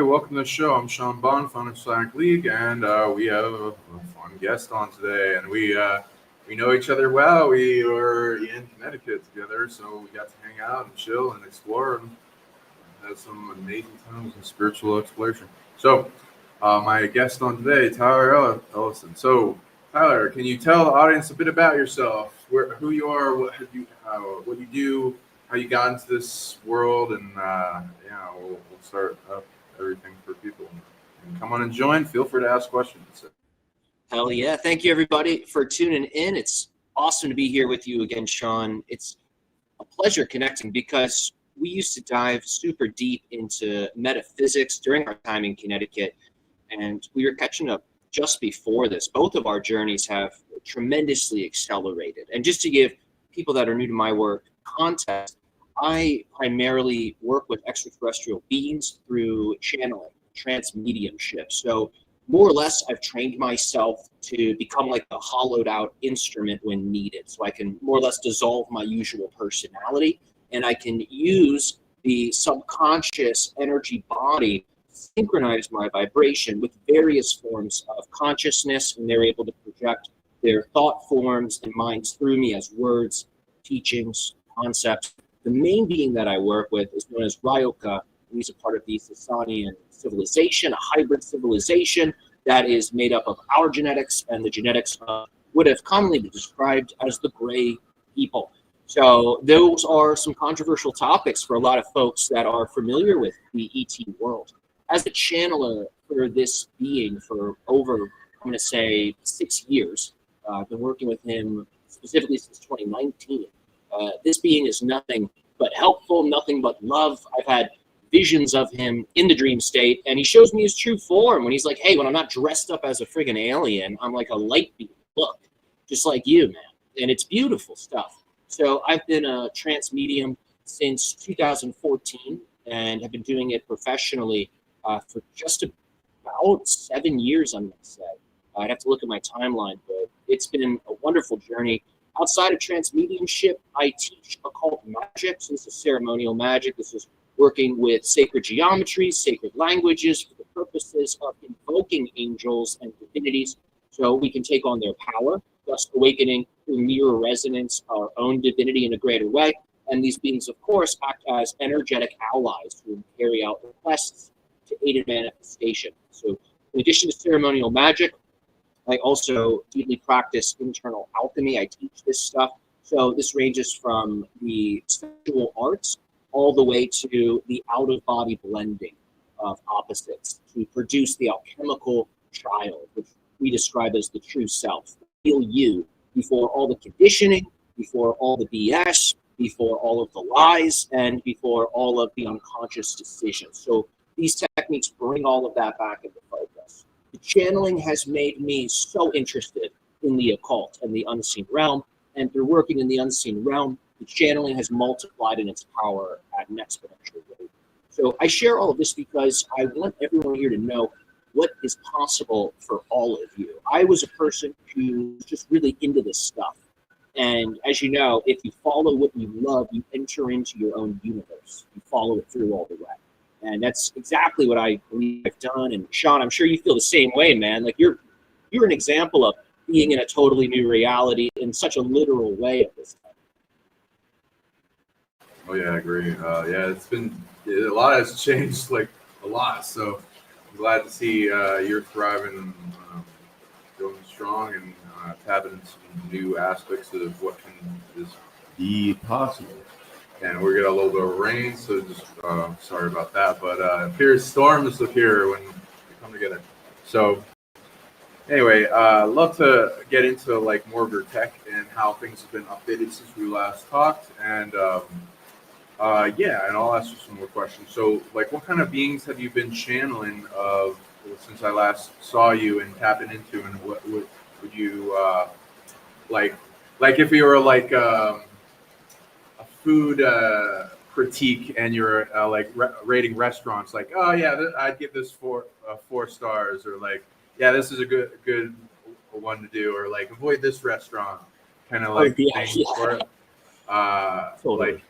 everybody. Welcome to the show. I'm Sean Bond, founder of PsionicLeague, and we have a fun guest on today. And we know each other well. We were in Connecticut together, so we got to hang out and chill and explore and have some amazing times in spiritual exploration. So, my guest on today, Tyler Ellison. So, Tyler, can you tell the audience a bit about yourself, who you are, what you do, how you got into this world, and we'll start up everything for people. And come on and join. Feel free to ask questions. Hell yeah. Thank you, everybody, for tuning in. It's awesome to be here with you again, Sean. It's a pleasure connecting because we used to dive super deep into metaphysics during our time in Connecticut, and we were catching up just before this. Both of our journeys have tremendously accelerated. And just to give people that are new to my work context, I primarily work with extraterrestrial beings through channeling, transmediumship. So more or less, I've trained myself to become like a hollowed out instrument when needed. So I can more or less dissolve my usual personality, and I can use the subconscious energy body, synchronize my vibration with various forms of consciousness, and they're able to project their thought forms and minds through me as words, teachings, concepts. The main being that I work with is known as Ryoka. He's a part of the Sasanian civilization, a hybrid civilization that is made up of our genetics and the genetics of what have commonly been described as the gray people. So those are some controversial topics for a lot of folks that are familiar with the ET world. As a channeler for this being for over, I'm going to say, 6 years, I've been working with him specifically since 2019. This being is nothing but helpful, nothing but love. I've had visions of him in the dream state, and he shows me his true form when he's like, hey, when I'm not dressed up as a friggin' alien, I'm like a light beam. Look, just like you, man. And it's beautiful stuff. So I've been a trance medium since 2014 and have been doing it professionally for just about 7 years, I'm going to say. I'd have to look at my timeline, but it's been a wonderful journey. Outside of trance mediumship, I teach occult magic. So this is ceremonial magic. This is working with sacred geometries, sacred languages for the purposes of invoking angels and divinities so we can take on their power, thus awakening through mirror resonance our own divinity in a greater way. And these beings, of course, act as energetic allies who carry out requests to aid in manifestation. So in addition to ceremonial magic, I also deeply practice internal alchemy. I teach this stuff. So this ranges from the sexual arts all the way to the out-of-body blending of opposites to produce the alchemical child, which we describe as the true self. Feel you before all the conditioning, before all the BS, before all of the lies, and before all of the unconscious decisions. So these techniques bring all of that back into focus. The channeling has made me so interested in the occult and the unseen realm, and through working in the unseen realm, the channeling has multiplied in its power at an exponential rate. So I share all of this because I want everyone here to know what is possible for all of you. I was a person who was just really into this stuff. And as you know, if you follow what you love, you enter into your own universe. You follow it through all the way. And that's exactly what I believe I've done. And Sean, I'm sure you feel the same way, man. Like you're an example of being in a totally new reality in such a literal way at this time. Oh yeah, I agree. It's been a lot has changed, like a lot. So I'm glad to see you're thriving and going strong and tapping into some new aspects of what can be possible. And we're getting a little bit of rain, so just sorry about that. But appears storms appear when they come together. So anyway, love to get into like more of your tech and how things have been updated since we last talked. And and I'll ask you some more questions. So like, what kind of beings have you been channeling since I last saw you and tapping into, and what would you like if you were like food critique and you're rating restaurants, like, oh yeah, I'd give this 4 stars, or like, yeah, this is a good one to do, or like avoid this restaurant, kind of like yeah. for it. Totally. Like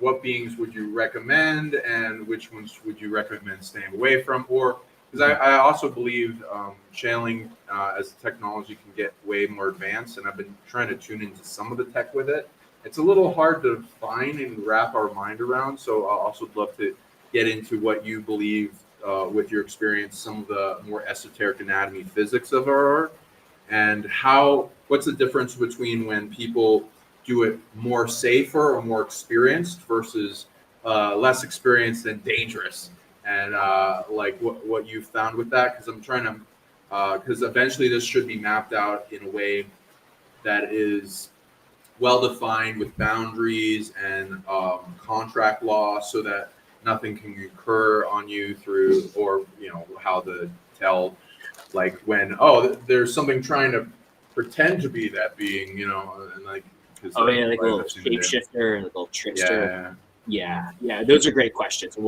what beings would you recommend, and which ones would you recommend staying away from? Or because I also believe channeling as technology can get way more advanced, and I've been trying to tune into some of the tech with it. It's a little hard to find and wrap our mind around. So I also would love to get into what you believe with your experience, some of the more esoteric anatomy physics of our art, and what's the difference between when people do it more safer or more experienced versus less experienced and dangerous, and like what you've found with that. Because I'm trying to, because eventually this should be mapped out in a way that is well defined with boundaries and contract law, so that nothing can occur on you through, or how to tell, like when there's something trying to pretend to be that being, and like. Like a little shapeshifter and a little trickster. Yeah. Those are great questions, and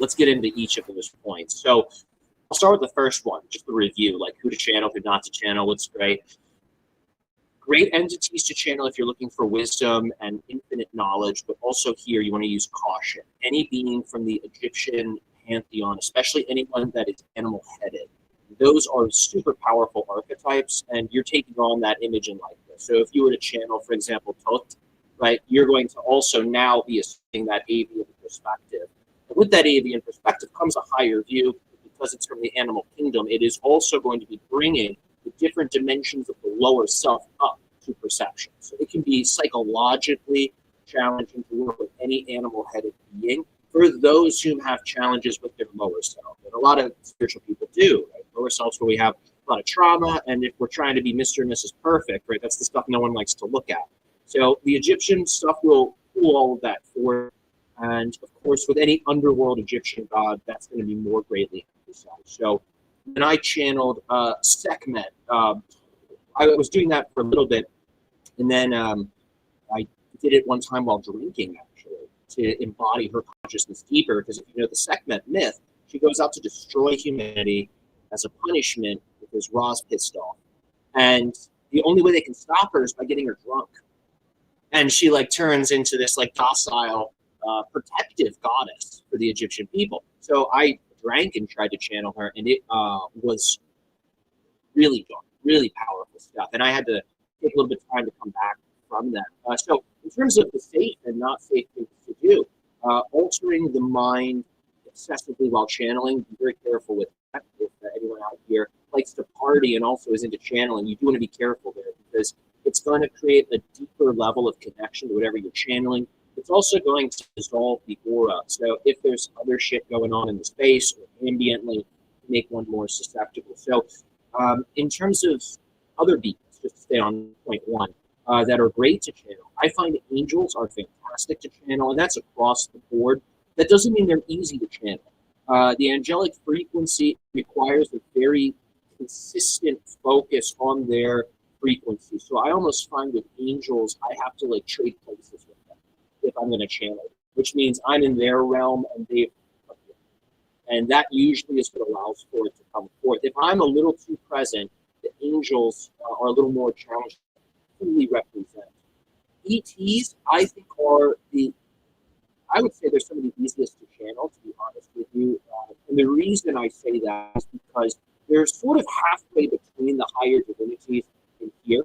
let's get into each of those points. So I'll start with the first one, just the review, like who to channel, who not to channel, what's great. Great entities to channel if you're looking for wisdom and infinite knowledge, but also here you want to use caution. Any being from the Egyptian pantheon, especially anyone that is animal-headed, those are super powerful archetypes, and you're taking on that image and likeness. So if you were to channel, for example, Tot, right, you're going to also now be assuming that avian perspective. And with that avian perspective comes a higher view. Because it's from the animal kingdom, it is also going to be bringing the different dimensions of the lower self up to perception. So it can be psychologically challenging to work with any animal-headed being for those who have challenges with their lower self. And a lot of spiritual people do, right? Lower selves where we have a lot of trauma, and if we're trying to be Mr. and Mrs. Perfect, right, that's the stuff no one likes to look at. So the Egyptian stuff will pull all of that forward. And of course, with any underworld Egyptian god, that's going to be more greatly emphasized. So when I channeled Sekhmet, I was doing that for a little bit, and then I did it one time while drinking, actually, to embody her consciousness deeper. Because if you know the Sekhmet myth, she goes out to destroy humanity as a punishment because Ra's pissed off. And the only way they can stop her is by getting her drunk. And she turns into this docile, protective goddess for the Egyptian people. So I drank and tried to channel her, and it was really dark, really powerful stuff. And I had to take a little bit of time to come back from that. So in terms of the safe and not safe things to do, altering the mind excessively while channeling, be very careful with that. If anyone out here likes to party and also is into channeling, you do want to be careful there, because it's going to create a deeper level of connection to whatever you're channeling. It's also going to dissolve the aura. So if there's other shit going on in the space or ambiently, make one more susceptible. So in terms of other beings, just to stay on point one, that are great to channel, I find angels are fantastic to channel, and that's across the board. That doesn't mean they're easy to channel. The angelic frequency requires a very consistent focus on their frequency. So I almost find with angels, I have to trade places with them if I'm going to channel, which means I'm in their realm and they've come here. And that usually is what allows for it to come forth. If I'm a little too present, the angels are a little more challenged to fully represent. ETs, I think, I would say they're some of the easiest to channel, to be honest with you. And the reason I say that is because they're sort of halfway between the higher divinities and here.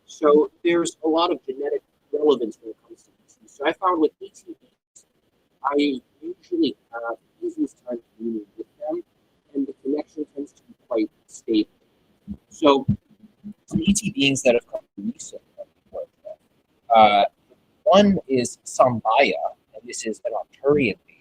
So there's a lot of genetic relevance when it comes to ETs. So I found with ETs, I usually have the easiest time communing with them, and the connection tends to be quite stable. So some ET beings that have come recently, one is Sambaya, and this is an Arcturian being.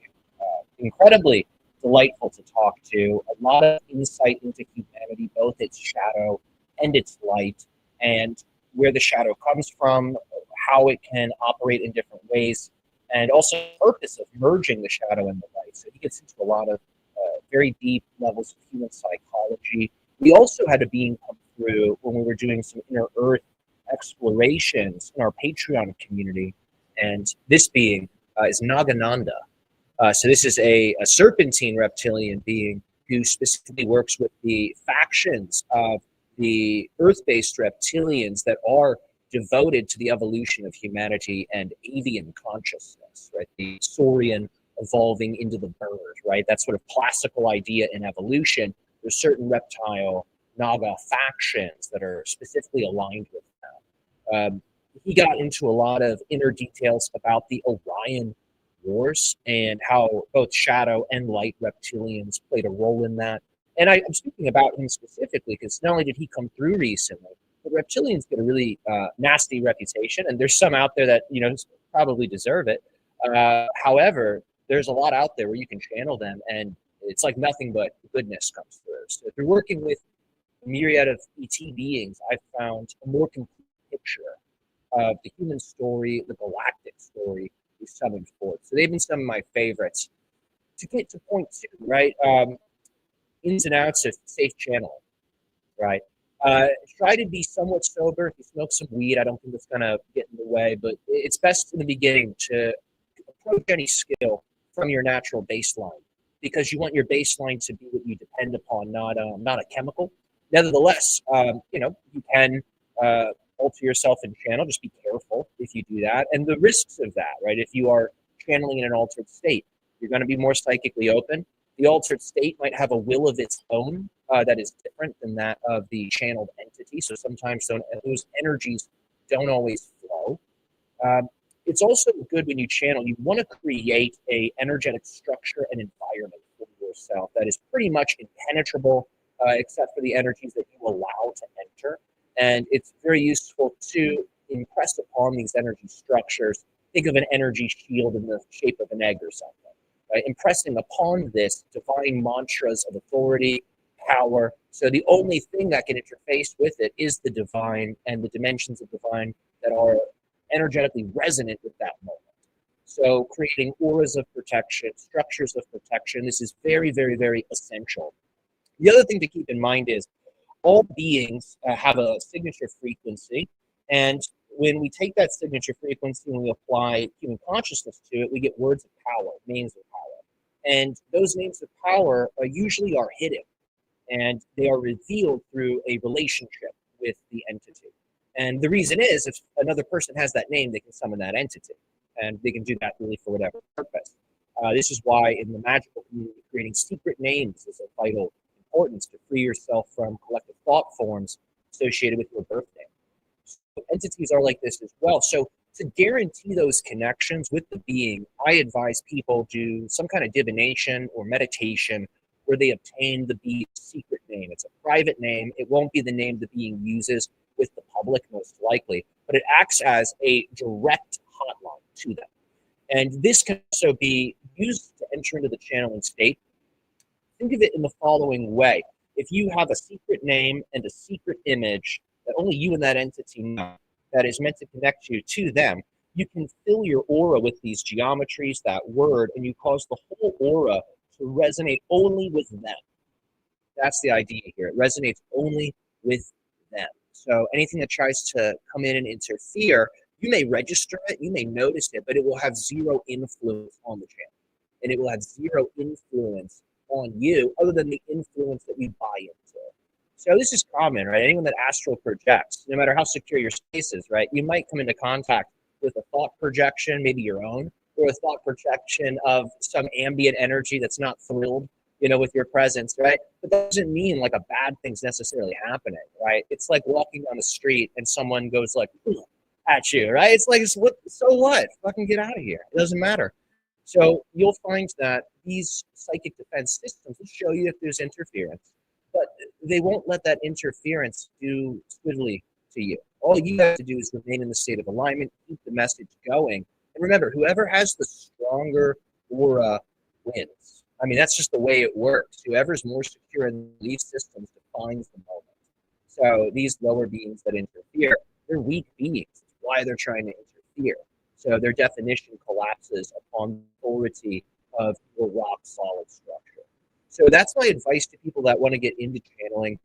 Incredibly delightful to talk to, a lot of insight into humanity, both its shadow and its light, and where the shadow comes from, how it can operate in different ways, and also the purpose of merging the shadow and the light. So he gets into a lot of very deep levels of human psychology. We also had a being come through when we were doing some inner earth explorations in our Patreon community, and this being is Nagananda. So this is a serpentine reptilian being who specifically works with the factions of the earth-based reptilians that are devoted to the evolution of humanity and avian consciousness, right? The saurian evolving into the bird, right? That sort of classical idea in evolution. There's certain reptile Naga factions that are specifically aligned with that. He got into a lot of inner details about the Orion Wars and how both shadow and light reptilians played a role in that. And I'm speaking about him specifically because not only did he come through recently, but reptilians get a really nasty reputation, and there's some out there that probably deserve it. However, there's a lot out there where you can channel them, and it's like nothing but goodness comes through. So if you're working with a myriad of ET beings, I've found a more complete picture of the human story, the galactic story we summoned forth. So they've been some of my favorites. To get to point two, right? Ins and outs of safe channeling, right? Try to be somewhat sober. If you smoke some weed, I don't think it's going to get in the way, but it's best in the beginning to approach any skill from your natural baseline, because you want your baseline to be what you depend upon, not a chemical. Nevertheless, you can alter yourself in channel. Just be careful if you do that. And the risks of that, right? If you are channeling in an altered state, you're going to be more psychically open. The altered state might have a will of its own that is different than that of the channeled entity. So sometimes those energies don't always flow. It's also good when you channel, you want to create a energetic structure and environment for yourself that is pretty much impenetrable, except for the energies that you allow to enter. And it's very useful to impress upon these energy structures. Think of an energy shield in the shape of an egg or something. Right? Impressing upon this divine mantras of authority, power. So the only thing that can interface with it is the divine and the dimensions of divine that are energetically resonant with that moment. So creating auras of protection, structures of protection, this is very, very, very essential. The other thing to keep in mind is all beings have a signature frequency, and when we take that signature frequency and we apply human consciousness to it, we get words of power, names of power. And those names of power usually are hidden, and they are revealed through a relationship with the entity. And the reason is, if another person has that name, they can summon that entity, and they can do that really for whatever purpose. This is why in the magical community, creating secret names is of vital importance to free yourself from collective thought forms associated with your birth name. So entities are like this as well. So to guarantee those connections with the being, I advise people do some kind of divination or meditation where they obtain the being's secret name. It's a private name. It won't be the name the being uses with the public, most likely, but it acts as a direct hotline to them. And this can also be used to enter into the channeling state. Think of it in the following way. If you have a secret name and a secret image that only you and that entity know, that is meant to connect you to them, you can fill your aura with these geometries, that word, and you cause the whole aura to resonate only with them. That's the idea here. It resonates only with them. So anything that tries to come in and interfere, you may register it, you may notice it, but it will have zero influence on the channel. And it will have zero influence on you other than the influence that you buy into. So this is common, right? Anyone that astral projects, no matter how secure your space is, right? You might come into contact with a thought projection, maybe your own, or a thought projection of some ambient energy that's not thrilled, with your presence, right? But that doesn't mean like a bad thing's necessarily happening, right? It's like walking down the street and someone goes like at you, right? It's like, so what? Fucking get out of here. It doesn't matter. So you'll find that these psychic defense systems will show you if there's interference, but they won't let that interference do swiftly to you. All you have to do is remain in the state of alignment, keep the message going. And remember, whoever has the stronger aura wins. I mean, that's just the way it works. Whoever's more secure in belief systems defines the moment. So these lower beings that interfere, they're weak beings. That's why they're trying to interfere. So their definition collapses upon the authority of your rock solid structure. So that's my advice to people that want to get into channeling.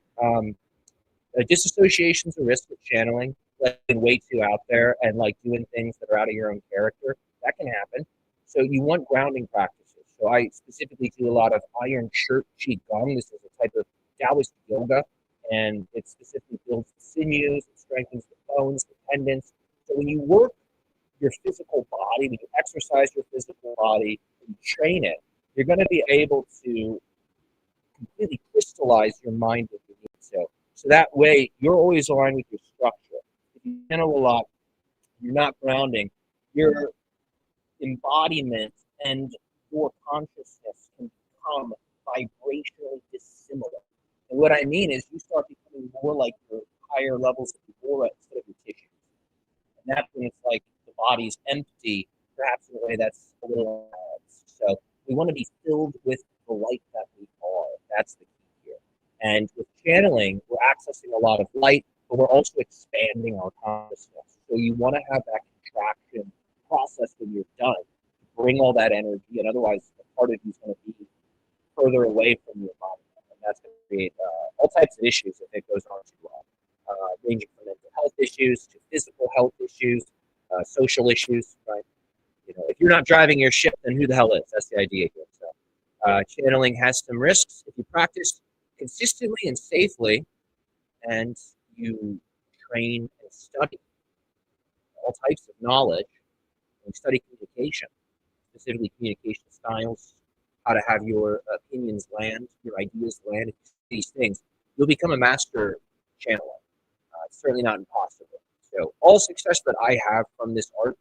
Disassociation is a risk with channeling, like being way too out there and like doing things that are out of your own character. That can happen. So you want grounding practices. So I specifically do a lot of iron shirt qigong. This is a type of Taoist yoga, and it specifically builds the sinews, it strengthens the bones, the tendons. So when you work your physical body, when you exercise your physical body, and train it, you're going to be able to completely crystallize your mind if you need to. So that way, you're always aligned with your structure. If you channel a lot, you're not grounding, your embodiment and your consciousness can become vibrationally dissimilar. And what I mean is you start becoming more like your higher levels of the aura instead of your tissues. And that's when it's like the body's empty, perhaps in a way that's a little so we want to be filled with the light that we are. That's the key here. And with channeling, we're accessing a lot of light, but we're also expanding our consciousness. So you want to have that contraction process when you're done. Bring all that energy, and otherwise, a part of you is going to be further away from your body. And that's going to create all types of issues if it goes on too long, ranging from mental health issues to physical health issues, social issues, right? You know, if you're not driving your ship, then who the hell is? That's the idea here. So, channeling has some risks. If you practice consistently and safely, and you train and study all types of knowledge, and study communication, specifically communication styles, how to have your opinions land, your ideas land, these things, you'll become a master channeler. It's certainly not impossible. So all success that I have from this art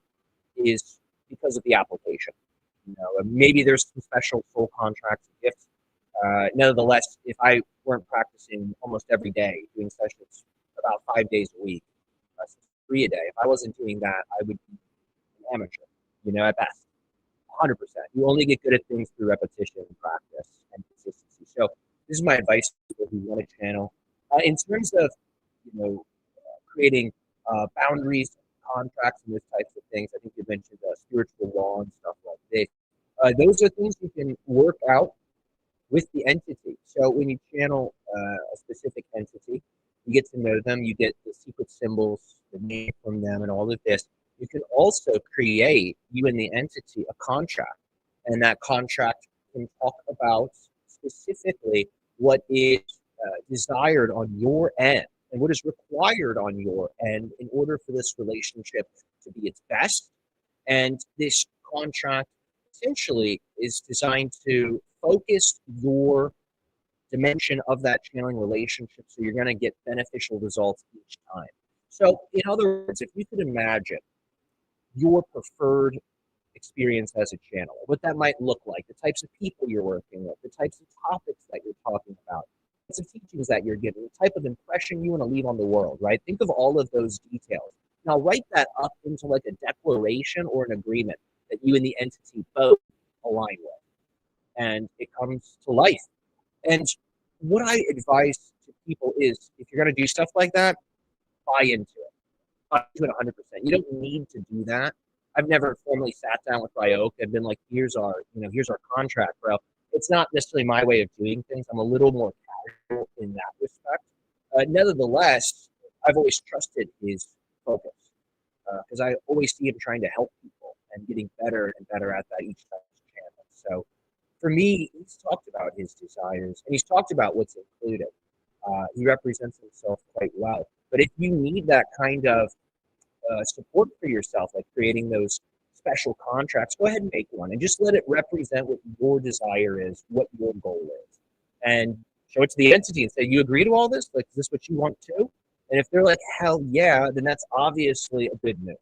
is because of the application. You know, maybe there's some special soul contracts and gifts. Nevertheless, if I weren't practicing almost every day, doing sessions about 5 days a week, 3 a day, if I wasn't doing that, I would be an amateur, you know, at best. 100%. You only get good at things through repetition, practice, and consistency. So this is my advice to people who want to channel. In terms of, you know, creating boundaries, contracts, and those types of things, I think you mentioned spiritual law and stuff like this. Those are things you can work out with the entity. So when you channel a specific entity, you get to know them, you get the secret symbols, the name from them, and all of this. You can also create, you and the entity, a contract. And that contract can talk about specifically what is desired on your end and what is required on your end in order for this relationship to be its best. And this contract essentially is designed to focus your dimension of that channeling relationship so you're going to get beneficial results each time. So in other words, if you could imagine your preferred experience as a channeler, what that might look like, the types of people you're working with, the types of topics that you're talking about, the types of teachings that you're giving, the type of impression you want to leave on the world, right? Think of all of those details. Now write that up into like a declaration or an agreement that you and the entity both align with. And it comes to life. And what I advise to people is if you're going to do stuff like that, buy into it. Buy into it 100%. You don't need to do that. I've never formally sat down with Awaken and been like, here's our contract, bro. It's not necessarily my way of doing things. I'm a little more casual in that respect. Nevertheless, I've always trusted his focus because I always see him trying to help people and getting better and better at that each time he's channeled. So for me, he's talked about his desires and he's talked about what's included. He represents himself quite well. But if you need that kind of support for yourself, like creating those special contracts, go ahead and make one and just let it represent what your desire is, what your goal is, and show it to the entity and say, you agree to all this? Like, is this what you want to? And if they're like, hell yeah, then that's obviously a good move.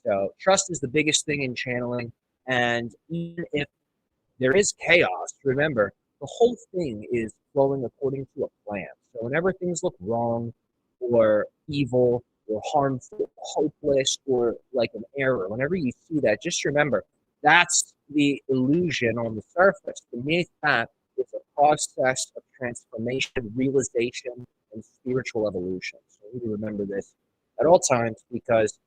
So trust is the biggest thing in channeling. And even if there is chaos, remember, the whole thing is flowing according to a plan. So whenever things look wrong or evil or harmful, hopeless, or like an error, whenever you see that, just remember, that's the illusion on the surface. Beneath that, it's a process of transformation, realization, and spiritual evolution. So you need to remember this at all times because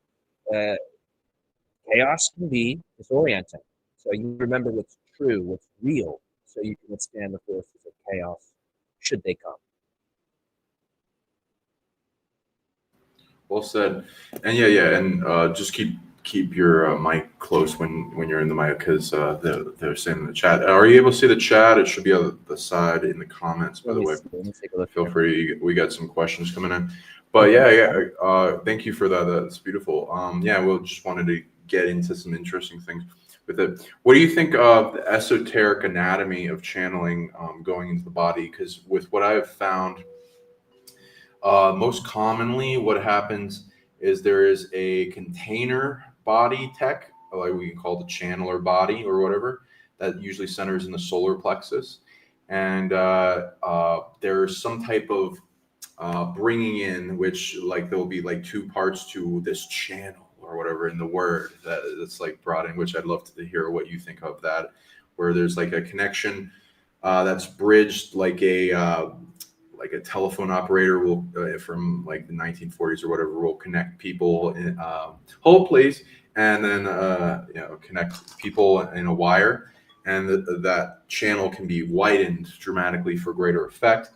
chaos can be disorienting. So you remember what's true, what's real, so you can withstand the forces of chaos should they come. Well said. And yeah, and just keep keep your mic close when you're in the mic, because they're saying in the chat. Are you able to see the chat? It should be on the side in the comments, by the way. Let me take a look. Feel free. We got some questions coming in, but yeah. Thank you for that. That's beautiful. Yeah, we'll just wanted to get into some interesting things with it. What do you think of the esoteric anatomy of channeling going into the body? Because with what I have found, most commonly what happens is there is a container body tech, like we can call the channeler body or whatever, that usually centers in the solar plexus. And there's some type of bringing in, which like there'll be like two parts to this channel or whatever in the word that's like brought in, which I'd love to hear what you think of that, where there's like a connection that's bridged like a telephone operator will from like the 1940s or whatever will connect people in hold please, and then connect people in a wire, and that channel can be widened dramatically for greater effect.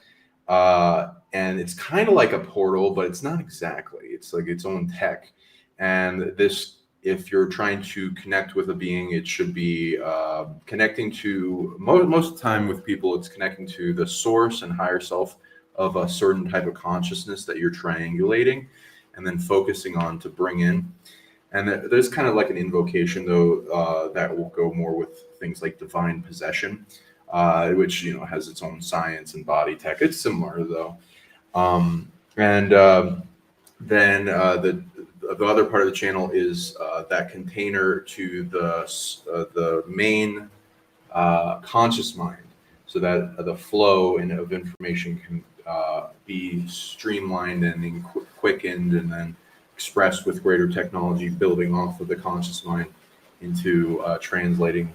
And it's kind of like a portal, but it's not exactly. It's like its own tech. And this, if you're trying to connect with a being, it should be connecting to, most of the time with people, it's connecting to the source and higher self of a certain type of consciousness that you're triangulating and then focusing on to bring in. And there's kind of like an invocation, though, that will go more with things like divine possession, which, has its own science and body tech. It's similar, though. Then the other part of the channel is that container to the main conscious mind, so that the flow of information can be streamlined and quickened, and then expressed with greater technology, building off of the conscious mind into translating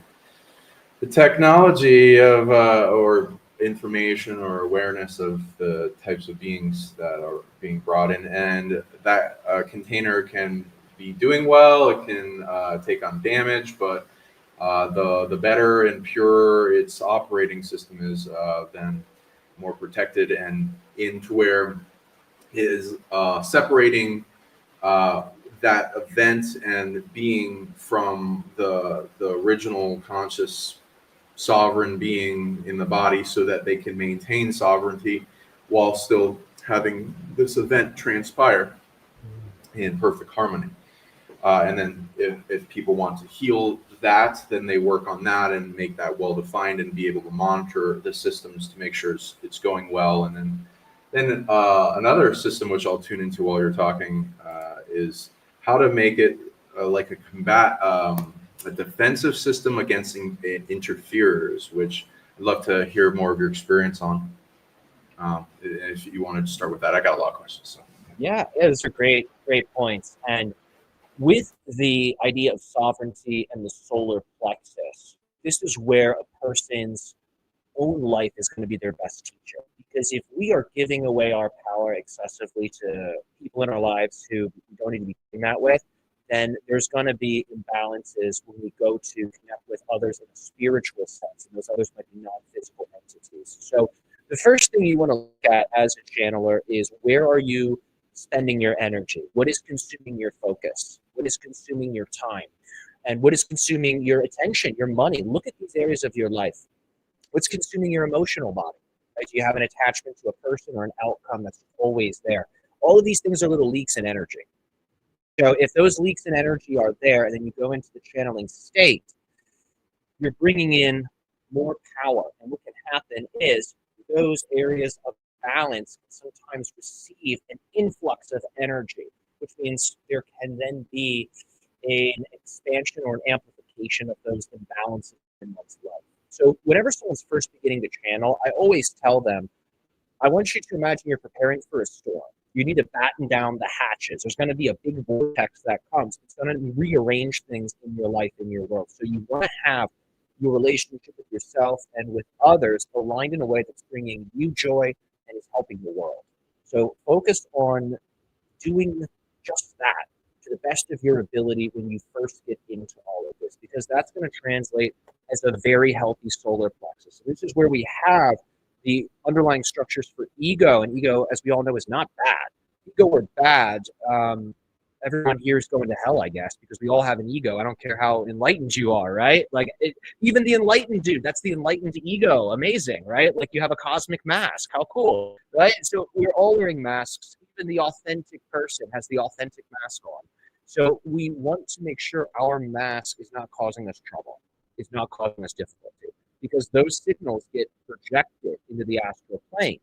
the technology of or information or awareness of the types of beings that are being brought in. And that container can be doing well, it can take on damage, but the better and purer its operating system is, then more protected, and into where it is separating that event and being from the original conscious sovereign being in the body, so that they can maintain sovereignty while still having this event transpire in perfect harmony. And then if people want to heal that, then they work on that and make that well defined and be able to monitor the systems to make sure it's going well. And then another system which I'll tune into while you're talking is how to make it like a defensive system against interferers, which I'd love to hear more of your experience on. If you wanted to start with that, I got a lot of questions. So. Yeah, those are great points. And with the idea of sovereignty and the solar plexus, this is where a person's own life is going to be their best teacher. Because if we are giving away our power excessively to people in our lives who we don't need to be doing that with, then there's going to be imbalances when we go to connect with others in a spiritual sense, and those others might be non-physical entities. So the first thing you want to look at as a channeler is, where are you spending your energy? What is consuming your focus? What is consuming your time? And what is consuming your attention, your money? Look at these areas of your life. What's consuming your emotional body? Right? Do you have an attachment to a person or an outcome that's always there? All of these things are little leaks in energy. So if those leaks in energy are there, and then you go into the channeling state, you're bringing in more power. And what can happen is those areas of balance can sometimes receive an influx of energy, which means there can then be an expansion or an amplification of those imbalances in one's life. So whenever someone's first beginning to channel, I always tell them, I want you to imagine you're preparing for a storm. You need to batten down the hatches. There's going to be a big vortex that comes. It's going to rearrange things in your life, in your world. So you want to have your relationship with yourself and with others aligned in a way that's bringing you joy and is helping the world. So focus on doing just that to the best of your ability when you first get into all of this, because that's going to translate as a very healthy solar plexus. So this is where we have the underlying structures for ego, and ego, as we all know, is not bad. Ego or bad, everyone here is going to hell, I guess, because we all have an ego. I don't care how enlightened you are, right? Like, even the enlightened dude, that's the enlightened ego. Amazing, right? Like, you have a cosmic mask. How cool, right? So we're all wearing masks. Even the authentic person has the authentic mask on. So we want to make sure our mask is not causing us trouble, is not causing us difficulty, because those signals get projected into the astral plane.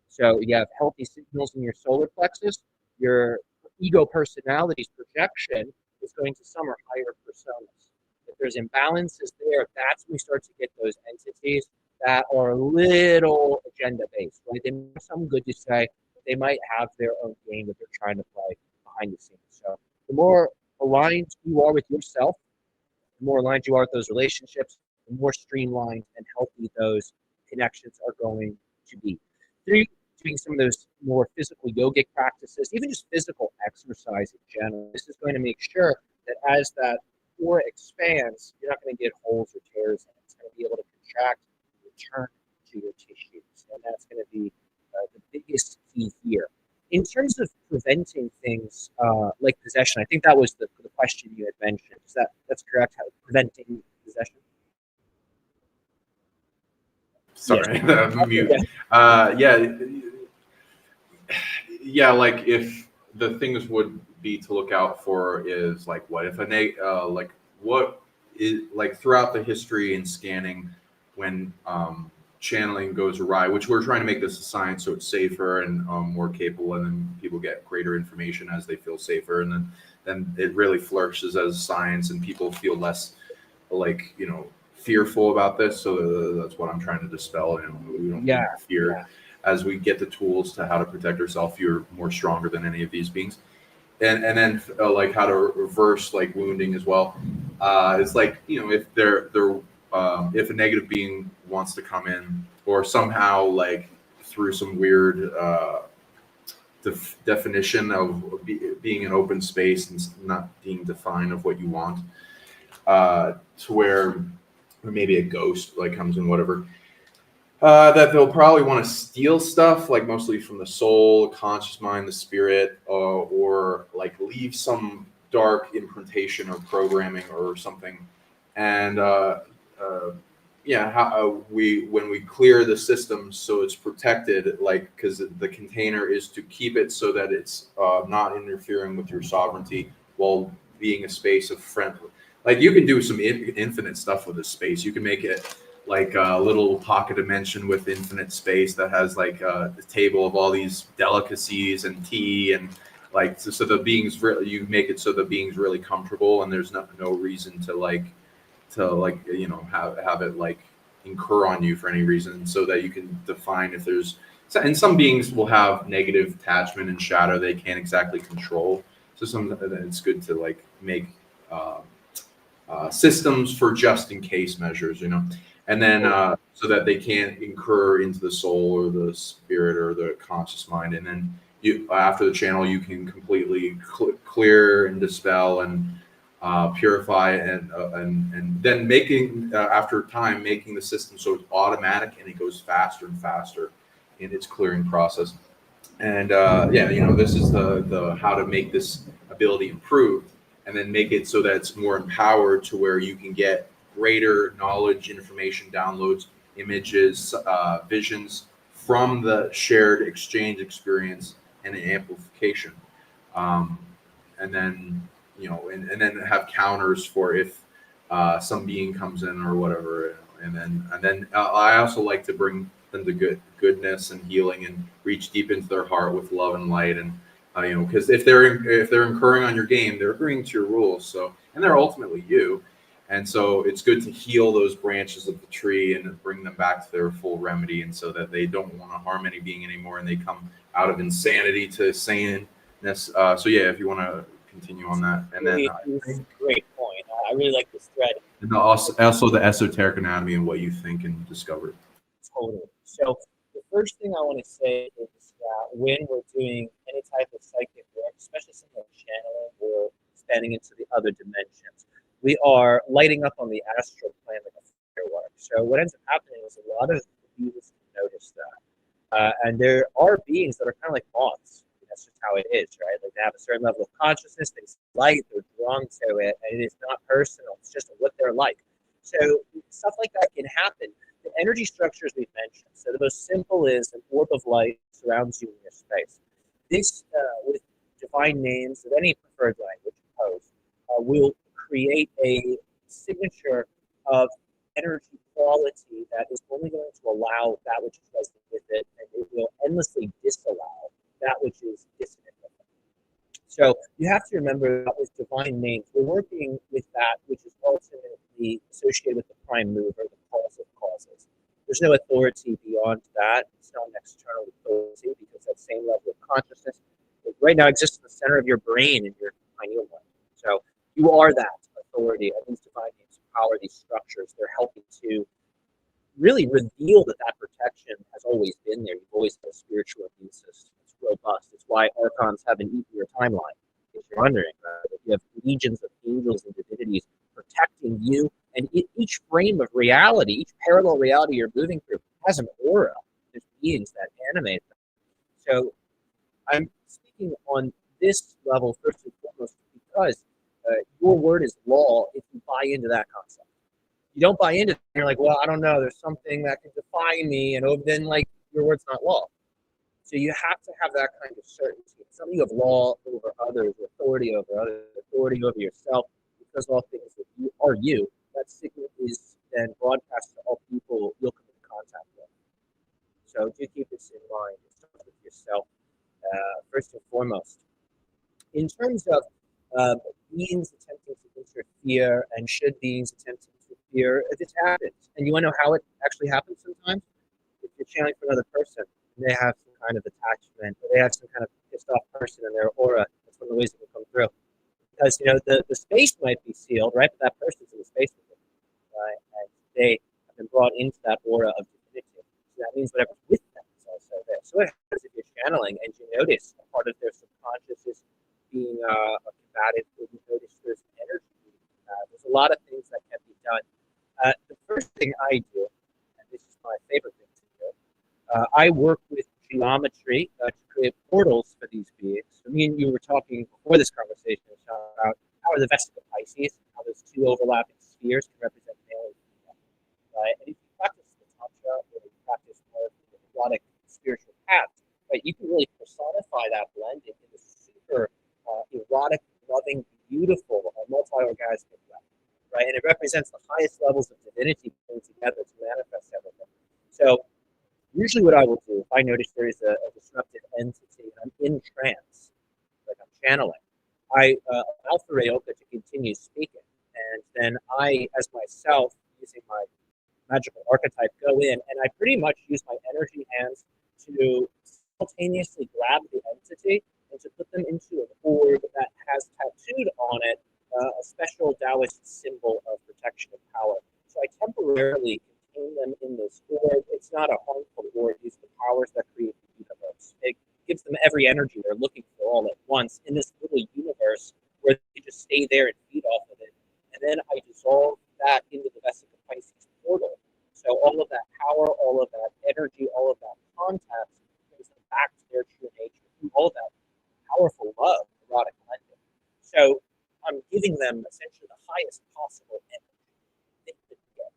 So you have healthy signals in your solar plexus, your ego personality's projection is going to some or higher personas. If there's imbalances there, that's when we start to get those entities that are a little agenda-based, right? They have some good to say, but they might have their own game that they're trying to play behind the scenes. So the more aligned you are with yourself, the more aligned you are with those relationships, the more streamlined and healthy those connections are going to be. Doing some of those more physical yogic practices, even just physical exercise in general, this is going to make sure that as that aura expands, you're not going to get holes or tears in it. It's going to be able to contract and return to your tissues. And that's going to be the biggest key here. In terms of preventing things like possession, I think that was the question you had mentioned. That's correct? How preventing possession? Sorry, I'm mute. Yeah, like if the things would be to look out for is like what if what is like throughout the history and scanning when channeling goes awry, which we're trying to make this a science so it's safer and more capable, and then people get greater information as they feel safer, and then it really flourishes as science and people feel less like fearful about this. So that's what I'm trying to dispel. We don't need fear. Yeah. As we get the tools to how to protect ourselves, you're more stronger than any of these beings. And then like how to reverse like wounding as well. It's like, if if a negative being wants to come in, or somehow like through some weird definition of being an open space and not being defined of what you want, to where maybe a ghost like comes in, whatever. That they'll probably want to steal stuff, like mostly from the soul, conscious mind, the spirit, or like leave some dark imprintation or programming or something. And when we clear the system so it's protected, like because the container is to keep it so that it's not interfering with your sovereignty while being a space of friend. Like you can do some infinite stuff with this space. You can make it like a little pocket dimension with infinite space that has like a table of all these delicacies and tea, and like so the beings really, you make it so the being's really comfortable, and there's no reason to have it like incur on you for any reason, so that you can define if there's, and some beings will have negative attachment and shadow they can't exactly control. So it's good to like make systems for just in case measures, and then so that they can't incur into the soul or the spirit or the conscious mind. And then after the channel, you can completely clear and dispel and purify, and then making after time making the system so it's automatic and it goes faster and faster in its clearing process. And this is the how to make this ability improved, and then make it so that it's more empowered to where you can get greater knowledge, information, downloads, images, visions from the shared exchange experience and an amplification. And then, and then have counters for if some being comes in or whatever. And then I also like to bring them to goodness and healing, and reach deep into their heart with love and light. And because if they're incurring on your game, they're agreeing to your rules. So, and they're ultimately you. And so it's good to heal those branches of the tree and bring them back to their full remedy, and so that they don't want to harm any being anymore, and they come out of insanity to saneness. If you want to continue on that. And then great point. I really like this thread. And also the esoteric anatomy and what you think and discover. Totally. So the first thing I want to say is that when we're doing any type of psychic work, especially something like channeling or expanding into the other dimensions, we are lighting up on the astral plane like a firework. So what ends up happening is a lot of beings notice that. And there are beings that are kind of like moths. That's just how it is, right? Like they have a certain level of consciousness, they light, they're drawn to it, and it is not personal. It's just what they're like. So stuff like that can happen. The energy structures we've mentioned. So the most simple is an orb of light surrounds you in your space. This, with divine names of any preferred language, will create a signature of energy quality that is only going to allow that which is resonant with it, and it will endlessly disallow that which is dissonant with it. So you have to remember that with divine names, we're working with that which is ultimately associated with the prime mover, the cause of causes. There's no authority beyond that. It's not an external authority because that same level of consciousness right now exists in the center of your brain and your pineal gland. So you are that authority, and these divine names power these structures. They're helping to really reveal that that protection has always been there. You've always had a spiritual immune system. It's robust. It's why archons have an easier timeline, if you're wondering. Right? You have legions of angels and divinities protecting you, and each frame of reality, each parallel reality you're moving through has an aura. There's beings that animate them. So I'm speaking on this level first and foremost because your word is law if you buy into that concept. You don't buy into it, you're like, well, I don't know, there's something that can define me, and then like your word's not law. So you have to have that kind of certainty. Something of law over others, authority over others, authority over yourself, because all things that you are you. That signal is then broadcast to all people you'll come into contact with. So do keep this in mind. It starts with yourself first and foremost. In terms of beings attempting to interfere, and should beings attempt to interfere, this happens. And you want to know how it actually happens sometimes? If you're channeling for another person, and they have some kind of attachment, or they have some kind of pissed off person in their aura, that's one of the ways it can come through. Because, the space might be sealed, right? But that person's in the space with them, right? And they have been brought into that aura of divinity. So that means whatever's with them is also there. So what happens if you're channeling and you notice a part of their subconscious is being combated, or you notice there's energy. There's a lot of things that can be done. The first thing I do, and this is my favorite thing to do, I work with geometry to create portals for these beings. So me and you were talking before this conversation, Sean, about how are the Vesica Pisces, how those two overlapping spheres can represent male and female, right? And if you practice the Tantra, or you practice more of the erotic spiritual path, right, you can really personify that blending in the super erotic, loving, beautiful, multi-orgasmic way, right? And it represents the highest levels of divinity coming together to manifest everything. So usually what I will do, if I notice there is a disruptive entity and I'm in trance, like I'm channeling, I allow for Ryoka to continue speaking. And then I, as myself, using my magical archetype, go in and I pretty much use my energy hands to simultaneously grab the entity and to put them into an orb that has tattooed on it a special Taoist symbol of protection and power. So I temporarily contain them in this orb. It's not a harmful orb. These are the powers that create the universe. It gives them every energy they're looking for all at once in this little universe where they just stay there and feed off of it. And then I dissolve that into the Vesica Pisces portal. So all of that power, all of that energy, all of that contact brings them back to their true nature, all of that powerful love, erotic blending. So I'm giving them essentially the highest possible energy they could get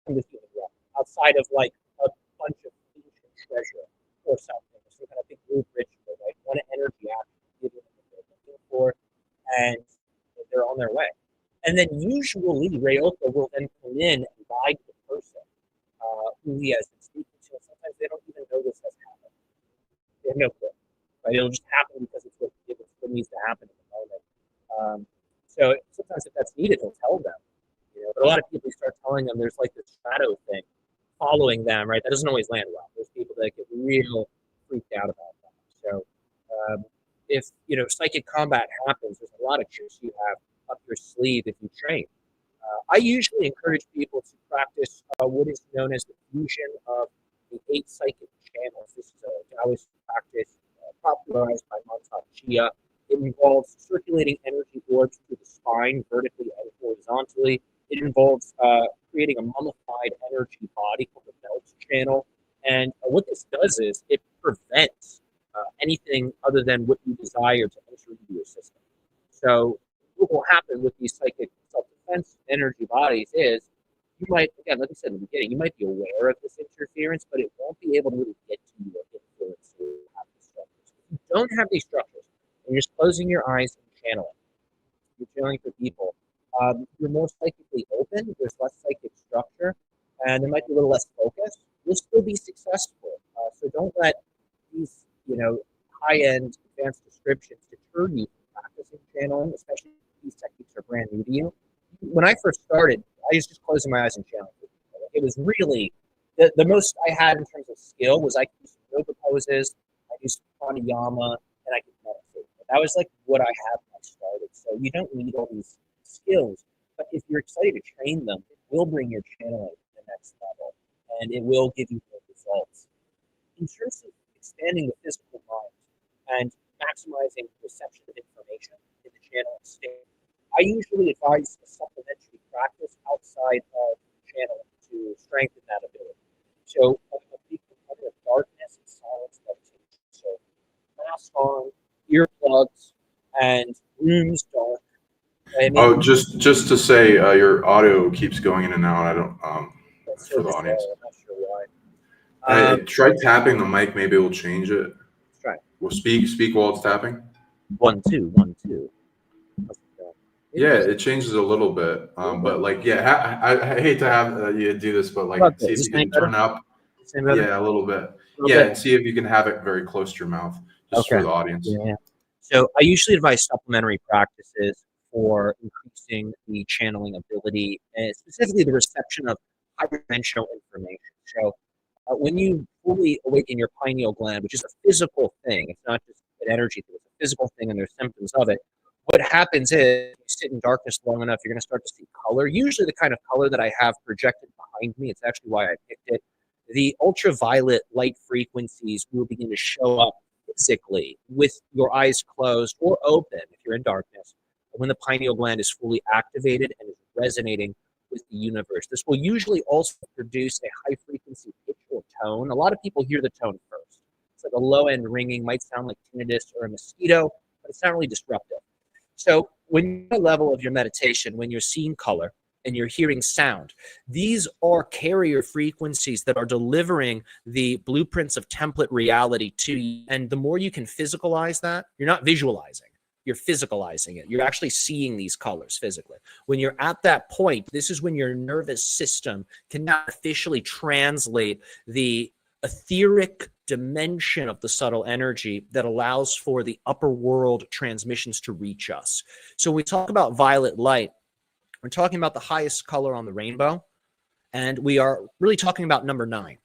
from the human realm, outside of like a bunch of ancient treasure or something, or some kind of big group ritual, right? One energy action, giving them what they're looking for, and they're on their way. And then usually Ryoka will then come in and guide the person who he has been speaking to. And sometimes they don't even know this has happened. They have no clue. Right? It'll just happen because it's what needs to happen at the moment. So sometimes if that's needed, he'll tell them. But a lot of people start telling them there's like this shadow thing following them, right? That doesn't always land well. There's people that get real freaked out about that. So if psychic combat happens, there's a lot of tricks you have up your sleeve if you train. I usually encourage people to practice what is known as the fusion of the 8 psychic channels. This is a Taoist practice popularized by Montauk Chia. It involves circulating energy orbs through the spine, vertically and horizontally. It involves creating a mummified energy body called the belt channel. And what this does is it prevents anything other than what you desire to enter into your system. So what will happen with these psychic self-defense energy bodies is you might, again, like I said in the beginning, you might be aware of this interference, but it won't be able to really get to you or influence you or have these structures. If you don't have these structures, and you're just closing your eyes and channeling, you're channeling for people, you're more psychically open, there's less psychic structure, and there might be a little less focus. You'll still be successful. So don't let these, high-end advanced descriptions deter you from practicing channeling, especially if these techniques are brand new to you. When I first started, I was just closing my eyes and channeling. It was really the most I had in terms of skill was I could do some yoga poses, I do some pranayama, and I could meditate. That was like what I had when I started. So you don't need all these skills, but if you're excited to train them, it will bring your channeling to the next level, and it will give you good results. In terms of expanding the physical mind and maximizing perception of information in the channeling state, I usually advise a supplementary practice outside of channeling to strengthen that ability. So I'm a big proponent of darkness and silence meditation. So mask on, earplugs, and rooms dark. Oh, just to say, your audio keeps going in and out. I don't for the audience. I'm not sure why. Try tapping the mic. Maybe it will change it. Let's try. Well, speak while it's tapping. 1 2 1 2. Yeah, it changes a little bit, but like, yeah, I hate to have you do this, but like, see if you can turn up, yeah, a little bit, and see if you can have it very close to your mouth, just for the audience. Yeah. So I usually advise supplementary practices for increasing the channeling ability, and specifically the reception of high-dimensional information. So when you fully awaken your pineal gland, which is a physical thing, it's not just an energy thing, it's a physical thing, and there's symptoms of it. What happens is, you sit in darkness long enough, you're going to start to see color, usually the kind of color that I have projected behind me. It's actually why I picked it. The ultraviolet light frequencies will begin to show up physically with your eyes closed or open if you're in darkness, when the pineal gland is fully activated and is resonating with the universe. This will usually also produce a high-frequency pitch or tone. A lot of people hear the tone first. It's like a low-end ringing, might sound like tinnitus or a mosquito, but it's not really disruptive. So when you're at the level of your meditation, when you're seeing color and you're hearing sound, these are carrier frequencies that are delivering the blueprints of template reality to you. And the more you can physicalize that, you're not visualizing, you're physicalizing it. You're actually seeing these colors physically. When you're at that point, this is when your nervous system can now officially translate the etheric dimension of the subtle energy that allows for the upper world transmissions to reach us. So when we talk about violet light, we're talking about the highest color on the rainbow, and we are really talking about number 9.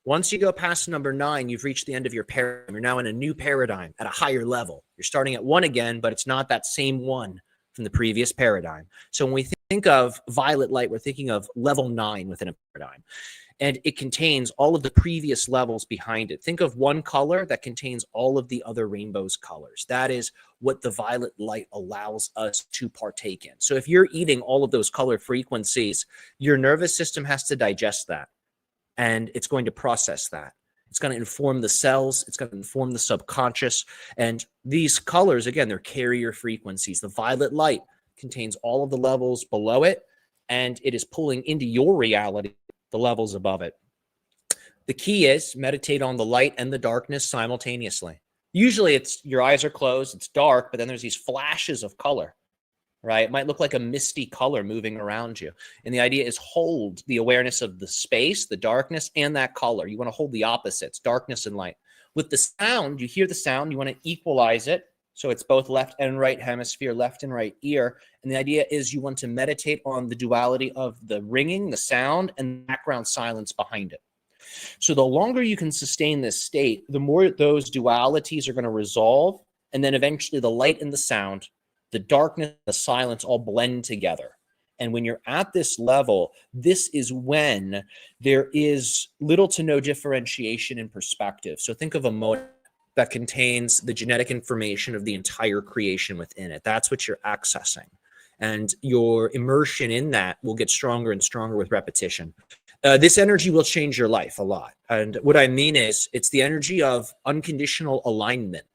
Once you go past number 9, you've reached the end of your paradigm. You're now in a new paradigm at a higher level. You're starting at 1 again, but it's not that same 1 from the previous paradigm. So when we think of violet light, we're thinking of level 9 within a paradigm. And it contains all of the previous levels behind it. Think of one color that contains all of the other rainbow's colors. That is what the violet light allows us to partake in. So if you're eating all of those color frequencies, your nervous system has to digest that, and it's going to process that. It's going to inform the cells. It's going to inform the subconscious. And these colors, again, they're carrier frequencies. The violet light contains all of the levels below it, and it is pulling into your reality the levels above it. The key is meditate on the light and the darkness simultaneously. Usually it's your eyes are closed, it's dark, but then there's these flashes of color, right? It might look like a misty color moving around you. And the idea is hold the awareness of the space, the darkness, and that color. You want to hold the opposites, darkness and light. With the sound, you hear the sound, you want to equalize it. So it's both left and right hemisphere, left and right ear. And the idea is you want to meditate on the duality of the ringing, the sound, and the background silence behind it. So the longer you can sustain this state, the more those dualities are going to resolve. And then eventually the light and the sound, the darkness, the silence all blend together. And when you're at this level, this is when there is little to no differentiation in perspective. So think of a motor that contains the genetic information of the entire creation within it. That's what you're accessing. And your immersion in that will get stronger and stronger with repetition. This energy will change your life a lot. And what I mean is it's the energy of unconditional alignment.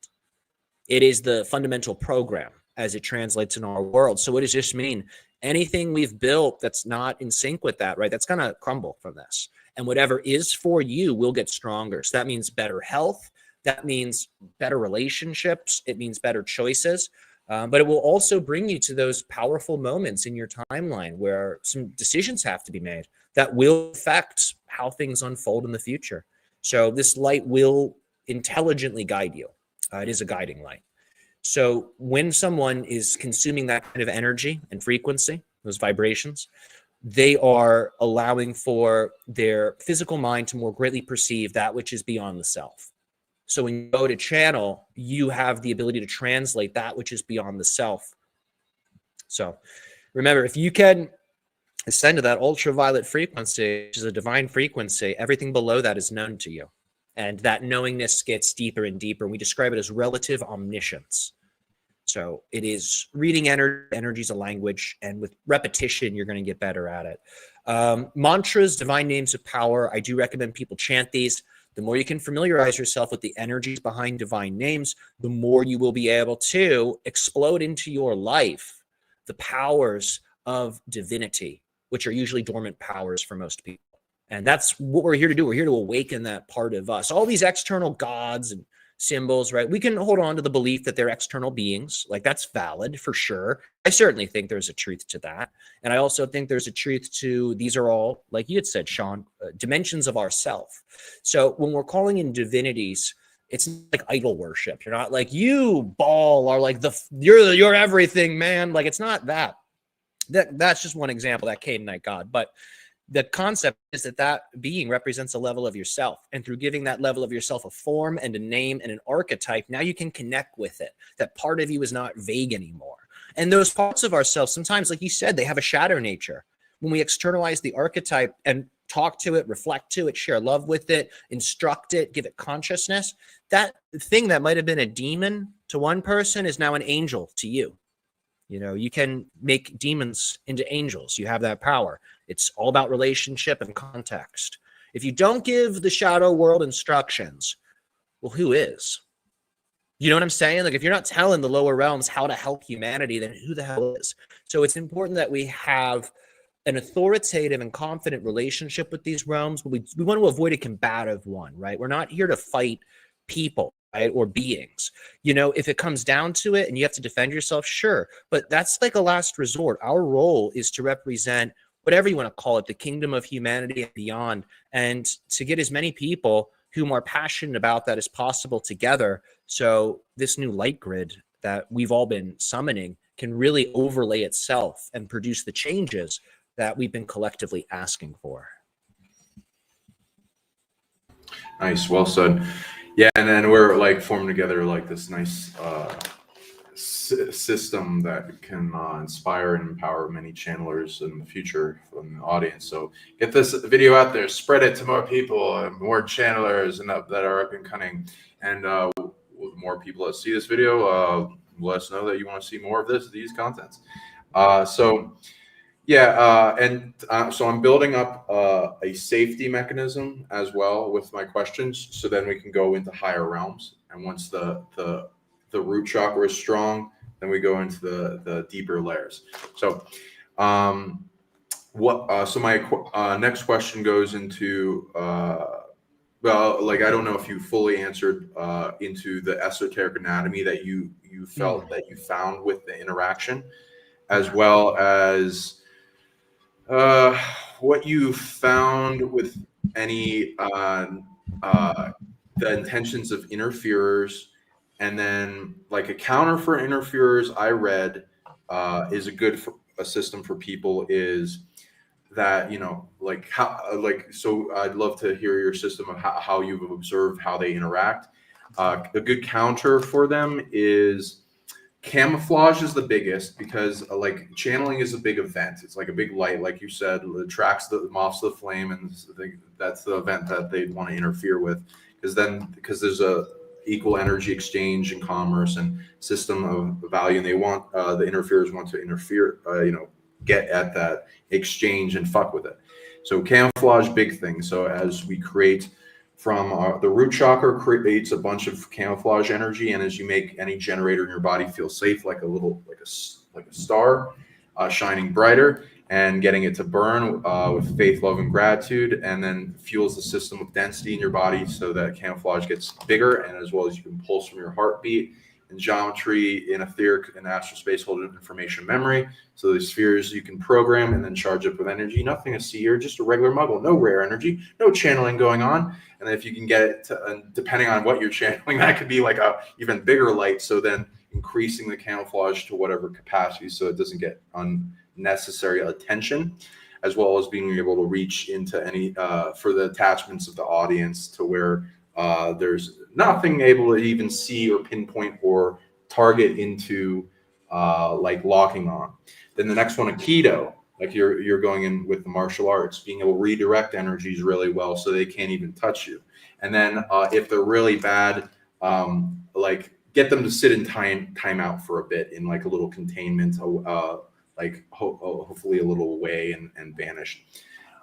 It is the fundamental program as it translates in our world. So what does this mean? Anything we've built that's not in sync with that, right, that's going to crumble from this. And whatever is for you will get stronger. So that means better health. That means better relationships. It means better choices. But it will also bring you to those powerful moments in your timeline where some decisions have to be made that will affect how things unfold in the future. So this light will intelligently guide you. It is a guiding light. So when someone is consuming that kind of energy and frequency, those vibrations, they are allowing for their physical mind to more greatly perceive that which is beyond the self. So when you go to channel, you have the ability to translate that which is beyond the self. So remember, if you can ascend to that ultraviolet frequency, which is a divine frequency, everything below that is known to you. And that knowingness gets deeper and deeper. We describe it as relative omniscience. So it is reading energy is a language, and with repetition, you're going to get better at it. Mantras, divine names of power. I do recommend people chant these. The more you can familiarize yourself with the energies behind divine names, the more you will be able to explode into your life the powers of divinity, which are usually dormant powers for most people. And that's what we're here to do. We're here to awaken that part of us. All these external gods and symbols, right? We can hold on to the belief that they're external beings. Like, that's valid for sure. I certainly think there's a truth to that. And I also think there's a truth to, these are all, like you had said, Sean, dimensions of ourself. So when we're calling in divinities, it's like idol worship. You're not like, you Baal are like you're everything, man. Like, it's not that. That's just one example, that Canaanite god. But the concept is that being represents a level of yourself. And through giving that level of yourself a form and a name and an archetype, now you can connect with it. That part of you is not vague anymore. And those parts of ourselves, sometimes, like you said, they have a shadow nature. When we externalize the archetype and talk to it, reflect to it, share love with it, instruct it, give it consciousness, that thing that might have been a demon to one person is now an angel to you. You know, you can make demons into angels. You have that power. It's all about relationship and context. If you don't give the shadow world instructions, well, who is? You know what I'm saying? Like, if you're not telling the lower realms how to help humanity, then who the hell is? So it's important that we have an authoritative and confident relationship with these realms, but we want to avoid a combative one, right? We're not here to fight people, right, or beings. You know, if it comes down to it and you have to defend yourself, sure, but that's like a last resort. Our role is to represent whatever you want to call it, the kingdom of humanity and beyond, and to get as many people whom are passionate about that as possible together. So this new light grid that we've all been summoning can really overlay itself and produce the changes that we've been collectively asking for. Nice, well said. Yeah, and then we're like forming together like this nice system that can inspire and empower many channelers in the future from the audience. So get this video out there, spread it to more people, and more channelers and that are up and coming. And with more people that see this video, let us know that you want to see more of these contents. So I'm building up a safety mechanism as well with my questions, so then we can go into higher realms. And once the root chakra is strong, then we go into the deeper layers. So, so my next question goes into like, I don't know if you fully answered into the esoteric anatomy that you felt that you found with the interaction, as well as what you found with any the intentions of interferers. And then, like, a counter for interferers, I read is a system for people is that, you know, like how, like, so I'd love to hear your system of how you've observed how they interact. A good counter for them is camouflage is the biggest, because like channeling is a big event. It's like a big light, like you said, it attracts the moths to the flame, and that's the event that they'd want to interfere with, because there's a equal energy exchange and commerce and system of value, and they want the interferers want to interfere, get at that exchange and fuck with it. So camouflage, big thing. So as we create from the root chakra creates a bunch of camouflage energy, and as you make any generator in your body feel safe, like a star, shining brighter, and getting it to burn with faith, love, and gratitude, and then fuels the system of density in your body so that camouflage gets bigger, and as well as you can pulse from your heartbeat. And geometry in etheric and astral space hold information memory. So the spheres you can program and then charge up with energy. Nothing to see here, just a regular muggle, no rare energy, no channeling going on. And then if you can get it to, depending on what you're channeling, that could be like a even bigger light. So then increasing the camouflage to whatever capacity so it doesn't get unnecessary attention, as well as being able to reach into any for the attachments of the audience to where there's nothing able to even see or pinpoint or target into like locking on. Then the next one, Aikido, like you're going in with the martial arts, being able to redirect energies really well so they can't even touch you. And then if they're really bad, like get them to sit in time out for a bit in like a little containment, like hopefully a little away and vanish.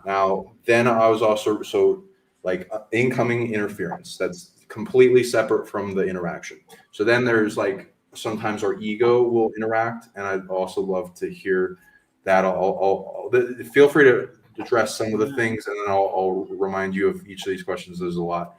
Now, then I was also like incoming interference. That's completely separate from the interaction. So then there's like sometimes our ego will interact, and I'd also love to hear that. Feel free to address some of the things, and then I'll remind you of each of these questions. There's a lot.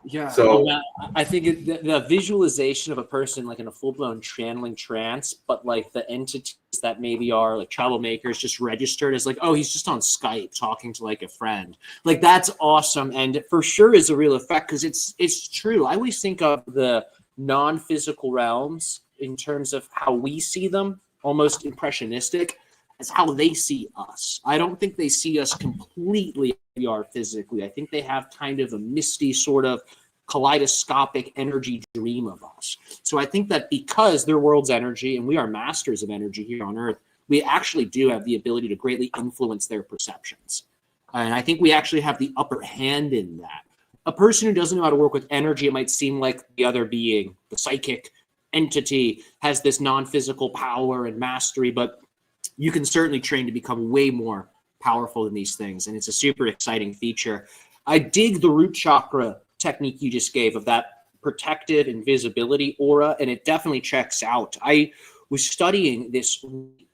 Yeah. So I think the visualization of a person like in a full-blown channeling trance, but like the entities that maybe are like troublemakers just registered as like, oh, he's just on Skype talking to like a friend. Like that's awesome, and for sure is a real effect because it's true. I always think of the non-physical realms in terms of how we see them, almost impressionistic, as how they see us. I don't think they see us completely we are physically. I think they have kind of a misty sort of kaleidoscopic energy dream of us. So I think that because their world's energy and we are masters of energy here on Earth, we actually do have the ability to greatly influence their perceptions. And I think we actually have the upper hand in that. A person who doesn't know how to work with energy, it might seem like the other being, the psychic entity, has this non-physical power and mastery, but you can certainly train to become way more powerful than these things, and it's a super exciting feature. I dig the root chakra technique you just gave of that protective invisibility aura, and it definitely checks out. I was studying this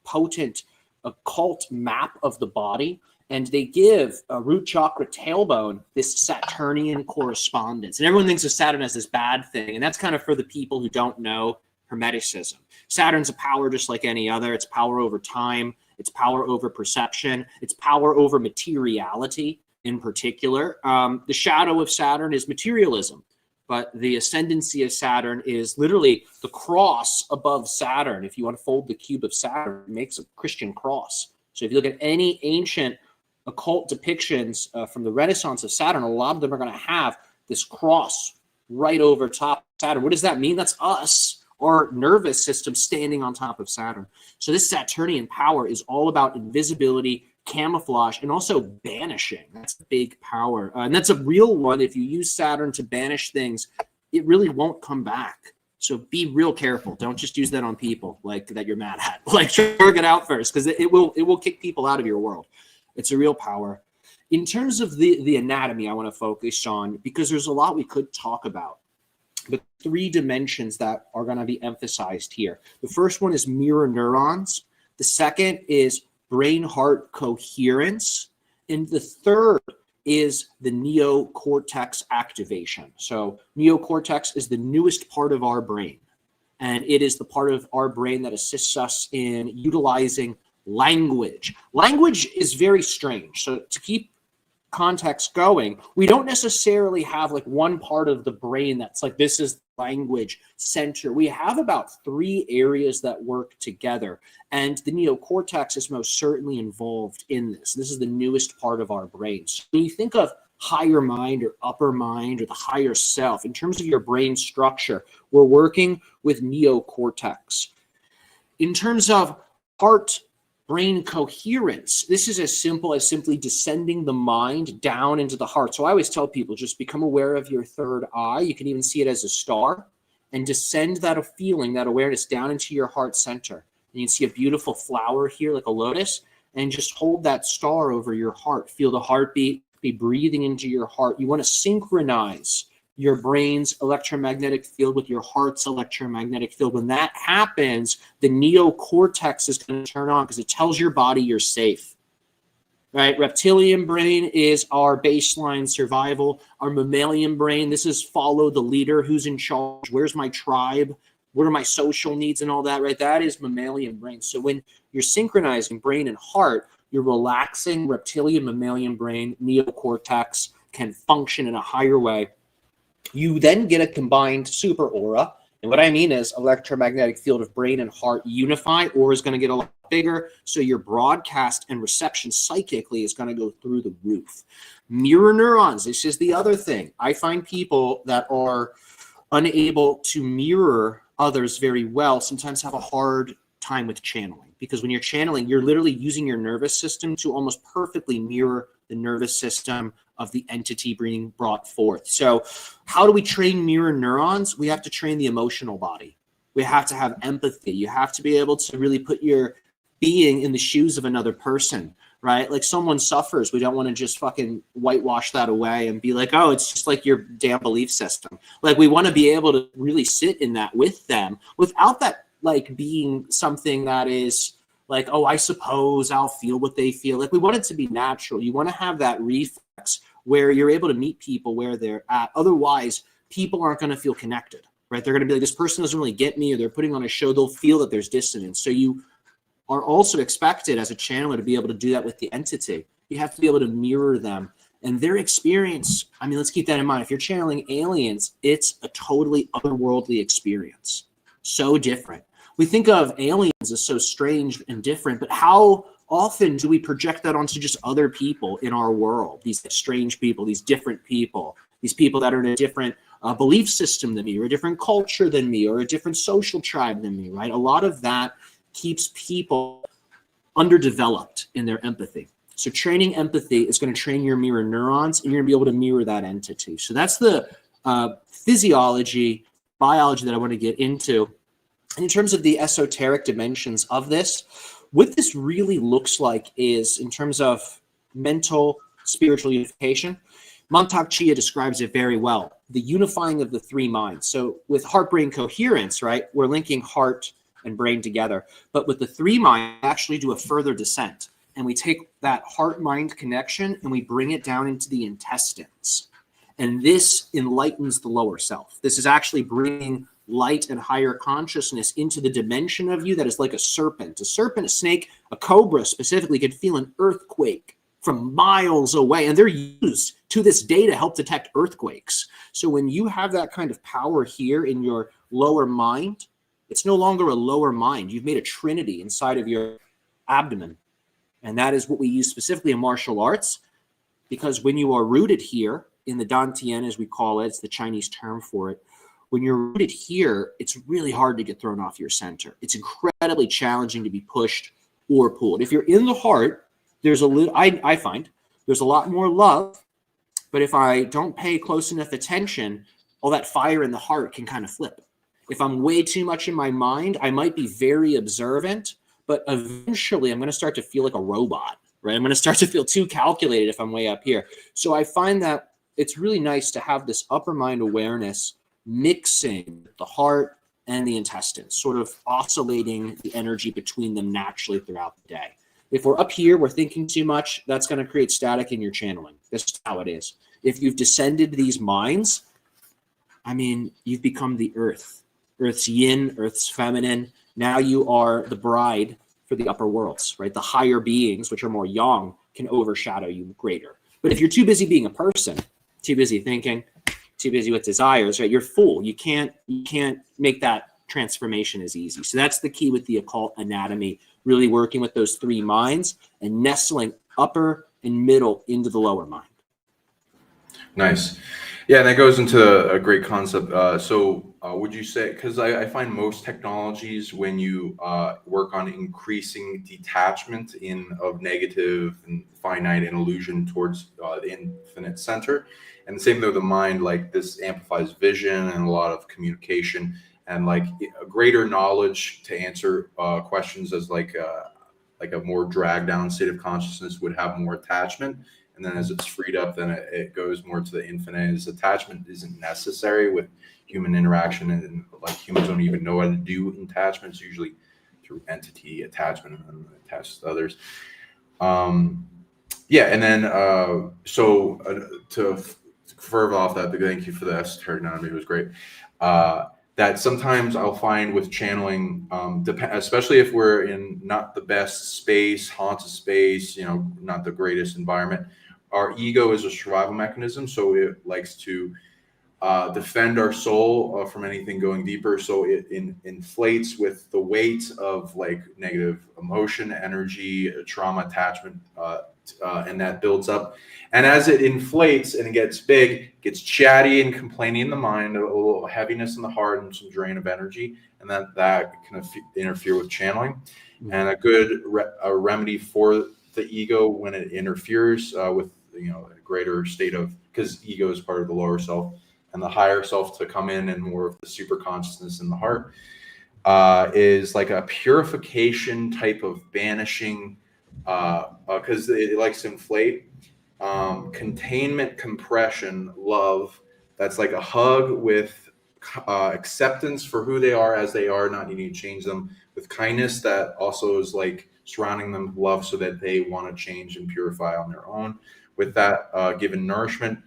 potent occult map of the body, and they give a root chakra tailbone this Saturnian correspondence, and everyone thinks of Saturn as this bad thing, and that's kind of for the people who don't know Hermeticism. Saturn's a power just like any other. It's power over time. It's power over perception. It's power over materiality in particular. The shadow of Saturn is materialism, but the ascendancy of Saturn is literally the cross above Saturn. If you want to fold the cube of Saturn, it makes a Christian cross. So if you look at any ancient occult depictions from the Renaissance of Saturn, a lot of them are going to have this cross right over top of Saturn. What does that mean? That's us, our nervous system standing on top of Saturn. So this Saturnian power is all about invisibility, camouflage, and also banishing. That's a big power. And that's a real one. If you use Saturn to banish things, it really won't come back. So be real careful. Don't just use that on people like that you're mad at. Like work it out first, because it will kick people out of your world. It's a real power. In terms of the anatomy, I want to focus on, because there's a lot we could talk about. But 3 dimensions that are going to be emphasized here. The first one is mirror neurons. The second is brain-heart coherence. And the third is the neocortex activation. So neocortex is the newest part of our brain. And it is the part of our brain that assists us in utilizing language. Language is very strange. So to keep context going, we don't necessarily have like one part of the brain that's like, this is language center. We have about 3 areas that work together, and the neocortex is most certainly involved in this. This is the newest part of our brain. So when you think of higher mind or upper mind or the higher self, in terms of your brain structure, we're working with neocortex. In terms of heart brain coherence, this is as simple as simply descending the mind down into the heart. So I always tell people, just become aware of your third eye. You can even see it as a star, and descend that feeling, that awareness down into your heart center. And you can see a beautiful flower here, like a lotus. and just hold that star over your heart. Feel the heartbeat, be breathing into your heart. You want to synchronize your brain's electromagnetic field with your heart's electromagnetic field. When that happens, the neocortex is going to turn on because it tells your body you're safe. Right? Reptilian brain is our baseline survival. Our mammalian brain, this is follow the leader, who's in charge, where's my tribe, what are my social needs and all that, right? That is mammalian brain. So when you're synchronizing brain and heart, you're relaxing reptilian mammalian brain, neocortex can function in a higher way. You then get a combined super aura. And what I mean is electromagnetic field of brain and heart unify. Aura is going to get a lot bigger. So your broadcast and reception psychically is going to go through the roof. Mirror neurons. This is the other thing. I find people that are unable to mirror others very well sometimes have a hard time with channeling, because when you're channeling, you're literally using your nervous system to almost perfectly mirror the nervous system of the entity being brought forth. So how do we train mirror neurons? We have to train the emotional body. We have to have empathy. You have to be able to really put your being in the shoes of another person, right? Like someone suffers. We don't want to just fucking whitewash that away and be like, oh, it's just like your damn belief system. Like we want to be able to really sit in that with them without that like being something that is like, oh, I suppose I'll feel what they feel. Like we want it to be natural. You want to have that reflex where you're able to meet people where they're at. Otherwise, people aren't going to feel connected, right? They're going to be like, this person doesn't really get me, or they're putting on a show. They'll feel that there's dissonance. So you are also expected as a channeler to be able to do that with the entity. You have to be able to mirror them and their experience. I mean, let's keep that in mind. If you're channeling aliens, it's a totally otherworldly experience. So different. We think of aliens as so strange and different, but how often do we project that onto just other people in our world? These strange people, these different people, these people that are in a different belief system than me, or a different culture than me, or a different social tribe than me, right? A lot of that keeps people underdeveloped in their empathy. So training empathy is going to train your mirror neurons, and you're going to be able to mirror that entity. So that's the physiology, biology that I want to get into. And in terms of the esoteric dimensions of this, what this really looks like is in terms of mental, spiritual unification. Montauk Chia describes it very well. The unifying of the three minds. So with heart-brain coherence, right, we're linking heart and brain together. But with the three minds, we actually do a further descent. And we take that heart-mind connection and we bring it down into the intestines. And this enlightens the lower self. This is actually bringing light and higher consciousness into the dimension of you that is like a serpent. A serpent, a snake, a cobra specifically can feel an earthquake from miles away. And they're used to this day to help detect earthquakes. So when you have that kind of power here in your lower mind, it's no longer a lower mind. You've made a trinity inside of your abdomen. And that is what we use specifically in martial arts, because when you are rooted here in the Dantian, as we call it, it's the Chinese term for it. When you're rooted here, it's really hard to get thrown off your center. It's incredibly challenging to be pushed or pulled. If you're in the heart, there's a little, I find there's a lot more love, but if I don't pay close enough attention, all that fire in the heart can kind of flip. If I'm way too much in my mind, I might be very observant, but eventually I'm going to start to feel like a robot, right? I'm going to start to feel too calculated if I'm way up here. So I find that it's really nice to have this upper mind awareness mixing the heart and the intestines, sort of oscillating the energy between them naturally throughout the day. If we're up here, we're thinking too much, that's going to create static in your channeling. That's how it is. If you've descended these minds, I mean, you've become the earth. Earth's yin, Earth's feminine. Now you are the bride for the upper worlds, right? The higher beings, which are more yang, can overshadow you greater. But if you're too busy being a person, too busy thinking, too busy with desires, right? You're full. You can't make that transformation as easy. So that's the key with the occult anatomy, really working with those three minds and nestling upper and middle into the lower mind. Nice. Yeah, and that goes into a great concept. Would you say, because I find most technologies, when you work on increasing detachment of negative and finite and illusion towards the infinite center, and the same though the mind, like this amplifies vision and a lot of communication and like a greater knowledge to answer questions as like like a more dragged down state of consciousness would have more attachment. And then as it's freed up, then it goes more to the infinite. As attachment isn't necessary with human interaction, and like humans don't even know how to do attachments, usually through entity attachment and attached to others. Yeah, and then to further off that, thank you for the esoteric anatomy, it was great. That sometimes I'll find with channeling, especially if we're in not the best space, haunted space, not the greatest environment, our ego is a survival mechanism, so it likes to defend our soul from anything going deeper. So it inflates with the weight of like negative emotion, energy, trauma, attachment, and that builds up. And as it inflates and it gets big, it gets chatty and complaining in the mind, a little heaviness in the heart, and some drain of energy, and that can interfere with channeling. Mm-hmm. And a good remedy for the ego when it interferes with a greater state of, because ego is part of the lower self, and the higher self to come in and more of the super consciousness in the heart, is like a purification type of banishing, because it likes to inflate. Containment, compression, love. That's like a hug with acceptance for who they are as they are, not needing to change them. With kindness, that also is like surrounding them with love so that they want to change and purify on their own. With that, given nourishment.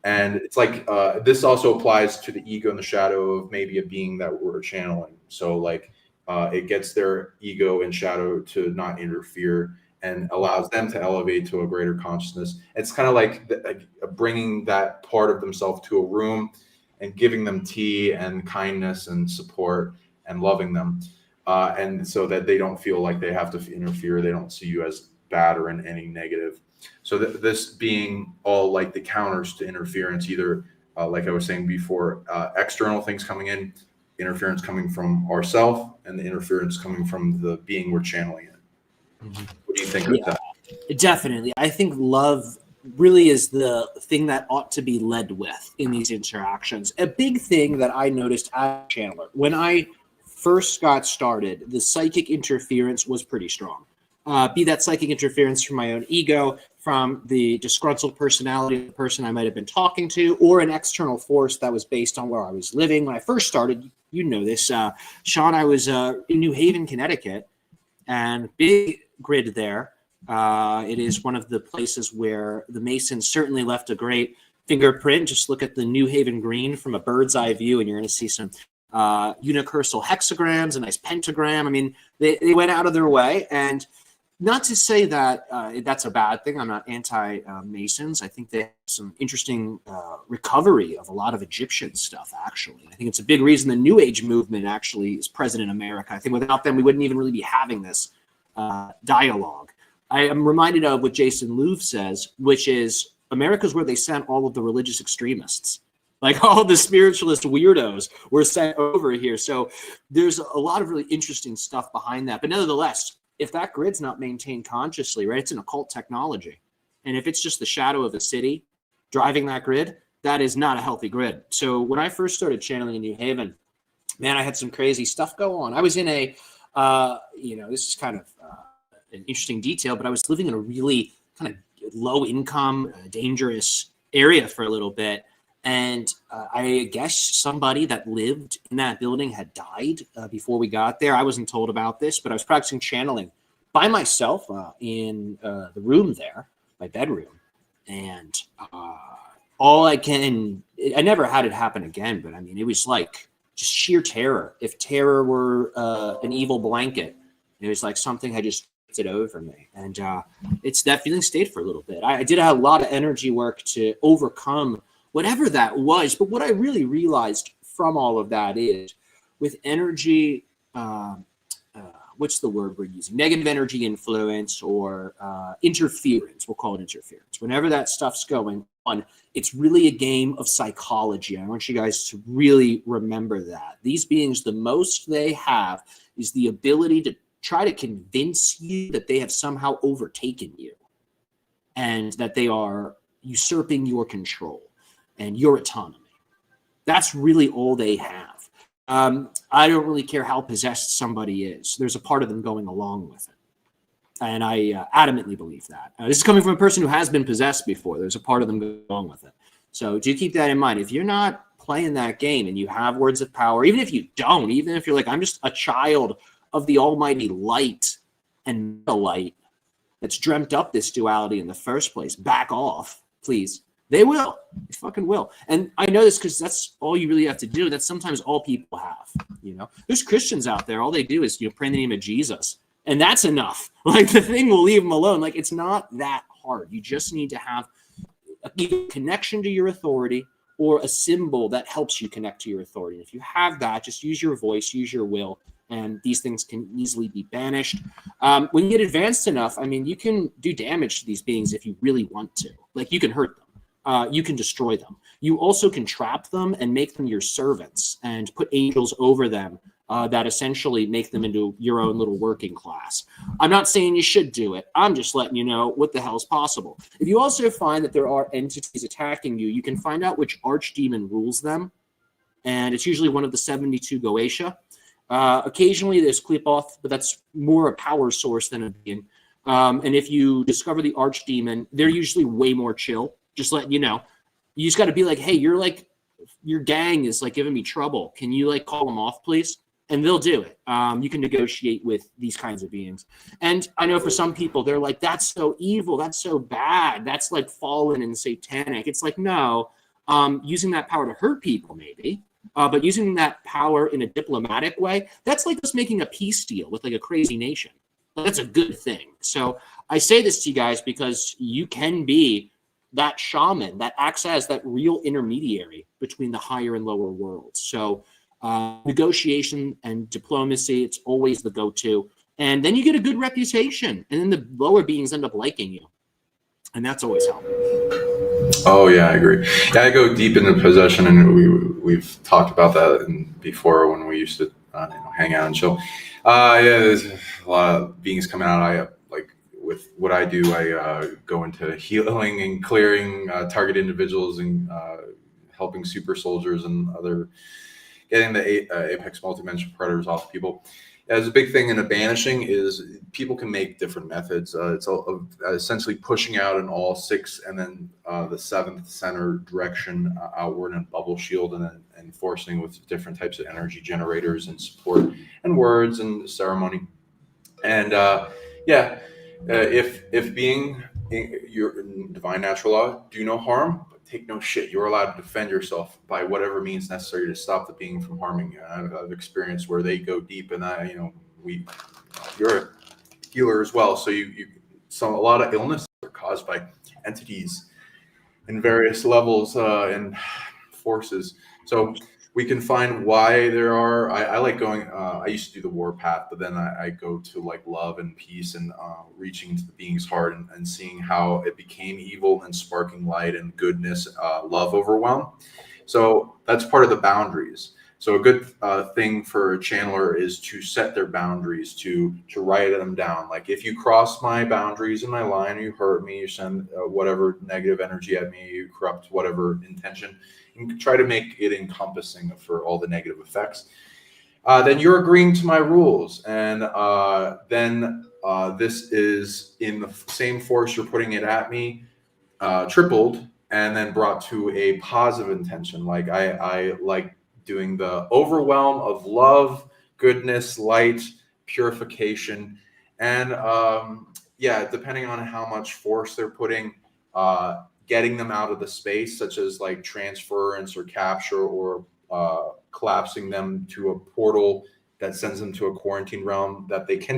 And it's like this also applies to the ego and the shadow of maybe a being that we're channeling. So like it gets their ego and shadow to not interfere and allows them to elevate to a greater consciousness. It's kind of like bringing that part of themselves to a room and giving them tea and kindness and support and loving them. And so that they don't feel like they have to interfere. They don't see you as bad or in any negative. So this being all like the counters to interference, either like I was saying before, external things coming in, interference coming from ourself, and the interference coming from the being we're channeling in. Mm-hmm. What do you think of that? Definitely. I think love really is the thing that ought to be led with in these interactions. A big thing that I noticed as a channeler, when I first got started, the psychic interference was pretty strong. Be that psychic interference from my own ego, from the disgruntled personality of the person I might have been talking to, or an external force that was based on where I was living. When I first started, you know this, Sean, I was in New Haven, Connecticut, and big grid there. It is one of the places where the Masons certainly left a great fingerprint. Just look at the New Haven green from a bird's eye view, and you're going to see some unicursal hexagrams, a nice pentagram. I mean, they went out of their way. And not to say that that's a bad thing. I'm not anti-Masons. I think they have some interesting recovery of a lot of Egyptian stuff, actually. I think it's a big reason the New Age movement actually is present in America. I think without them, we wouldn't even really be having this dialogue. I am reminded of what Jason Louv says, which is America's where they sent all of the religious extremists. Like all the spiritualist weirdos were sent over here. So there's a lot of really interesting stuff behind that. But nevertheless, if that grid's not maintained consciously, right, it's an occult technology. And if it's just the shadow of a city driving that grid, that is not a healthy grid. So when I first started channeling in New Haven, man, I had some crazy stuff go on. I was in a, this is kind of an interesting detail, but I was living in a really kind of low income, dangerous area for a little bit. And I guess somebody that lived in that building had died before we got there. I wasn't told about this, but I was practicing channeling by myself in the room there, my bedroom. And I never had it happen again, but I mean, it was like just sheer terror. If terror were an evil blanket, it was like something had just it over me. And that feeling stayed for a little bit. I did have a lot of energy work to overcome whatever that was. But what I really realized from all of that is with energy, what's the word we're using? Negative energy influence or interference. We'll call it interference. Whenever that stuff's going on, it's really a game of psychology. I want you guys to really remember that. These beings, the most they have is the ability to try to convince you that they have somehow overtaken you and that they are usurping your control and your autonomy. That's really all they have. I don't really care how possessed somebody is. There's a part of them going along with it. And I adamantly believe that. This is coming from a person who has been possessed before. There's a part of them going along with it. So do keep that in mind. If you're not playing that game and you have words of power, even if you don't, even if you're like, I'm just a child of the almighty light and the light that's dreamt up this duality in the first place, back off, please. They will. They fucking will. And I know this because that's all you really have to do. That's sometimes all people have. You know, there's Christians out there. All they do is, you know, pray in the name of Jesus, and that's enough. Like, the thing will leave them alone. Like, it's not that hard. You just need to have a connection to your authority or a symbol that helps you connect to your authority. And if you have that, just use your voice, use your will, and these things can easily be banished. When you get advanced enough, I mean, you can do damage to these beings if you really want to. Like, you can hurt them. You can destroy them. You also can trap them and make them your servants and put angels over them that essentially make them into your own little working class. I'm not saying you should do it. I'm just letting you know what the hell is possible. If you also find that there are entities attacking you, you can find out which archdemon rules them. And it's usually one of the 72 Goetia. Occasionally there's Qliphoth, but that's more a power source than a being. And if you discover the archdemon, they're usually way more chill. Just letting you know. You just got to be like, hey, you're like, your gang is like giving me trouble. Can you like call them off, please? And they'll do it. You can negotiate with these kinds of beings. And I know for some people, they're like, that's so evil. That's so bad. That's like fallen and satanic. It's like, no, using that power to hurt people, maybe. But using that power in a diplomatic way, that's like us making a peace deal with like a crazy nation. That's a good thing. So I say this to you guys because you can be that shaman that acts as that real intermediary between the higher and lower worlds. So negotiation and diplomacy, it's always the go-to. And then you get a good reputation, and then the lower beings end up liking you. And that's always helpful. Oh yeah, I agree. Yeah, I go deep into possession, and we've talked about that before when we used to hang out and chill. Yeah, there's a lot of beings coming out. With what I do, I go into healing and clearing target individuals and helping super soldiers and getting the apex multidimensional predators off people. As a big thing in the banishing is people can make different methods. It's essentially pushing out in all 6 and then the 7th center direction outward and bubble shield, and then enforcing with different types of energy generators and support and words and ceremony. And if being your divine natural law, do no harm, but take no shit. You're allowed to defend yourself by whatever means necessary to stop the being from harming you. I've experienced where they go deep, and you're a healer as well. So a lot of illnesses are caused by entities in various levels and forces. So we can find why there are. I like going. I used to do the war path, but then I go to like love and peace and reaching into the being's heart and seeing how it became evil and sparking light and goodness, love overwhelm. So that's part of the boundaries. So a good thing for a channeler is to set their boundaries, to write them down. Like, if you cross my boundaries in my line, you hurt me, you send whatever negative energy at me, you corrupt whatever intention, and try to make it encompassing for all the negative effects. Then you're agreeing to my rules, and then this is in the same force you're putting it at me, tripled, and then brought to a positive intention. Like I like doing the overwhelm of love, goodness, light, purification, and depending on how much force they're putting, getting them out of the space, such as like transference or capture, or collapsing them to a portal that sends them to a quarantine realm that they can,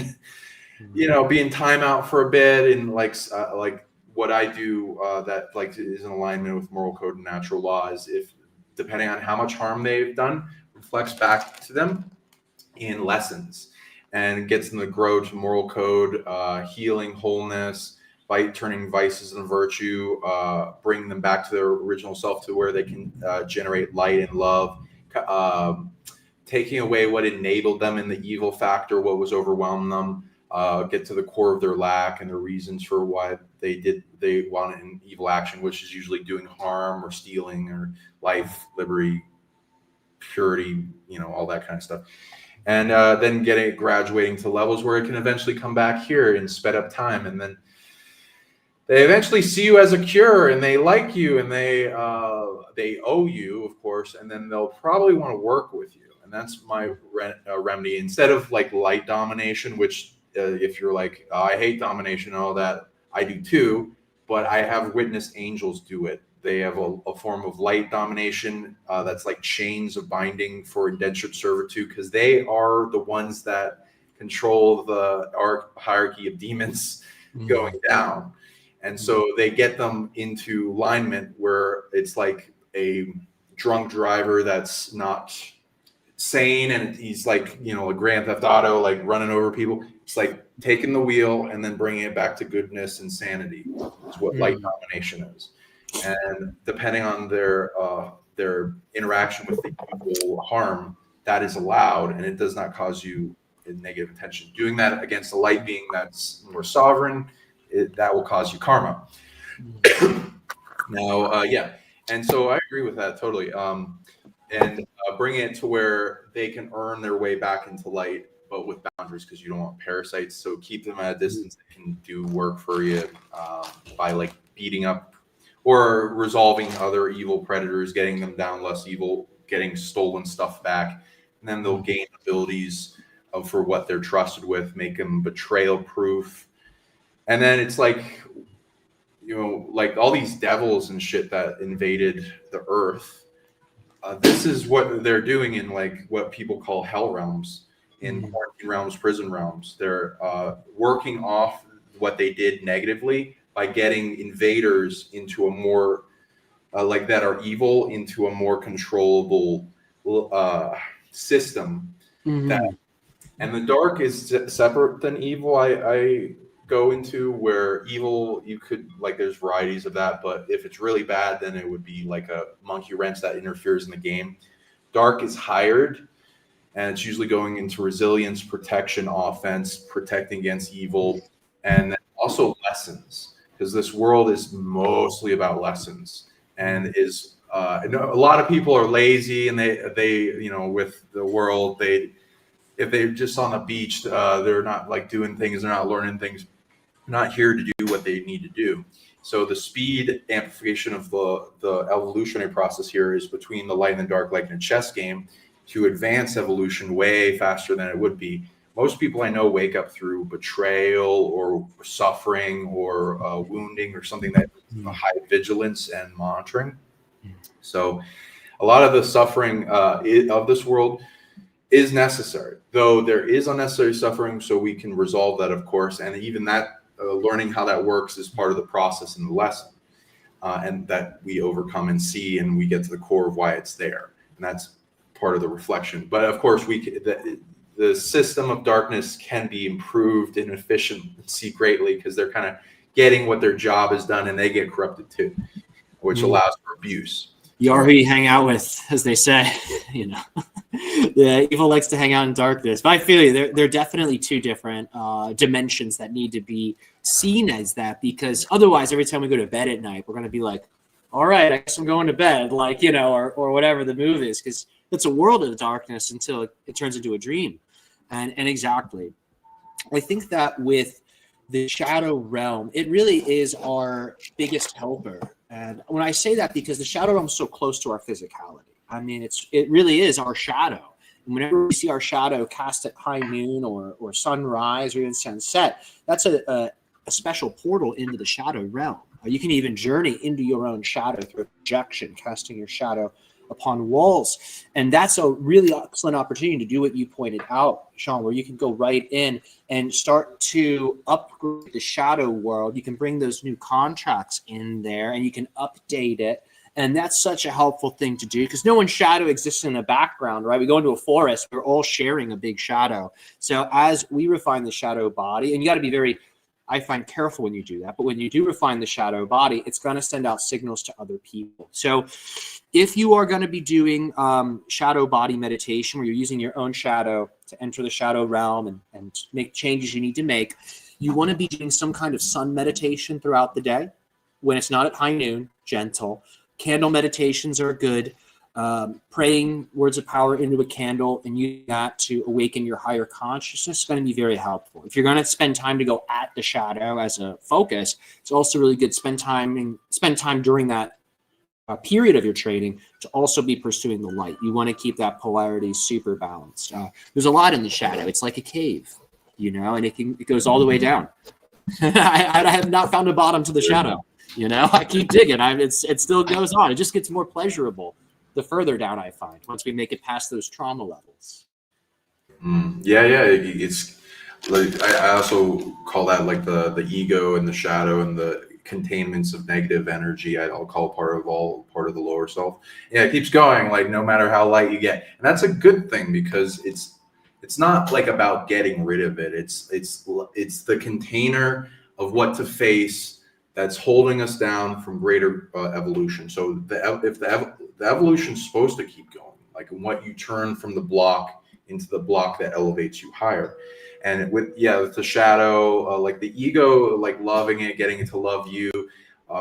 be in timeout for a bit. And like what I do that like is in alignment with moral code and natural laws, if depending on how much harm they've done, reflects back to them in lessons and gets them to grow to moral code, healing, wholeness, by turning vices and virtue, bringing them back to their original self, to where they can generate light and love, taking away what enabled them in the evil factor, what was overwhelming them, get to the core of their lack and their reasons for why they wanted an evil action, which is usually doing harm or stealing or life, liberty, purity, all that kind of stuff. and then graduating to levels where it can eventually come back here in sped up time, and then they eventually see you as a cure, and they like you, and they owe you, of course, and then they'll probably want to work with you. And that's my remedy. Instead of like light domination, which if you're like, oh, I hate domination and all that, I do too, but I have witnessed angels do it. They have a form of light domination that's like chains of binding for indentured servitude, because they are the ones that control the hierarchy of demons going down. And so they get them into alignment where it's like a drunk driver that's not sane, and he's like, you know, a Grand Theft Auto, like running over people. It's like taking the wheel and then bringing it back to goodness and sanity. Is what light domination is. And depending on their interaction with the evil harm, that is allowed, and it does not cause you negative attention. Doing that against a light being that's more sovereign, that will cause you karma. Now, and so I agree with that totally. And bring it to where they can earn their way back into light, but with boundaries, because you don't want parasites. So keep them at a distance that can do work for you by like beating up or resolving other evil predators, getting them down less evil, getting stolen stuff back, and then they'll gain abilities for what they're trusted with, make them betrayal proof. And then it's like, you know, like all these devils and shit that invaded the earth. This is what they're doing in like what people call hell realms, in quarantine realms, prison realms. They're working off what they did negatively by getting invaders into a more like that are evil into a more controllable system. That, and the dark is separate than evil. I go into where evil, you could like, there's varieties of that, but if it's really bad, then it would be like a monkey wrench that interferes in the game. Dark is hired, and it's usually going into resilience, protection, offense, protecting against evil, and then also lessons, because this world is mostly about lessons, and is a lot of people are lazy, and they you know, with the world, if they're just on the beach, they're not like doing things, they're not learning things, not here to do what they need to do. So the speed amplification of the evolutionary process here is between the light and the dark, like in a chess game, to advance evolution way faster than it would be. Most people I know wake up through betrayal or suffering or wounding or something that high vigilance and monitoring. So a lot of the suffering of this world is necessary, though there is unnecessary suffering, so we can resolve that, of course, and even that learning how that works is part of the process in the lesson, and that we overcome and see, and we get to the core of why it's there, and that's part of the reflection. But of course, the system of darkness can be improved in efficiency greatly, because they're kind of getting what their job is done, and they get corrupted too, which allows for abuse. You are who you hang out with, as they say. You know, yeah, evil likes to hang out in darkness. But I feel you. They're definitely two different dimensions that need to be seen as that, because otherwise, every time we go to bed at night, we're going to be like, "All right, I guess I'm going to bed," like, you know, or whatever the move is, because it's a world of darkness until it turns into a dream. And exactly, I think that with the shadow realm, it really is our biggest helper. And when I say that, because the shadow realm is so close to our physicality, I mean, it really is our shadow. And whenever we see our shadow cast at high noon or sunrise or even sunset, that's a special portal into the shadow realm. You can even journey into your own shadow through projection, casting your shadow upon walls. And that's a really excellent opportunity to do what you pointed out, Sean, where you can go right in and start to upgrade the shadow world. You can bring those new contracts in there and you can update it. And that's such a helpful thing to do, because no one's shadow exists in the background, right? We go into a forest, we're all sharing a big shadow. So as we refine the shadow body, and you got to be very, I find, careful when you do that, but when you do refine the shadow body, it's going to send out signals to other people. So if you are going to be doing shadow body meditation, where you're using your own shadow to enter the shadow realm and make changes you need to make, you want to be doing some kind of sun meditation throughout the day. When it's not at high noon, gentle. Candle meditations are good. praying words of power into a candle and use that to awaken your higher consciousness is going to be very helpful. If you're going to spend time to go at the shadow as a focus, it's also really good spend time during that period of your training to also be pursuing the light. You want to keep that polarity super balanced. There's a lot in the shadow. It's like a cave, you know, and it goes all the way down. I have not found a bottom to the shadow. You know, I keep digging. It still goes on. It just gets more pleasurable the further down I find, once we make it past those trauma levels. Yeah. It's like I also call that like the ego and the shadow and the containments of negative energy. I'll call part of the lower self. Yeah, it keeps going. Like no matter how light you get, and that's a good thing because it's not like about getting rid of it. It's the container of what to face that's holding us down from greater evolution. So if the evolution is supposed to keep going, like what you turn from the block into the block that elevates you higher. And with the shadow, like the ego, like loving it, getting it to love you,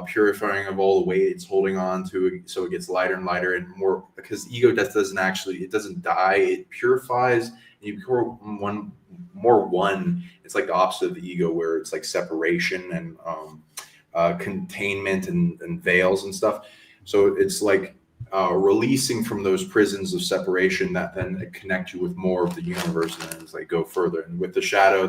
purifying of all the weight it's holding on to, so it gets lighter and lighter and more. Because ego doesn't die; it purifies. And you become one. It's like the opposite of the ego, where it's like separation and containment and veils and stuff. So it's like releasing from those prisons of separation that then connect you with more of the universe, and then it's like go further. And with the shadow,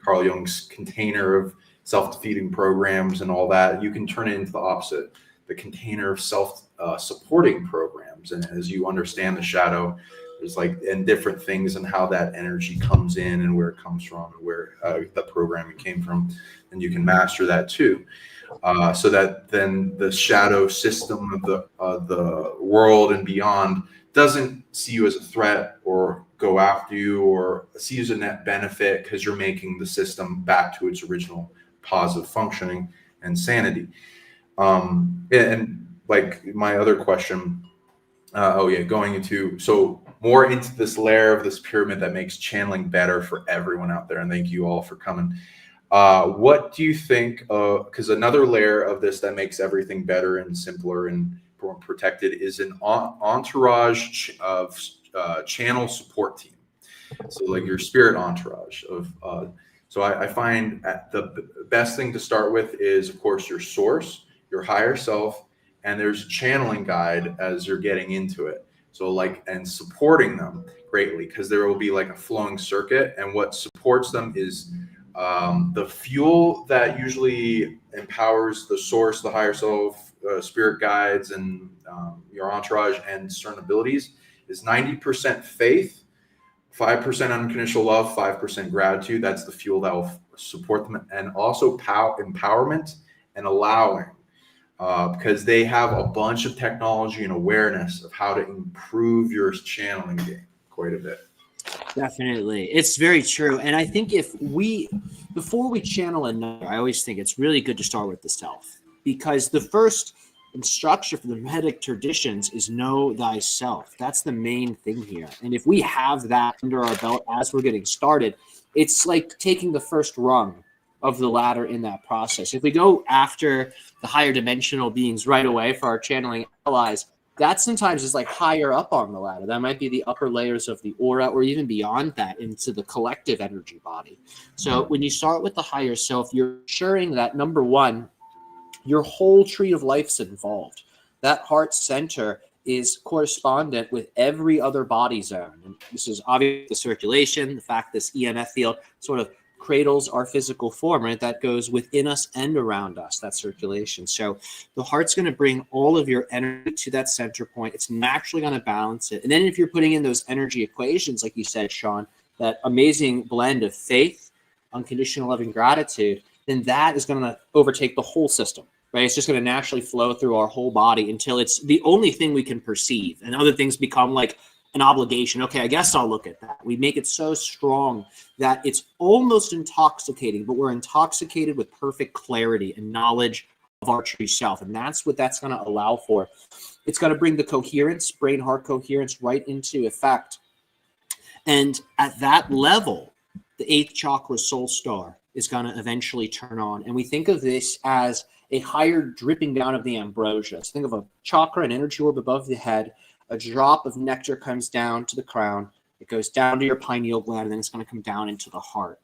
Carl Jung's container of self-defeating programs and all that, you can turn it into the opposite, the container of self-supporting programs. And as you understand the shadow, there's like and different things and how that energy comes in and where it comes from and where the programming came from, and you can master that too. So that then the shadow system of the world and beyond doesn't see you as a threat or go after you or see you as a net benefit, because you're making the system back to its original positive functioning and sanity. And like my other question, going into more into this layer of this pyramid that makes channeling better for everyone out there. And thank you all for coming. What do you think? Because another layer of this that makes everything better and simpler and more protected is an entourage of channel support team. So like your spirit entourage of. So I find the best thing to start with is, of course, your source, your higher self, and there's a channeling guide as you're getting into it. So and supporting them greatly, because there will be like a flowing circuit, and what supports them is the fuel that usually empowers the source, the higher self, spirit guides, and your entourage and certain abilities is 90% faith, 5% unconditional love, 5% gratitude. That's the fuel that will support them, and also empowerment and allowing, because they have a bunch of technology and awareness of how to improve your channeling game quite a bit. Definitely. It's very true. And I think before we channel another, I always think it's really good to start with the self, because the first instruction for the Vedic traditions is know thyself. That's the main thing here. And if we have that under our belt as we're getting started, it's like taking the first rung of the ladder in that process. If we go after the higher dimensional beings right away for our channeling allies, that sometimes is like higher up on the ladder. That might be the upper layers of the aura, or even beyond that into the collective energy body. So when you start with the higher self, you're ensuring that, number one, your whole tree of life's involved. That heart center is correspondent with every other body zone. And this is obviously the circulation, the fact this EMF field sort of cradles our physical form, right? That goes within us and around us, that circulation. So the heart's going to bring all of your energy to that center point. It's naturally going to balance it. And then if you're putting in those energy equations, like you said, Sean, that amazing blend of faith, unconditional love, and gratitude, then that is going to overtake the whole system, right? It's just going to naturally flow through our whole body until it's the only thing we can perceive. And other things become like an obligation. Okay, I guess I'll look at that. We make it so strong that it's almost intoxicating, but we're intoxicated with perfect clarity and knowledge of our true self. And that's what that's going to allow for. It's going to bring the coherence, brain-heart coherence right into effect. And at that level, the 8th chakra soul star is going to eventually turn on. And we think of this as a higher dripping down of the ambrosia. So think of a chakra, an energy orb above the head, A drop of nectar comes down to the crown. It goes down to your pineal gland, and then it's going to come down into the heart.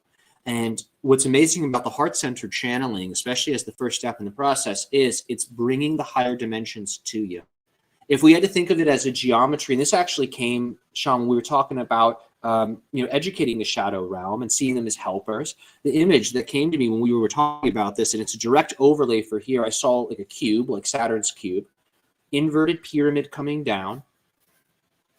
And what's amazing about the heart-centered channeling, especially as the first step in the process, is it's bringing the higher dimensions to you. If we had to think of it as a geometry, and this actually came, Sean, when we were talking about educating the shadow realm and seeing them as helpers, the image that came to me when we were talking about this, and it's a direct overlay for here, I saw like a cube, like Saturn's cube, inverted pyramid coming down,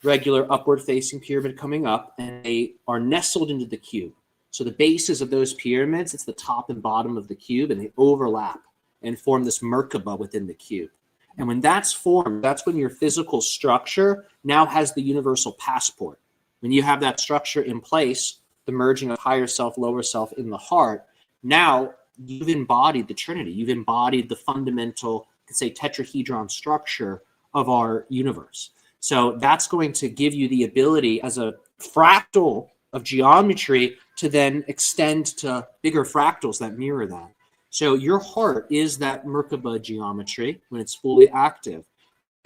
regular upward-facing pyramid coming up, and they are nestled into the cube. So the bases of those pyramids, it's the top and bottom of the cube, and they overlap and form this Merkaba within the cube. And when that's formed, that's when your physical structure now has the universal passport. When you have that structure in place, the merging of higher self, lower self in the heart, now you've embodied the Trinity. You've embodied the fundamental, you could say, tetrahedron structure of our universe. So that's going to give you the ability as a fractal of geometry to then extend to bigger fractals that mirror that. So your heart is that Merkaba geometry when it's fully active.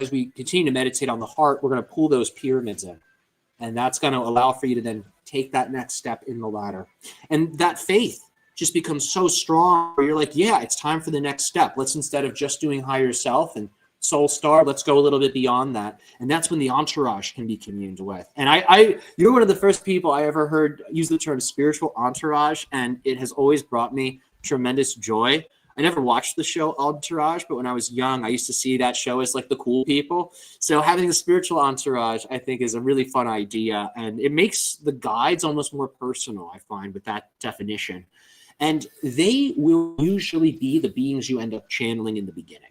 As we continue to meditate on the heart, we're going to pull those pyramids in. And that's going to allow for you to then take that next step in the ladder. And that faith just becomes so strong where you're like, yeah, it's time for the next step. Let's, instead of just doing higher self and soul star, let's go a little bit beyond that. And that's when the entourage can be communed with. And you're one of the first people I ever heard use the term spiritual entourage, and it has always brought me tremendous joy. I never watched the show Entourage, but when I was young, I used to see that show as like the cool people. So having a spiritual entourage, I think, is a really fun idea, and it makes the guides almost more personal, I find, with that definition. And they will usually be the beings you end up channeling in the beginning.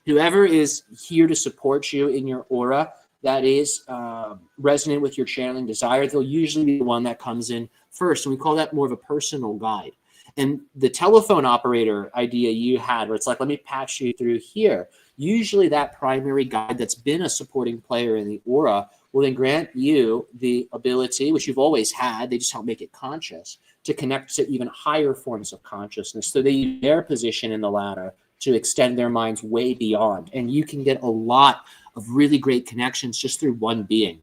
Whoever is here to support you in your aura that is resonant with your channeling desire, they'll usually be the one that comes in first. And we call that more of a personal guide. And the telephone operator idea you had, where it's like, let me patch you through here, usually that primary guide that's been a supporting player in the aura will then grant you the ability, which you've always had, they just help make it conscious, to connect to even higher forms of consciousness. So they use their position in the ladder to extend their minds way beyond. And you can get a lot of really great connections just through one being.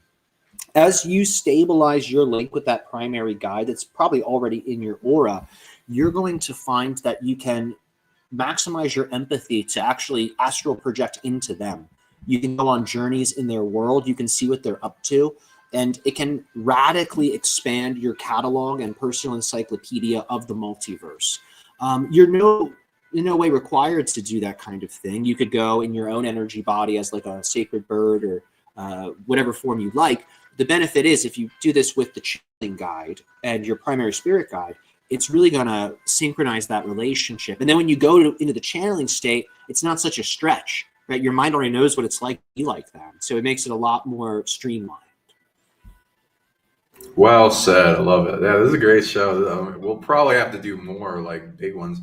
As you stabilize your link with that primary guide that's probably already in your aura, you're going to find that you can maximize your empathy to actually astral project into them. You can go on journeys in their world. You can see what they're up to. And it can radically expand your catalog and personal encyclopedia of the multiverse. You're in no way required to do that kind of thing. You could go in your own energy body as like a sacred bird or whatever form you like. The benefit is if you do this with the channeling guide and your primary spirit guide, it's really going to synchronize that relationship. And then when you go into the channeling state, it's not such a stretch, right? Your mind already knows what it's like to be like them. So it makes it a lot more streamlined. Well said. I love it. Yeah, this is a great show. We'll probably have to do more like big ones.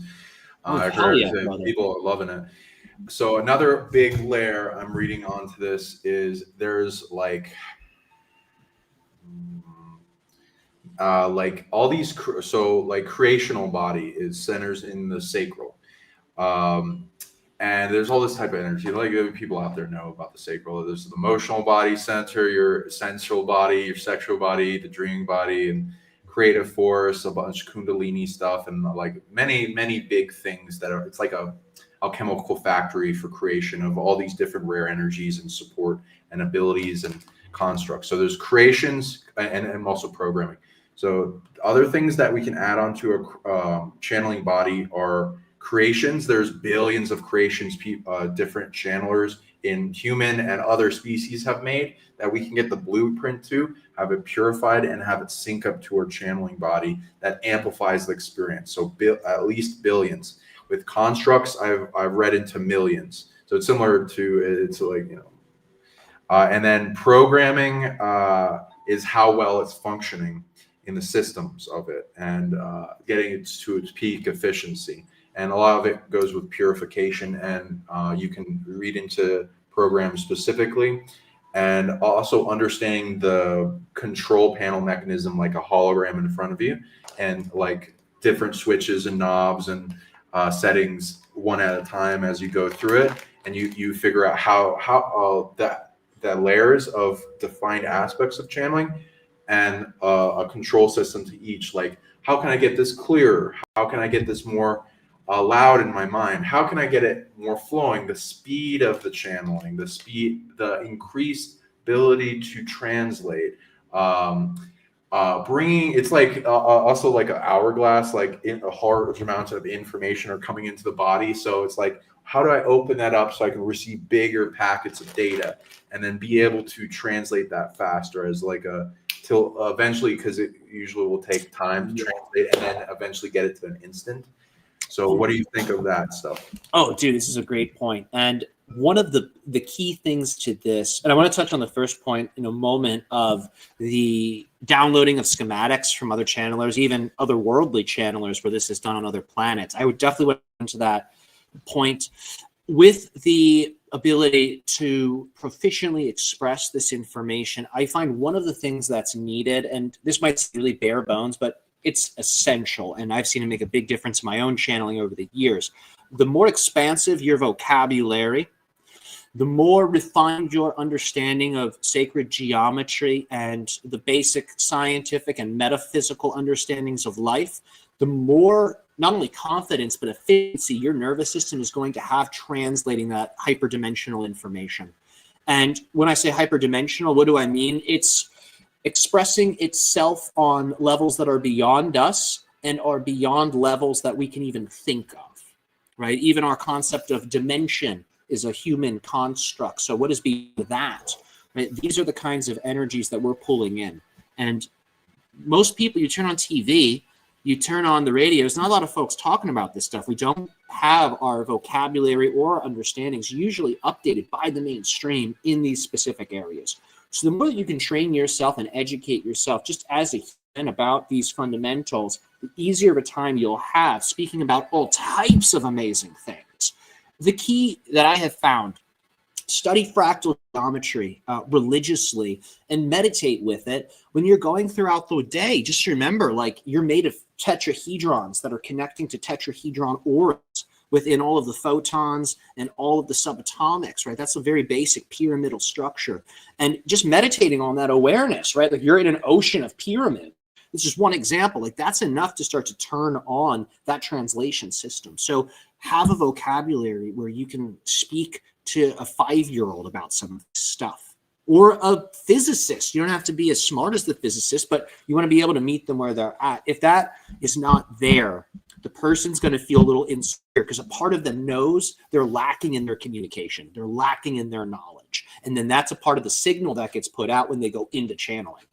I've heard people are loving it. So another big layer I'm reading onto this is there's like all these, so like creational body is centers in the sacral. And there's all this type of energy. Like people out there know about the sacral. There's the emotional body center, your sensual body, your sexual body, the dreaming body, and creative force, a bunch of kundalini stuff, and like many, many big things that are, it's like a alchemical factory for creation of all these different rare energies and support and abilities and constructs. So there's creations and also programming. So other things that we can add onto a channeling body are creations. There's billions of creations different channelers in human and other species have made that we can get the blueprint to, have it purified, and have it sync up to our channeling body that amplifies the experience. So at least billions. With constructs, I've read into millions. So it's similar to, it's like, and then programming is how well it's functioning in the systems of it and getting it to its peak efficiency. And a lot of it goes with purification, and you can read into programs specifically, and also understanding the control panel mechanism, like a hologram in front of you, and like different switches and knobs and settings one at a time as you go through it, and you figure out how layers of defined aspects of channeling, and a control system to each. Like, how can I get this clearer? How can I get this more loud in my mind? How can I get it more flowing? The speed of the channeling, the increased ability to translate. Bringing, it's like also like an hourglass, like a large amount of information are coming into the body. So it's like, how do I open that up so I can receive bigger packets of data and then be able to translate that faster as like till eventually, because it usually will take time to translate and then eventually get it to an instant. So what do you think of that stuff? Oh, dude, this is a great point. And one of the key things to this, and I want to touch on the first point in a moment, of the downloading of schematics from other channelers, even otherworldly channelers where this is done on other planets. I would definitely want to into that point with the ability to proficiently express this information. I find one of the things that's needed, and this might seem really bare bones, but it's essential, and I've seen it make a big difference in my own channeling over the years. The more expansive your vocabulary, the more refined your understanding of sacred geometry and the basic scientific and metaphysical understandings of life, the more not only confidence but efficiency your nervous system is going to have translating that hyperdimensional information. And when I say hyperdimensional, what do I mean? It's expressing itself on levels that are beyond us and are beyond levels that we can even think of, right? Even our concept of dimension is a human construct. So what is beyond that? Right? These are the kinds of energies that we're pulling in. And most people, you turn on TV, you turn on the radio, there's not a lot of folks talking about this stuff. We don't have our vocabulary or understandings usually updated by the mainstream in these specific areas. So the more that you can train yourself and educate yourself just as a human about these fundamentals, the easier of a time you'll have speaking about all types of amazing things. The key that I have found, study fractal geometry religiously and meditate with it. When you're going throughout the day, just remember, like, you're made of tetrahedrons that are connecting to tetrahedron auras within all of the photons and all of the subatomics, right? That's a very basic pyramidal structure. And just meditating on that awareness, right? Like, you're in an ocean of pyramid. It's just one example. Like, that's enough to start to turn on that translation system. So have a vocabulary where you can speak to a 5-year-old about some stuff, or a physicist. You don't have to be as smart as the physicist, but you want to be able to meet them where they're at. If that is not there, the person's going to feel a little insecure because a part of them knows they're lacking in their communication. They're lacking in their knowledge. And then that's a part of the signal that gets put out when they go into channeling.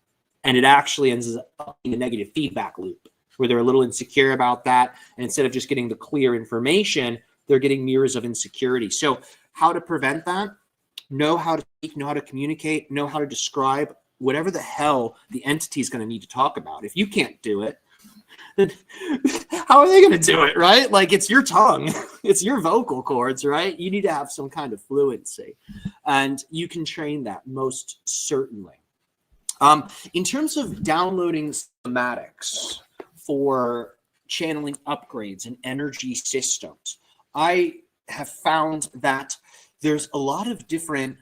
And it actually ends up in a negative feedback loop where they're a little insecure about that. And instead of just getting the clear information, they're getting mirrors of insecurity. So how to prevent that? Know how to speak, know how to communicate, know how to describe whatever the hell the entity is going to need to talk about. If you can't do it, then how are they going to do it, right? Like, it's your tongue, it's your vocal cords, right? You need to have some kind of fluency, and you can train that most certainly. In terms of downloading schematics for channeling upgrades and energy systems, I have found that there's a lot of different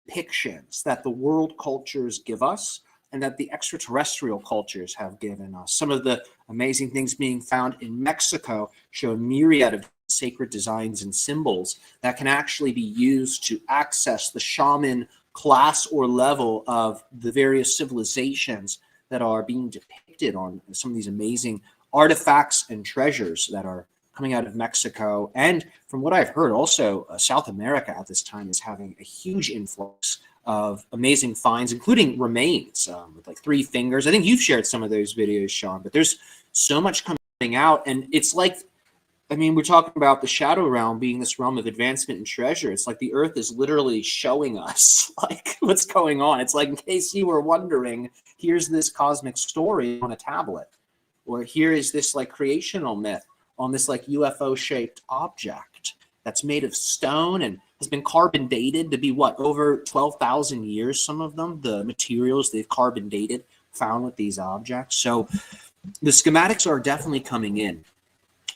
depictions that the world cultures give us and that the extraterrestrial cultures have given us. Some of the amazing things being found in Mexico show a myriad of sacred designs and symbols that can actually be used to access the shaman class or level of the various civilizations that are being depicted on some of these amazing artifacts and treasures that are coming out of Mexico. And from what I've heard, also South America at this time is having a huge influx of amazing finds, including remains with like 3 fingers. I think you've shared some of those videos, Sean, but there's so much coming out. And it's like, I mean, we're talking about the shadow realm being this realm of advancement and treasure. It's like the earth is literally showing us like what's going on. It's like, in case you were wondering, here's this cosmic story on a tablet, or here is this like creational myth on this like UFO shaped object that's made of stone and has been carbon dated to be what, over 12,000 years. Some of them, the materials they've carbon dated, found with these objects. So the schematics are definitely coming in.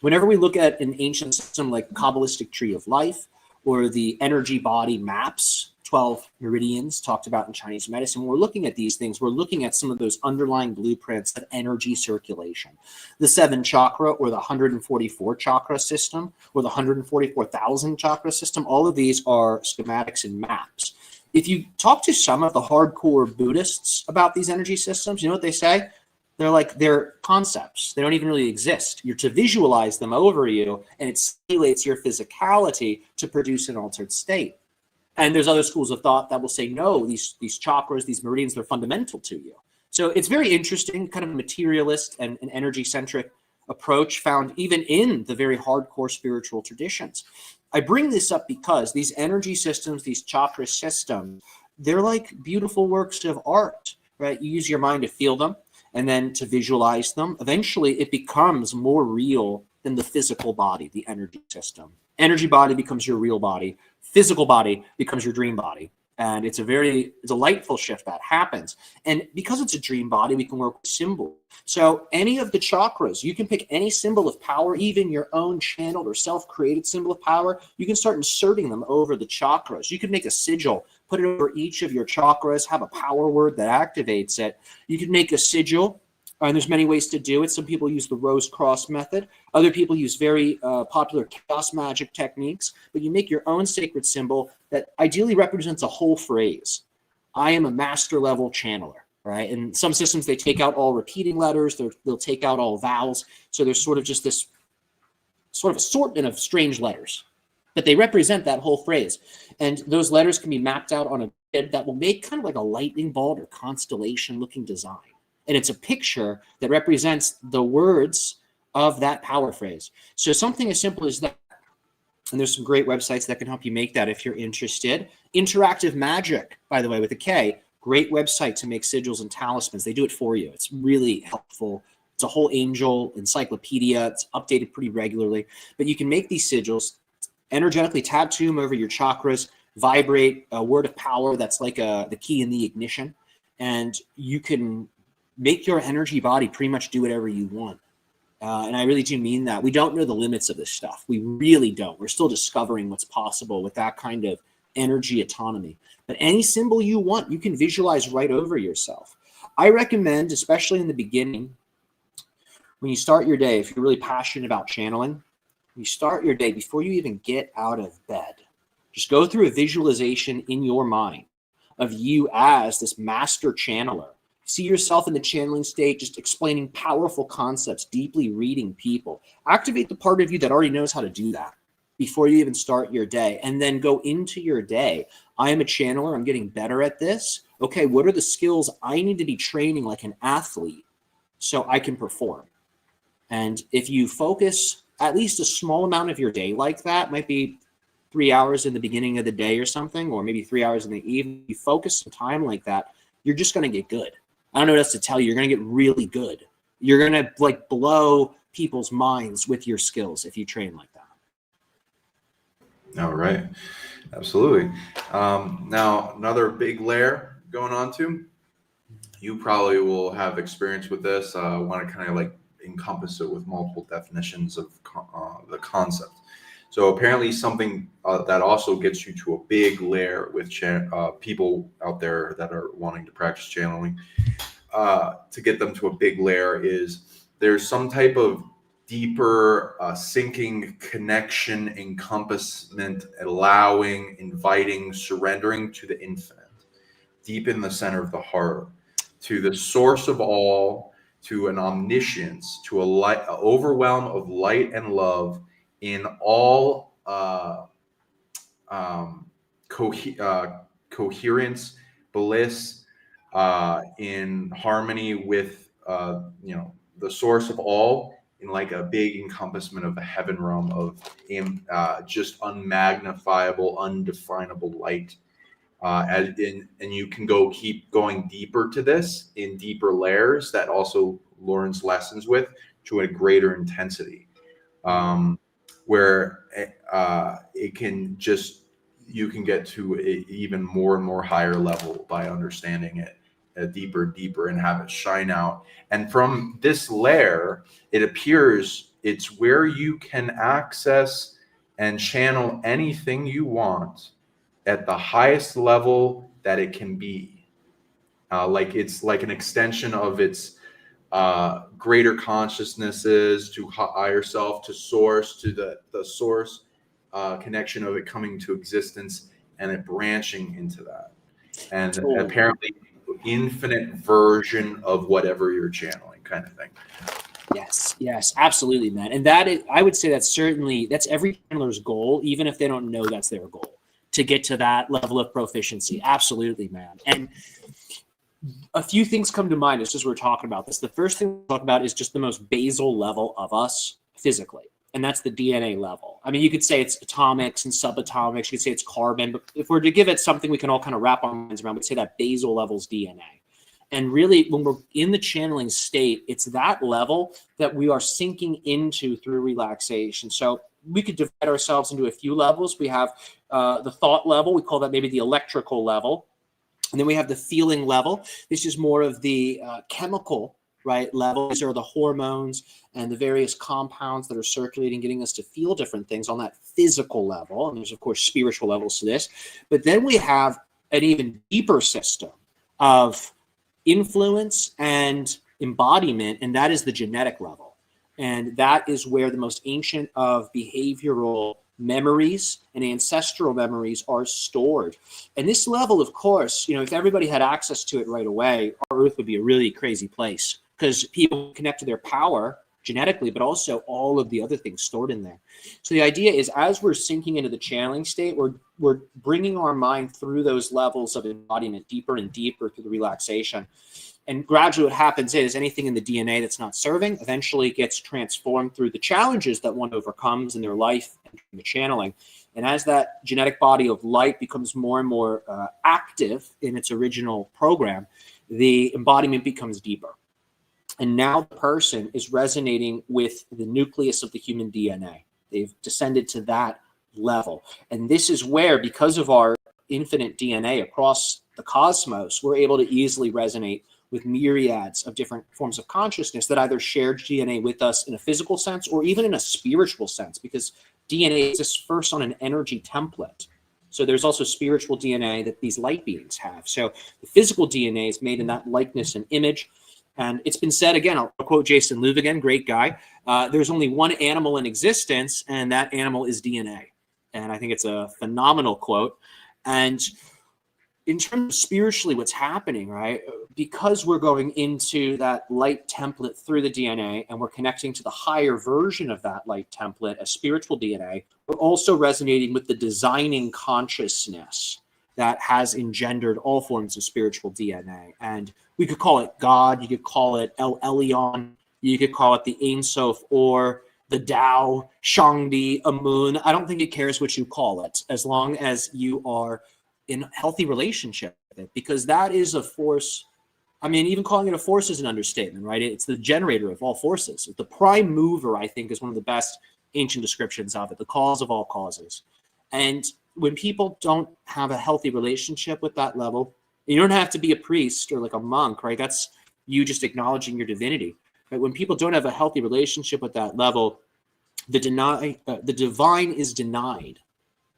Whenever we look at an ancient system like Kabbalistic Tree of Life or the energy body maps 12 meridians talked about in Chinese medicine. When we're looking at these things, we're looking at some of those underlying blueprints of energy circulation. The 7 chakra, or the 144 chakra system, or the 144,000 chakra system, all of these are schematics and maps. If you talk to some of the hardcore Buddhists about these energy systems, you know what they say? They're concepts. They don't even really exist. You're to visualize them over you, and it stimulates your physicality to produce an altered state. And there's other schools of thought that will say, no, these chakras, these meridians, they're fundamental to you. So it's very interesting, kind of materialist and an energy-centric approach found even in the very hardcore spiritual traditions. I bring this up because these energy systems, these chakra systems, they're like beautiful works of art, right? You use your mind to feel them and then to visualize them. Eventually, it becomes more real than the physical body, the energy system. Energy body becomes your real body. Physical body becomes your dream body. And it's a very delightful shift that happens. And because it's a dream body, we can work with symbols. So any of the chakras, you can pick any symbol of power, even your own channeled or self-created symbol of power. You can start inserting them over the chakras. You can make a sigil, put it over each of your chakras, have a power word that activates it. You can make a sigil. And there's many ways to do it. Some people use the rose cross method. Other people use very popular chaos magic techniques. But you make your own sacred symbol that ideally represents a whole phrase. I am a master level channeler, right? And some systems, they take out all repeating letters. They'll take out all vowels. So there's sort of just this sort of assortment of strange letters. But they represent that whole phrase. And those letters can be mapped out on a grid that will make kind of like a lightning bolt or constellation looking design. And it's a picture that represents the words of that power phrase. So something as simple as that. And there's some great websites that can help you make that if you're interested. Interactive Magic, by the way, with a K, great website to make sigils and talismans. They do it for you. It's really helpful. It's a whole angel encyclopedia. It's updated pretty regularly. But you can make these sigils, energetically tattoo them over your chakras, vibrate a word of power that's like the key in the ignition. And you can make your energy body pretty much do whatever you want. And I really do mean that. We don't know the limits of this stuff. We really don't. We're still discovering what's possible with that kind of energy autonomy. But any symbol you want, you can visualize right over yourself. I recommend, especially in the beginning, when you start your day, if you're really passionate about channeling, you start your day before you even get out of bed. Just go through a visualization in your mind of you as this master channeler. See yourself in the channeling state, just explaining powerful concepts, deeply reading people. Activate the part of you that already knows how to do that before you even start your day. And then go into your day. I am a channeler. I'm getting better at this. Okay, what are the skills I need to be training like an athlete so I can perform? And if you focus at least a small amount of your day like that, might be 3 hours in the beginning of the day or something, or maybe 3 hours in the evening, you focus some time like that, you're just going to get good. I don't know what else to tell you. You're going to get really good. You're going to like blow people's minds with your skills if you train like that. All right. Absolutely. Now, another big layer going on to, you probably will have experience with this. I want to kind of like encompass it with multiple definitions of the concept. So apparently something that also gets you to a big layer with people out there that are wanting to practice channeling, to get them to a big layer is there's some type of deeper sinking connection, encompassment, allowing, inviting, surrendering to the infinite, deep in the center of the heart, to the source of all, to an omniscience, to a overwhelm of light and love in all coherence, bliss, in harmony with the source of all, in like a big encompassment of the heaven realm of just unmagnifiable, undefinable light. And you can keep going deeper to this in deeper layers that also learns lessons with to a greater intensity, where it can just, you can get to a even more and more higher level by understanding it deeper and deeper and have it shine out. And from this layer, it appears it's where you can access and channel anything you want at the highest level that it can be. Like it's like an extension of its greater consciousnesses to higher self, to source, to the source connection of it coming to existence and it branching into that. And Totally. apparently infinite version of whatever you're channeling, kind of thing. Yes, absolutely, man. And that is, I would say that's every channeler's goal, even if they don't know that's their goal, to get to that level of proficiency. Absolutely, man. And a few things come to mind as we're talking about this. The first thing we'll talk about is just the most basal level of us physically, and that's the DNA level. I mean, you could say it's atomics and subatomics. You could say it's carbon, but if we're to give it something we can all kind of wrap our minds around, we'd say that basal level's DNA. And really, when we're in the channeling state, it's that level that we are sinking into through relaxation. So we could divide ourselves into a few levels. We have the thought level. We call that maybe the electrical level. And then we have the feeling level. This is more of the chemical, right, level. These are the hormones and the various compounds that are circulating, getting us to feel different things on that physical level. And there's, of course, spiritual levels to this. But then we have an even deeper system of influence and embodiment, and that is the genetic level. And that is where the most ancient of behavioral memories and ancestral memories are stored. And this level, of course, if everybody had access to it right away, our Earth would be a really crazy place, because people connect to their power genetically, but also all of the other things stored in there. So the idea is, as we're sinking into the channeling state, we're bringing our mind through those levels of embodiment deeper and deeper through the relaxation. And gradually what happens is anything in the DNA that's not serving eventually gets transformed through the challenges that one overcomes in their life and the channeling. And as that genetic body of light becomes more and more active in its original program, the embodiment becomes deeper. And now the person is resonating with the nucleus of the human DNA. They've descended to that level. And this is where, because of our infinite DNA across the cosmos, we're able to easily resonate with myriads of different forms of consciousness that either share DNA with us in a physical sense or even in a spiritual sense, because DNA exists first on an energy template. So there's also spiritual DNA that these light beings have. So the physical DNA is made in that likeness and image. And it's been said, again, I'll quote Jason Louv again, great guy. There's only one animal in existence, and that animal is DNA. And I think it's a phenomenal quote. And in terms of spiritually what's happening, right, because we're going into that light template through the DNA and we're connecting to the higher version of that light template as spiritual DNA, we're also resonating with the designing consciousness that has engendered all forms of spiritual DNA. And we could call it God, you could call it El Elyon, you could call it the Ein Sof, or the Tao, Shangdi, Amun. I don't think it cares what you call it, as long as you are in a healthy relationship with it, because that is a force. I mean, even calling it a force is an understatement, right? It's the generator of all forces. The prime mover, I think, is one of the best ancient descriptions of it, the cause of all causes. And when people don't have a healthy relationship with that level, you don't have to be a priest or like a monk, right? That's you just acknowledging your divinity. Right? When people don't have a healthy relationship with that level, the divine is denied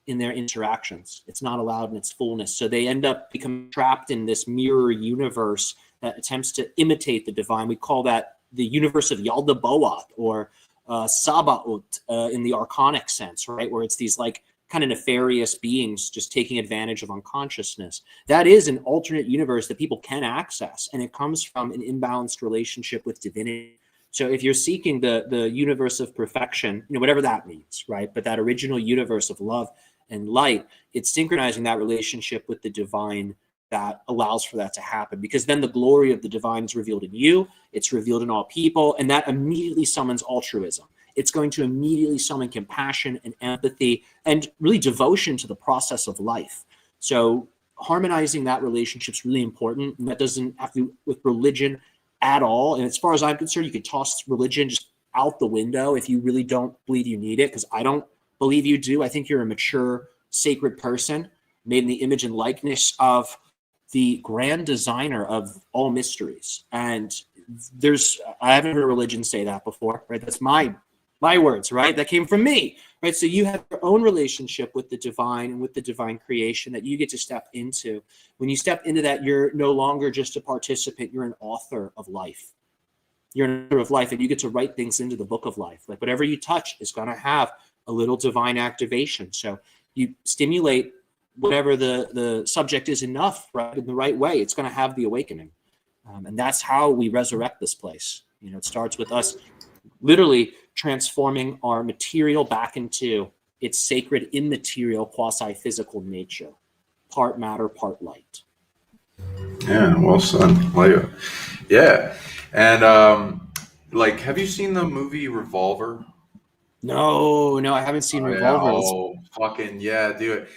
in their interactions. It's not allowed in its fullness. So they end up becoming trapped in this mirror universe that attempts to imitate the divine. We call that the universe of Yaldabaoth or Sabaoth in the Arcanic sense, right? Where it's these like kind of nefarious beings just taking advantage of unconsciousness. That is an alternate universe that people can access, and it comes from an imbalanced relationship with divinity. So if you're seeking the universe of perfection, whatever that means, right? But that original universe of love and light, it's synchronizing that relationship with the divine that allows for that to happen, because then the glory of the divine is revealed in you, it's revealed in all people, and that immediately summons altruism. It's going to immediately summon compassion and empathy and really devotion to the process of life. So harmonizing that relationship is really important. And that doesn't have to do with religion at all. And as far as I'm concerned, you could toss religion just out the window if you really don't believe you need it, because I don't believe you do. I think you're a mature, sacred person made in the image and likeness of the grand designer of all mysteries. And I haven't heard a religion say that before, right? That's my My words, right? That came from me, right? So you have your own relationship with the divine and with the divine creation that you get to step into. When you step into that, you're no longer just a participant, you're an author of life. You're an author of life, and you get to write things into the book of life. Like whatever you touch is going to have a little divine activation. So you stimulate whatever the subject is enough, right, in the right way, it's going to have the awakening. And that's how we resurrect this place. You know, it starts with us literally transforming our material back into its sacred immaterial quasi-physical nature, part matter, part light. Yeah, well said. Like, yeah, and like, have you seen the movie Revolver? No, I haven't seen Oh, yeah. Revolver. Oh, fucking yeah, do it.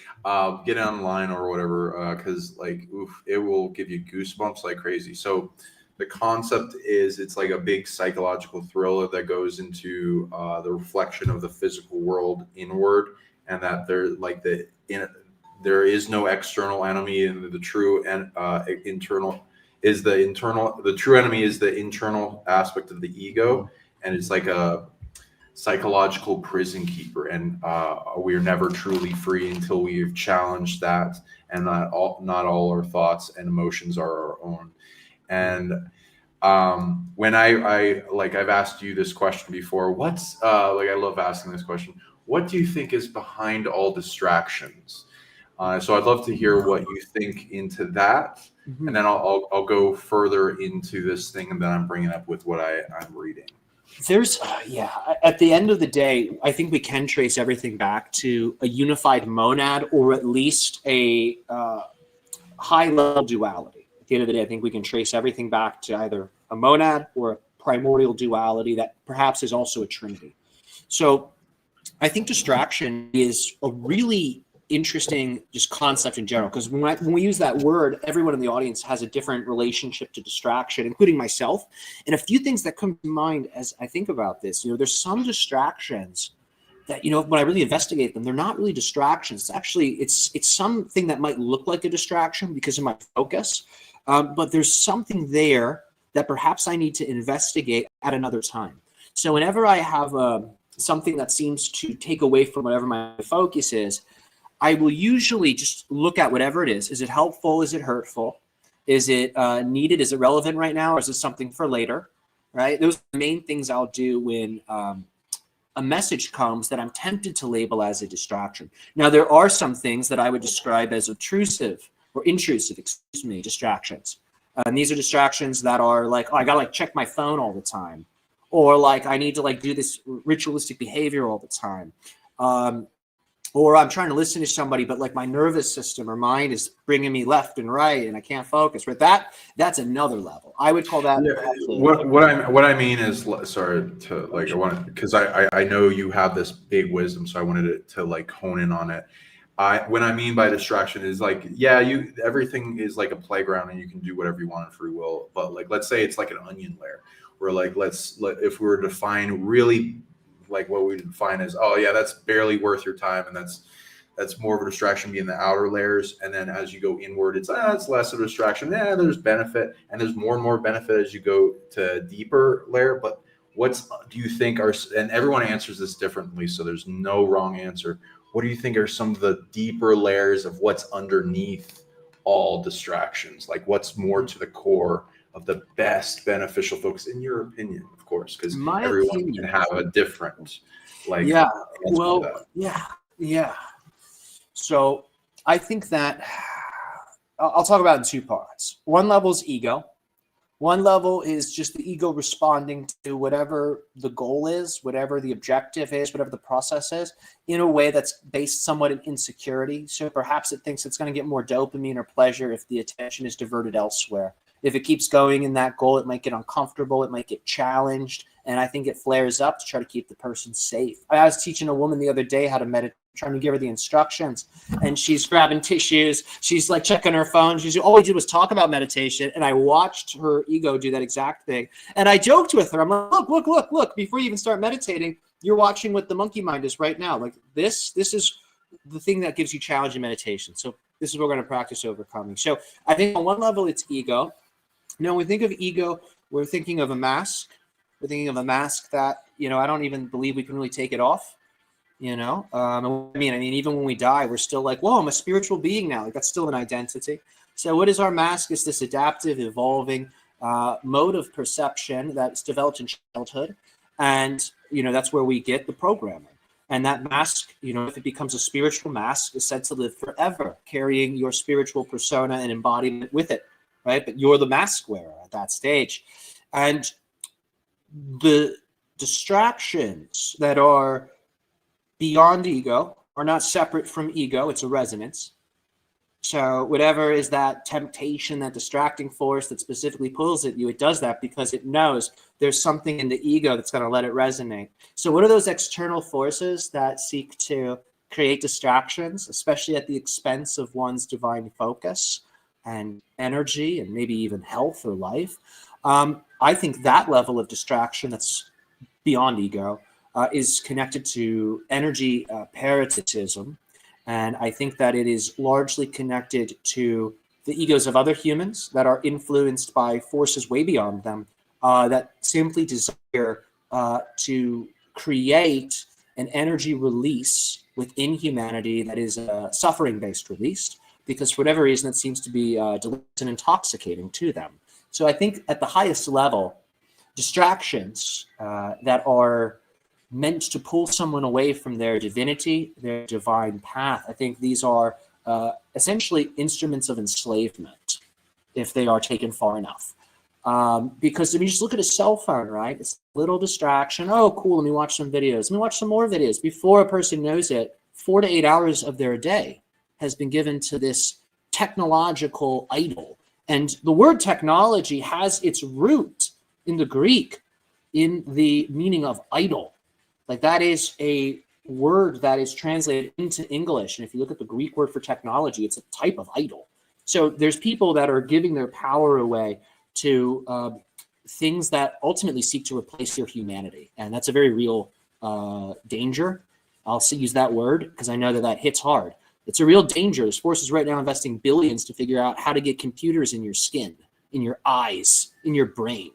Get it online or whatever, because like, oof, it will give you goosebumps like crazy. So the concept is it's like a big psychological thriller that goes into the reflection of the physical world inward, and that there is no external enemy, and the true and internal is the internal. The true enemy is the internal aspect of the ego, and it's like a psychological prison keeper, and we're never truly free until we've challenged that, and not all our thoughts and emotions are our own. And when I like, I've asked you this question before, what's like, I love asking this question, what do you think is behind all distractions? So I'd love to hear what you think into that, and then I'll go further into this thing that I'm bringing up with what I'm reading. There's, at the end of the day, I think we can trace everything back to a unified monad, or at least a high-level duality. At the end of the day, I think we can trace everything back to either a monad or a primordial duality that perhaps is also a trinity. So I think distraction is a really interesting just concept in general, because when we use that word, everyone in the audience has a different relationship to distraction, including myself. And a few things that come to mind as I think about this, there's some distractions that, when I really investigate them, they're not really distractions. Actually, it's something that might look like a distraction because of my focus, but there's something there that perhaps I need to investigate at another time. So whenever I have something that seems to take away from whatever my focus is, I will usually just look at whatever it is. Is it helpful? Is it hurtful? Is it needed? Is it relevant right now? Or is it something for later? Right? Those are the main things I'll do when a message comes that I'm tempted to label as a distraction. Now, there are some things that I would describe as intrusive distractions. And these are distractions that are like, I gotta check my phone all the time. Or like, I need to do this ritualistic behavior all the time. Or I'm trying to listen to somebody, but my nervous system or mind is bringing me left and right, and I can't focus. Right? That's another level. I would call that. Yeah, what I mean is, sorry to I want, because I know you have this big wisdom, so I wanted to hone in on it. What I mean by distraction is everything is like a playground, and you can do whatever you want in free will. But let's say it's like an onion layer, where if we were to define really. What we define as, that's barely worth your time, and that's more of a distraction being the outer layers. And then as you go inward, it's less of a distraction. Yeah, there's benefit, and there's more and more benefit as you go to a deeper layer. But do you think and everyone answers this differently, so there's no wrong answer. What do you think are some of the deeper layers of what's underneath all distractions? What's more to the core of the best beneficial focus, in your opinion, of course, because everyone can have a different So I think that I'll talk about it in two parts. One level is ego. One level is just the ego responding to whatever the goal is, whatever the objective is, whatever the process is, in a way that's based somewhat in insecurity. So perhaps it thinks it's going to get more dopamine or pleasure if the attention is diverted elsewhere. If it keeps going in that goal, it might get uncomfortable, it might get challenged, and I think it flares up to try to keep the person safe. I was teaching a woman the other day how to meditate, trying to give her the instructions, and she's grabbing tissues, she's checking her phone, all we did was talk about meditation, and I watched her ego do that exact thing. And I joked with her, I'm like, look, before you even start meditating, you're watching what the monkey mind is right now. This is the thing that gives you challenge in meditation. So this is what we're going to practice overcoming. So I think on one level, it's ego. Now, when we think of ego, we're thinking of a mask. We're thinking of a mask that, you know, I don't even believe we can really take it off. You know, I mean, even when we die, we're still like, whoa, I'm a spiritual being now. Like, that's still an identity. So what is our mask? Is this adaptive, evolving mode of perception that's developed in childhood. And, you know, that's where we get the programming. And that mask, you know, if it becomes a spiritual mask, is said to live forever, carrying your spiritual persona and embodiment with it, right? But you're the mask wearer at that stage. And the distractions that are beyond ego are not separate from ego. It's a resonance. So whatever is that temptation, that distracting force that specifically pulls at you, it does that because it knows there's something in the ego that's going to let it resonate. So what are those external forces that seek to create distractions, especially at the expense of one's divine focus and energy and maybe even health or life? I think that level of distraction that's beyond ego is connected to energy parasitism. And I think that it is largely connected to the egos of other humans that are influenced by forces way beyond them that simply desire to create an energy release within humanity that is a suffering-based release, because for whatever reason, it seems to be delicious and intoxicating to them. So I think at the highest level, distractions that are meant to pull someone away from their divinity, their divine path, I think these are essentially instruments of enslavement if they are taken far enough. Because if you just look at a cell phone, right? It's a little distraction. Oh, cool, let me watch some videos. Let me watch some more videos. Before a person knows it, 4 to 8 hours of their day has been given to this technological idol. And the word technology has its root in the Greek in the meaning of idol. Like, that is a word that is translated into English. And if you look at the Greek word for technology, it's a type of idol. So there's people that are giving their power away to things that ultimately seek to replace your humanity. And that's a very real danger. I'll use that word because I know that that hits hard. It's a real danger. There's forces right now investing billions to figure out how to get computers in your skin, in your eyes, in your brain.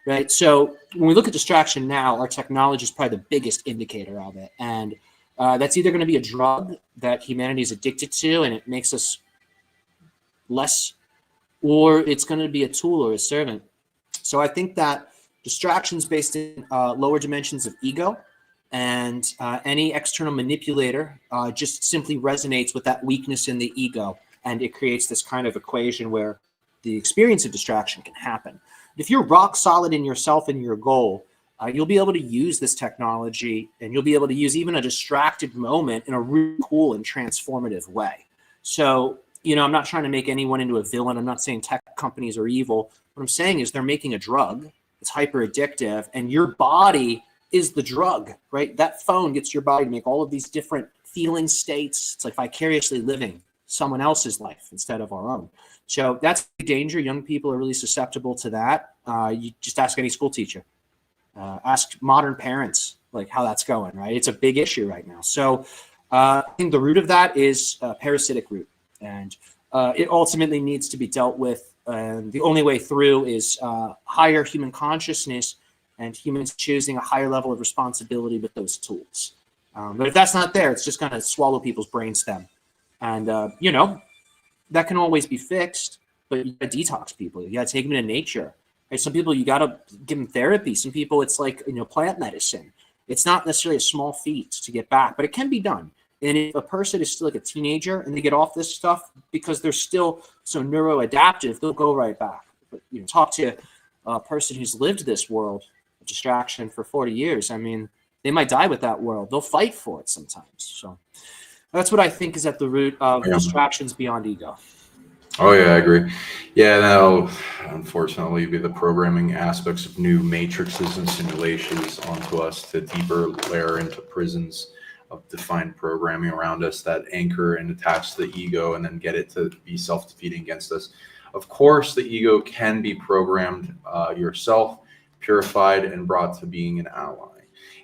Right. So when we look at distraction now, our technology is probably the biggest indicator of it. And that's either going to be a drug that humanity is addicted to and it makes us less, or it's going to be a tool or a servant. So I think that distractions based in lower dimensions of ego and any external manipulator just simply resonates with that weakness in the ego. And it creates this kind of equation where the experience of distraction can happen. If you're rock solid in yourself and your goal, you'll be able to use this technology and you'll be able to use even a distracted moment in a really cool and transformative way. So, you know, I'm not trying to make anyone into a villain. I'm not saying tech companies are evil. What I'm saying is they're making a drug. It's hyper addictive and your body is the drug, right? That phone gets your body to make all of these different feeling states. It's like vicariously living someone else's life instead of our own. So that's the danger. Young people are really susceptible to that. You just ask any school teacher, ask modern parents, like how that's going, right? It's a big issue right now. So I think the root of that is a parasitic root, and it ultimately needs to be dealt with. And the only way through is higher human consciousness and humans choosing a higher level of responsibility with those tools. But if that's not there, it's just going to swallow people's brainstem. And, you know, that can always be fixed, but you got to detox people. You got to take them into nature. Right? Some people, you got to give them therapy. Some people, it's like, you know, plant medicine. It's not necessarily a small feat to get back, but it can be done. And if a person is still like a teenager and they get off this stuff because they're still so neuroadaptive, they'll go right back. But, you know, talk to a person who's lived this world of distraction for 40 years. I mean, they might die with that world. They'll fight for it sometimes. So that's what I think is at the root of distractions beyond ego. Oh, yeah, I agree. Yeah, that'll unfortunately be the programming aspects of new matrices and simulations onto us to deeper layer into prisons of defined programming around us that anchor and attach to the ego and then get it to be self-defeating against us. Of course, the ego can be programmed yourself, purified, and brought to being an ally.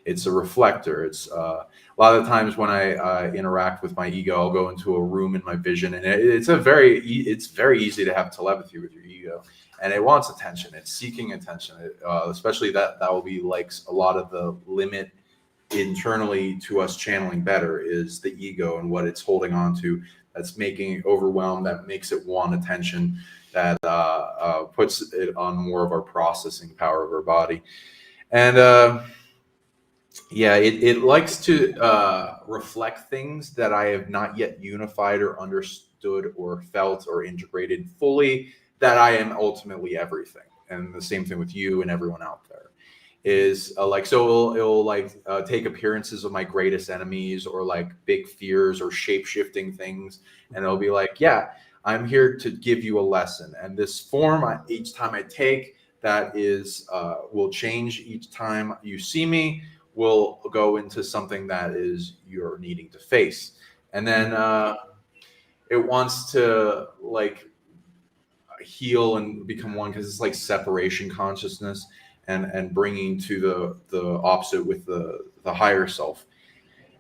It's a reflector. It's a lot of the times when I interact with my ego, I'll go into a room in my vision, and it's very easy to have telepathy with your ego. and it wants attention. It's seeking attention, especially that will be like a lot of the limit internally to us channeling better is the ego and what it's holding on to. That's making it overwhelmed. That makes it want attention. That puts it on more of our processing power of our body. And it likes to reflect things that I have not yet unified or understood or felt or integrated fully, that I am ultimately everything. And the same thing with you and everyone out there is it'll take appearances of my greatest enemies or like big fears or shape-shifting things. And it'll be like, yeah, I'm here to give you a lesson. And this form, each time I take, that is will change each time you see me, will go into something that is you're needing to face. And then it wants to like heal and become one, because it's like separation consciousness and bringing to the opposite with the higher self.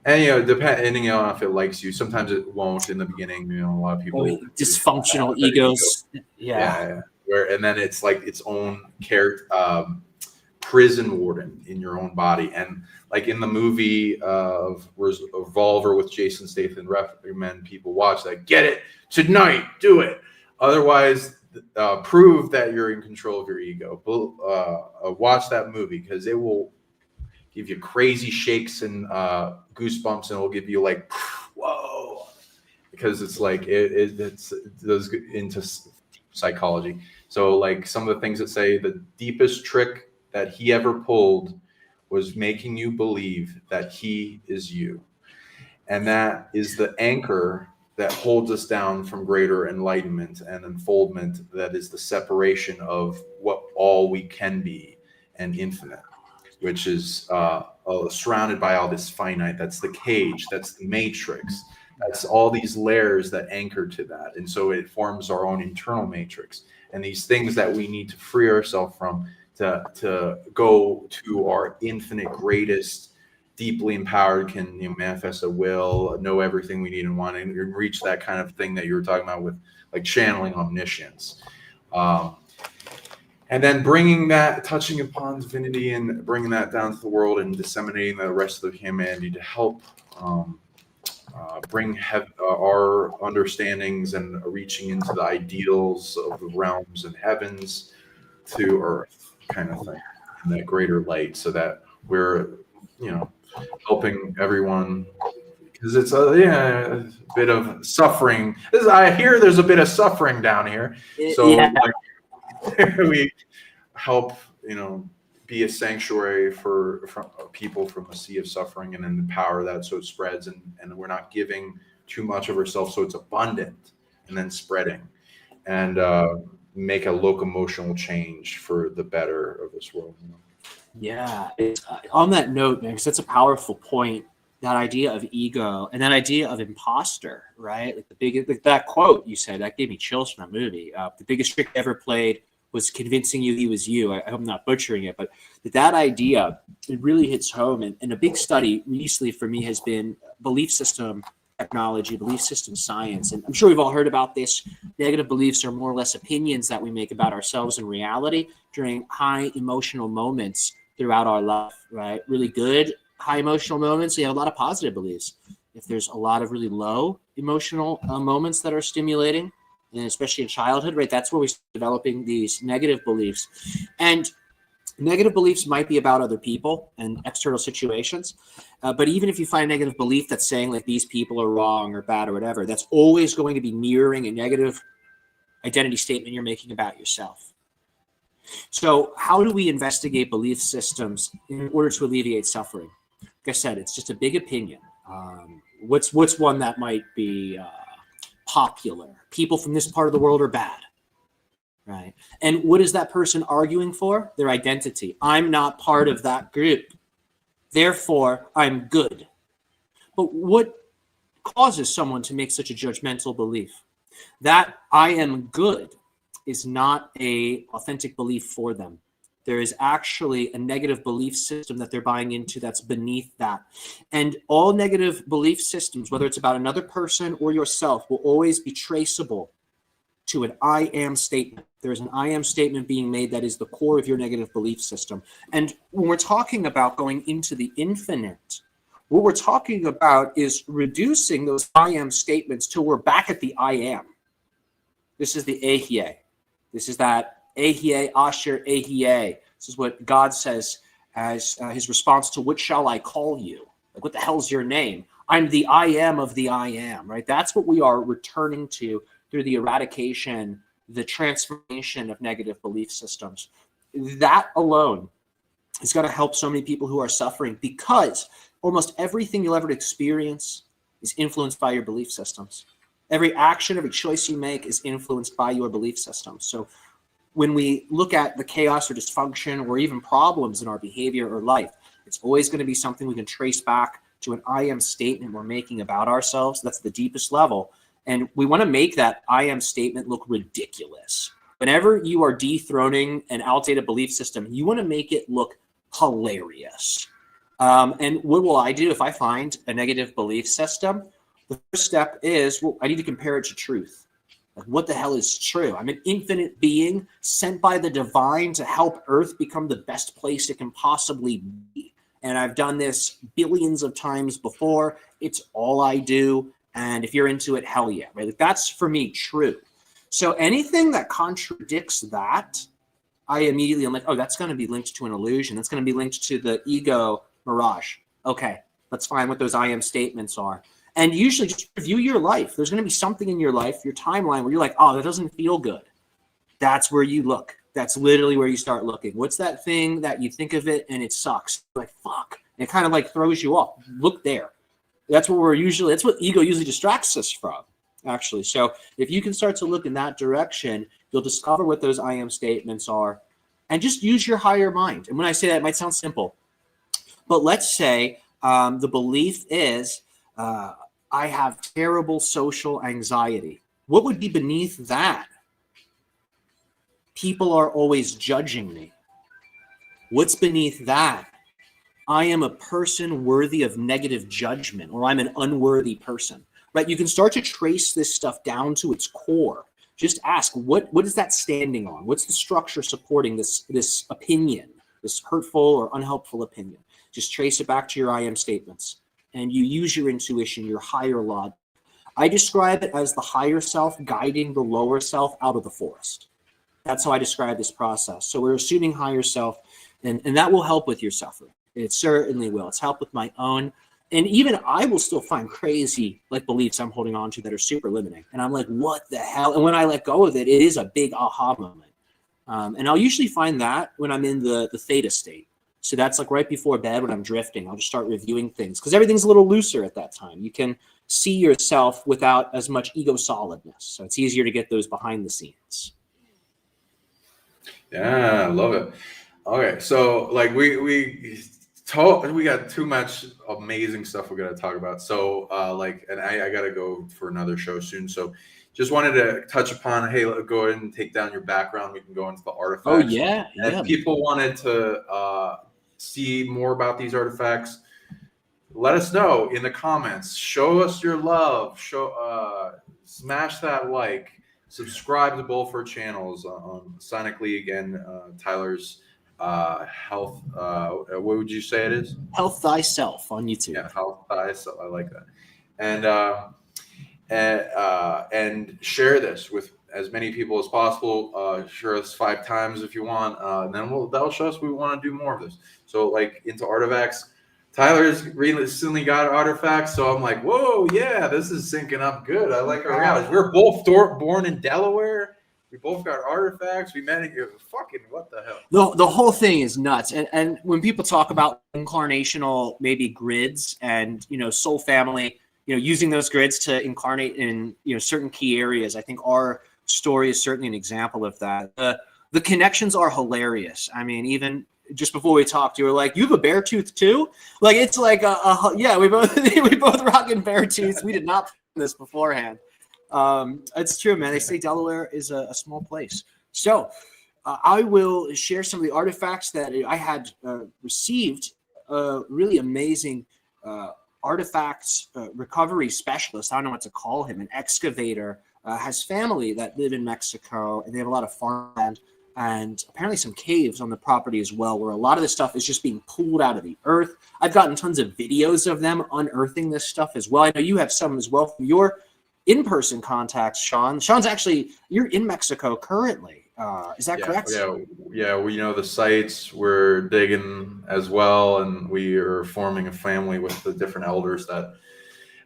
And depending on if it likes you, sometimes it won't in the beginning. A lot of people dysfunctional egos. Yeah. And then it's like its own character, prison warden in your own body. And like in the movie of Revolver with Jason Statham, recommend people watch that. Get it tonight, do it. Otherwise, prove that you're in control of your ego. Watch that movie, because it will give you crazy shakes and goosebumps, and it'll give you like, whoa, because it's like it goes into psychology. So like some of the things that say the deepest trick that he ever pulled was making you believe that he is you. And that is the anchor that holds us down from greater enlightenment and unfoldment. That is the separation of what all we can be and infinite, which is surrounded by all this finite. That's the cage, that's the matrix, that's all these layers that anchor to that. And so it forms our own internal matrix. And these things that we need to free ourselves from to go to our infinite greatest, deeply empowered, can manifest a will, know everything we need and want, and reach that kind of thing that you were talking about with like channeling omniscience. And then bringing that, touching upon divinity and bringing that down to the world and disseminating the rest of humanity to help bring our understandings and reaching into the ideals of the realms and heavens to earth, kind of thing, and that greater light, so that we're, helping everyone, because it's a bit of suffering. I hear there's a bit of suffering down here, so we help, be a sanctuary for people from a sea of suffering, and then empower that so it spreads, and we're not giving too much of ourselves, so it's abundant and then spreading, and make a locomotional change for the better of this world. Yeah. On that note, man, because that's a powerful point, that idea of ego and that idea of imposter, right? Like that quote you said, that gave me chills from that movie. The biggest trick ever played was convincing you he was you. I hope I'm not butchering it, but that idea, it really hits home. And a big study recently for me has been belief system technology, belief system science. And I'm sure we've all heard about this. Negative beliefs are more or less opinions that we make about ourselves in reality during high emotional moments throughout our life, right? Really good high emotional moments, you have a lot of positive beliefs. If there's a lot of really low emotional moments that are stimulating, and especially in childhood, right, that's where we start developing these negative beliefs. And negative beliefs might be about other people and external situations, but even if you find a negative belief that's saying like these people are wrong or bad or whatever, that's always going to be mirroring a negative identity statement you're making about yourself. So how do we investigate belief systems in order to alleviate suffering? Like I said, it's just a big opinion. What's one that might be popular? People from this part of the world are bad, right? And what is that person arguing for? Their identity. I'm not part of that group, therefore I'm good. But what causes someone to make such a judgmental belief? That I am good is not a authentic belief for them. There is actually a negative belief system that they're buying into that's beneath that. And all negative belief systems, whether it's about another person or yourself, will always be traceable to an I am statement. There's an I am statement being made that is the core of your negative belief system. And when we're talking about going into the infinite, what we're talking about is reducing those I am statements till we're back at the I am. This is the Ehye. This is that Ehye, Asher, Ehye. This is what God says as his response to what shall I call you? Like, what the hell's your name? I'm the I am of the I am, right? That's what we are returning to through the eradication, the transformation of negative belief systems. That alone is going to help so many people who are suffering, because almost everything you'll ever experience is influenced by your belief systems. Every action, every choice you make is influenced by your belief systems. So when we look at the chaos or dysfunction or even problems in our behavior or life, it's always going to be something we can trace back to an I am statement we're making about ourselves. That's the deepest level. And we want to make that I am statement look ridiculous. Whenever you are dethroning an outdated belief system, you want to make it look hilarious. And what will I do if I find a negative belief system? The first step is, well, I need to compare it to truth. Like, what the hell is true? I'm an infinite being sent by the divine to help Earth become the best place it can possibly be. And I've done this billions of times before. It's all I do. And if you're into it, hell yeah, right? Like, that's, for me, true. So anything that contradicts that, I immediately am like, oh, that's going to be linked to an illusion. That's going to be linked to the ego mirage. Okay, let's find what those I am statements are. And usually just review your life. There's going to be something in your life, your timeline, where you're like, oh, that doesn't feel good. That's where you look. That's literally where you start looking. What's that thing that you think of it and it sucks? Like, fuck. And it kind of like throws you off. Look there. That's what that's what ego usually distracts us from, actually. So if you can start to look in that direction, you'll discover what those I am statements are, and just use your higher mind. And when I say that, it might sound simple, but let's say the belief is, I have terrible social anxiety. What would be beneath that? People are always judging me. What's beneath that? I am a person worthy of negative judgment, or I'm an unworthy person, right? You can start to trace this stuff down to its core. Just ask, what is that standing on? What's the structure supporting this opinion, this hurtful or unhelpful opinion? Just trace it back to your I am statements, and you use your intuition, your higher logic. I describe it as the higher self guiding the lower self out of the forest. That's how I describe this process. So we're assuming higher self, and that will help with your suffering. It certainly will. It's helped with my own. And even I will still find crazy like beliefs I'm holding on to that are super limiting. And I'm like, what the hell? And when I let go of it, it is a big aha moment. And I'll usually find that when I'm in the theta state. So that's like right before bed when I'm drifting. I'll just start reviewing things because everything's a little looser at that time. You can see yourself without as much ego solidness. So it's easier to get those behind the scenes. Yeah, I love it. Okay, so like we got too much amazing stuff we got to talk about. So and I got to go for another show soon. So just wanted to touch upon, hey, go ahead and take down your background. We can go into the artifacts. Oh yeah. And if people wanted to see more about these artifacts, let us know in the comments. Show us your love. Smash that like. Subscribe to both our channels on PsionicLeague and Tyler's Health. What would you say it is? Health Thyself on YouTube. Yeah, Health Thyself. I like that. And share this with as many people as possible. Share us 5 times if you want, and then that'll show us we want to do more of this. So like into artifacts. Tyler's recently got artifacts, so I'm like, whoa, yeah, this is syncing up good. I like our guys. We're both born in Delaware. We both got artifacts. We met in here. Fucking what the hell? The whole thing is nuts. And when people talk about incarnational maybe grids and soul family, using those grids to incarnate in certain key areas, I think our story is certainly an example of that. The connections are hilarious. I mean, even just before we talked, you were like, "You have a bear tooth too?" Like it's like yeah, we both rocking bear tooth. We did not plan this beforehand. It's true, man. They say Delaware is a small place. So I will share some of the artifacts that I had received. Really amazing artifacts recovery specialist. I don't know what to call him, an excavator has family that live in Mexico, and they have a lot of farmland and apparently some caves on the property as well, where a lot of this stuff is just being pulled out of the earth. I've gotten tons of videos of them unearthing this stuff as well. I know you have some as well from your in-person contacts, Sean. Sean's actually, you're in Mexico currently. Is that correct? Yeah. We know the sites. We're digging as well, and we are forming a family with the different elders that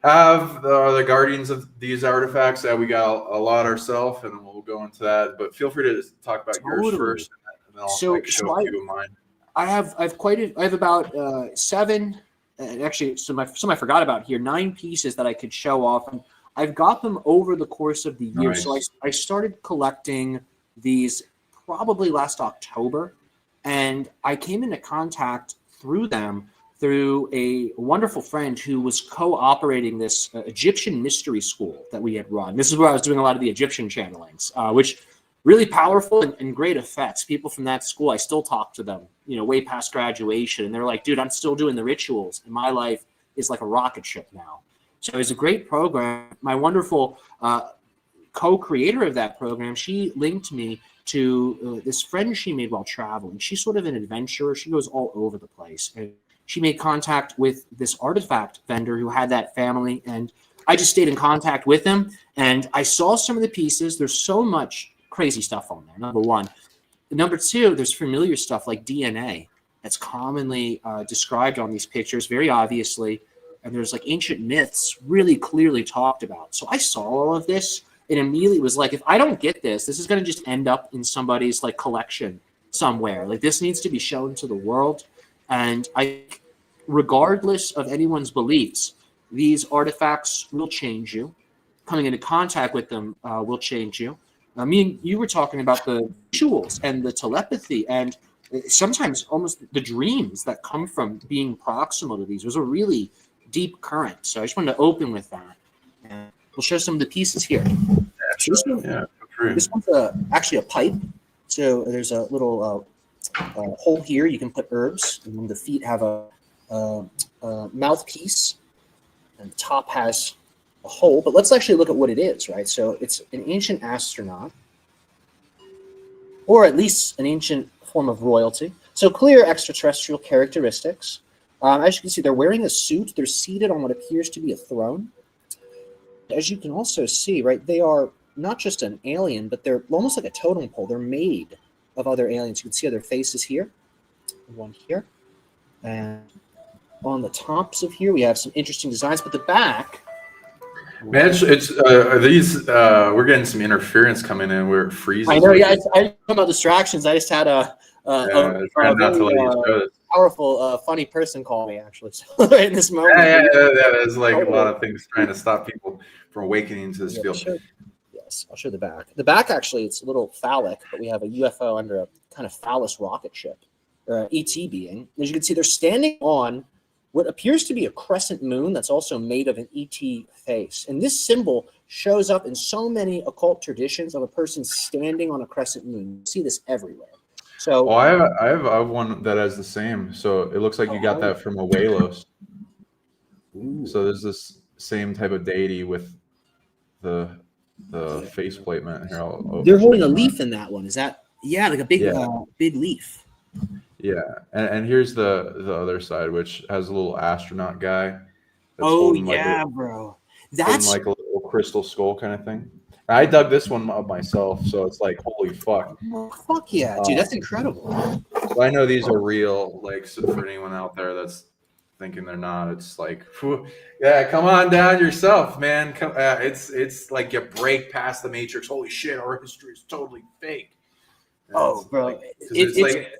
have the guardians of these artifacts. That we got a lot ourselves, and we'll go into that. But feel free to talk about yours first, and then I'll show a few of mine. I have about 7, and actually some I forgot about here, 9 pieces that I could show off. And I've got them over the course of the year. Nice. So I started collecting these probably last October, and I came into contact through them through a wonderful friend who was co-operating this Egyptian mystery school that we had run. This is where I was doing a lot of the Egyptian channelings, which really powerful and great effects. People from that school, I still talk to them, way past graduation, and they're like, dude, I'm still doing the rituals, and my life is like a rocket ship now. So it was a great program. My wonderful co-creator of that program, she linked me to this friend she made while traveling. She's sort of an adventurer. She goes all over the place. And she made contact with this artifact vendor who had that family. And I just stayed in contact with him. And I saw some of the pieces. There's so much crazy stuff on there, number one. Number two, there's familiar stuff like DNA that's commonly described on these pictures, very obviously. And there's like ancient myths really clearly talked about. So I saw all of this. It immediately was like, if I don't get this is going to just end up in somebody's like collection somewhere. Like this needs to be shown to the world. And regardless of anyone's beliefs, these artifacts will change you. Coming into contact with them will change you. I mean, you were talking about the visuals and the telepathy and sometimes almost the dreams that come from being proximal to these. There's a really deep current. So I just wanted to open with that. And we'll show some of the pieces here. So this one's actually a pipe. So there's a little hole here. You can put herbs, and then the feet have a mouthpiece, and the top has a hole. But let's actually look at what it is, right? So it's an ancient astronaut, or at least an ancient form of royalty. So clear extraterrestrial characteristics. As you can see, they're wearing a suit. They're seated on what appears to be a throne. As you can also see, right, they are not just an alien, but they're almost like a totem pole. They're made of other aliens. You can see other faces here, one here, and on the tops of here we have some interesting designs. But the back, man, it's these. We're getting some interference coming in. We're freezing. I know. Yeah, I talking about distractions. I just had a powerful, funny person call me actually in this moment. Yeah. There's like a lot of things trying to stop people from awakening to this field. Yes, I'll show the back. The back actually, it's a little phallic, but we have a UFO under a kind of phallus rocket ship, or an ET being. As you can see, they're standing on what appears to be a crescent moon that's also made of an ET face. And this symbol shows up in so many occult traditions of a person standing on a crescent moon. You see this everywhere. So I have one that has the same. So it looks like you got that from a Walos. So there's this same type of deity with the faceplate, man. Here, they're holding a leaf in that one. Is that like a big big leaf? Yeah, and here's the other side, which has a little astronaut guy. That's bro. That's like a little crystal skull kind of thing. I dug this one up myself, so it's like, holy fuck. Fuck yeah, dude, that's incredible. So I know these are real, like, so for anyone out there that's thinking they're not, it's like, yeah, come on down yourself, man. It's like you break past the matrix. Holy shit, our history is totally fake. And bro, like, it's like